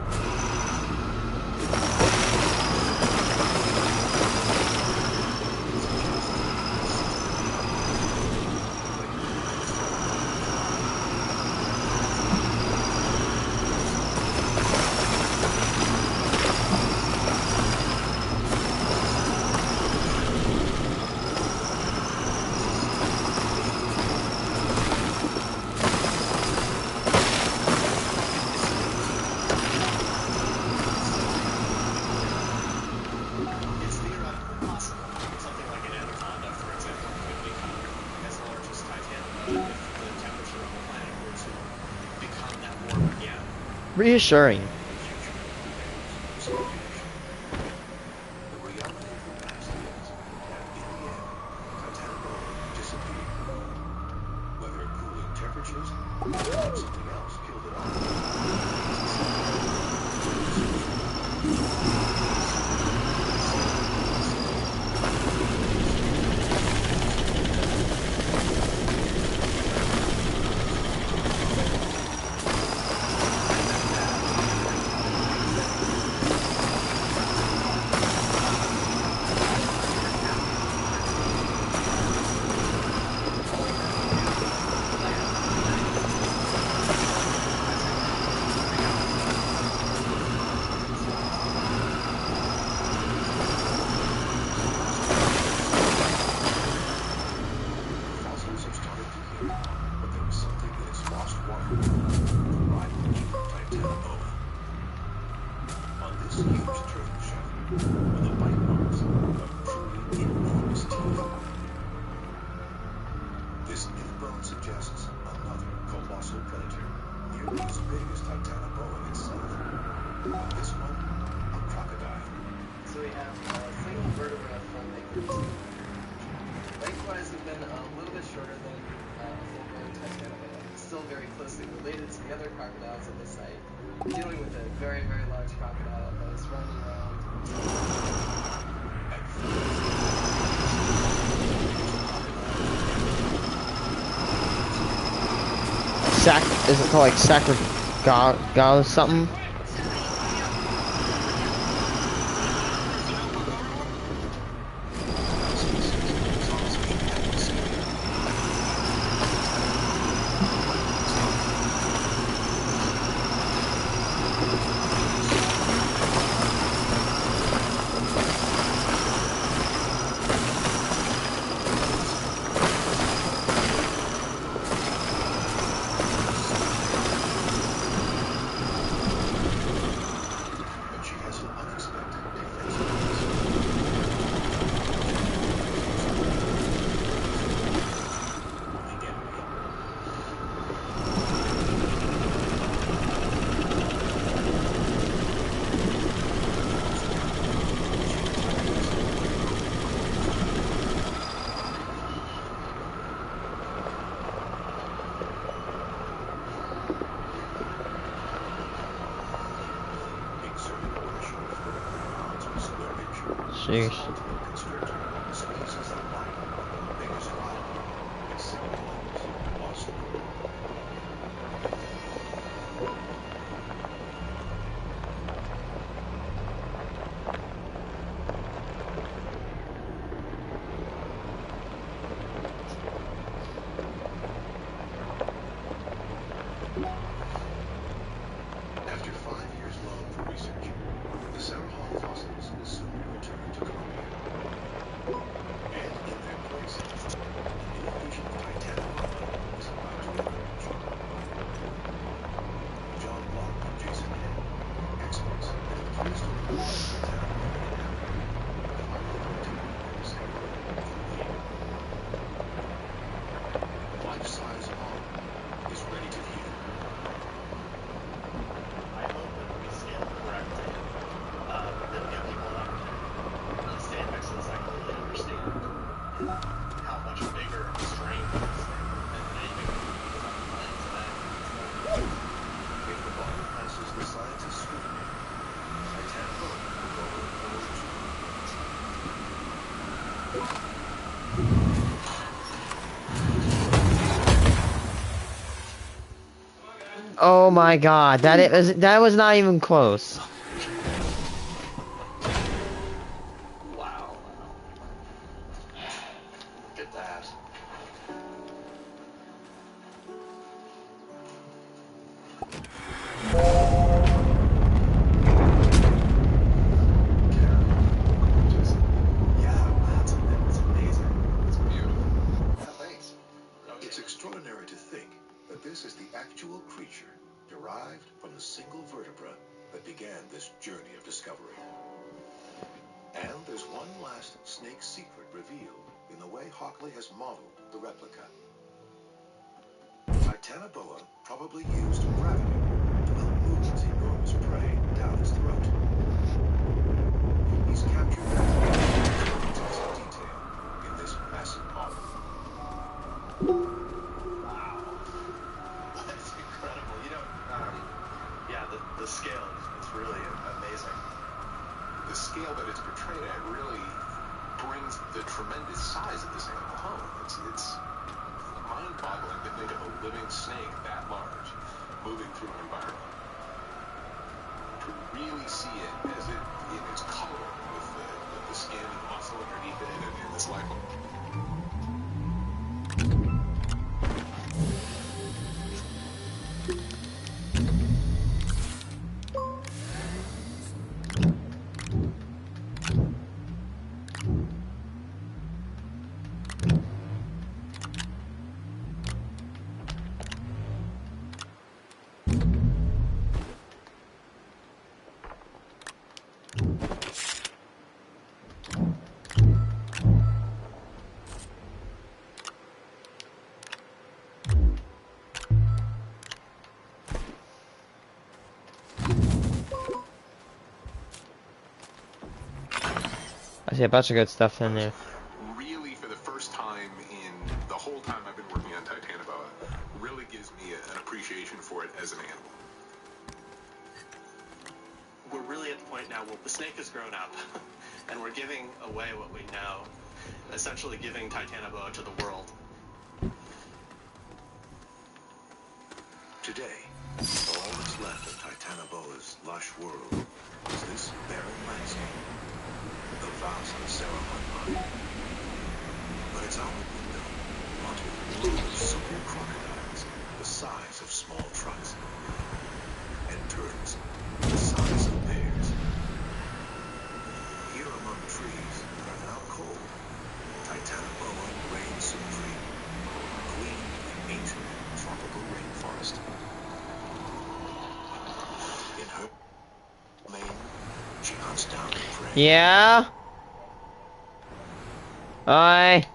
Reassuring. The reality of the past is that in the end, Titanoboa disappeared. Whether cooling temperatures or something else killed it off. Fossils have started to heal, but there was something in its lost water, the rival Titanoboa. On this huge turtle shell were the bite marks of truly enormous teeth. This new bone suggests another colossal predator, nearly as big as Titanoboa itself. But this one, a crocodile. So we have a single vertebra from the lengthwise have been a little bit shorter than a full-grown Titanoboa. Still very closely related to the other crocodiles at the site. We're dealing with a very, very large crocodile that is running around. Is it called like sacrigal something? But she has an unexpected defense. Exerting pressure of 30 pounds per square inch. Sheesh. Ultimate constrictor squeezes the life of the biggest crocodile in several levels lost the world. After 5 years loan for research, the Sarahal fossils will soon be returned to Colombia. And in their place, a new vision of Titanoboa is about to emerge. John Block and Jason Hay, experts in the prehistoric world of Titanoboa inhabited, finally going to witness a world complete. Life-size model is ready to view. I hope that we scale correctly, that we have people that can really stand next to this and really understand how much bigger of a strain it is than anything that we can on the planet today. If the body passes the scientist's scrutiny, Titanoboa will go forward too. Oh my god, that was not even close. Wow. Look at that. It's extraordinary to think that this is the actual creature derived from the single vertebra that began this journey of discovery. And there's one last snake secret revealed in the way Hockley has modeled the replica. Titanoboa probably used gravity to help move its its prey down its throat. He's captured that fantastic detail in this massive model. Wow. That's incredible. You know, yeah, the scale is really amazing. The scale that it's portrayed at really brings the tremendous size of this animal home. It's mind-boggling to think of a living snake that large moving through an environment. To really see it as it in its color with the skin and muscle underneath it and this life. I see a bunch of good stuff in there. Really, for the first time in the whole time I've been working on Titanoboa, really gives me an appreciation for it as an animal. We're really at the point now where the snake has grown up, and we're giving away what we know, essentially giving Titanoboa to the world. Today, all that's left of Titanoboa's lush world is this barren landscape, the vast Saruman Mine. But it's our window onto a world of super crocodiles the size of small trucks, and turtles the size of bears. Here among trees that are now cold, Titanoboa reigns supreme, queen of the ancient tropical rainforest. In her mane, she hunts down the prey. Yeah? Oi.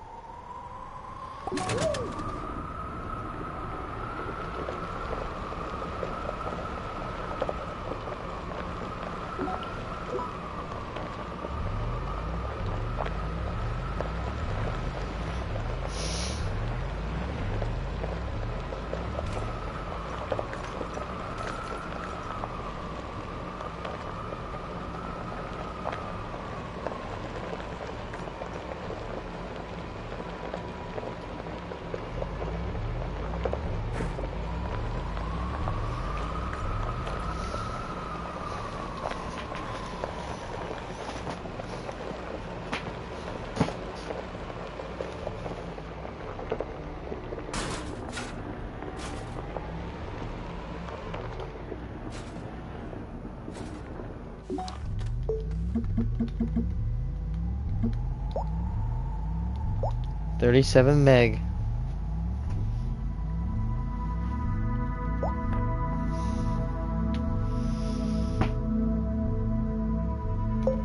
$37 meg.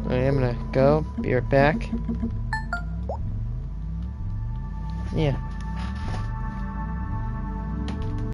Alright, I'm gonna go. Be right back. Yeah.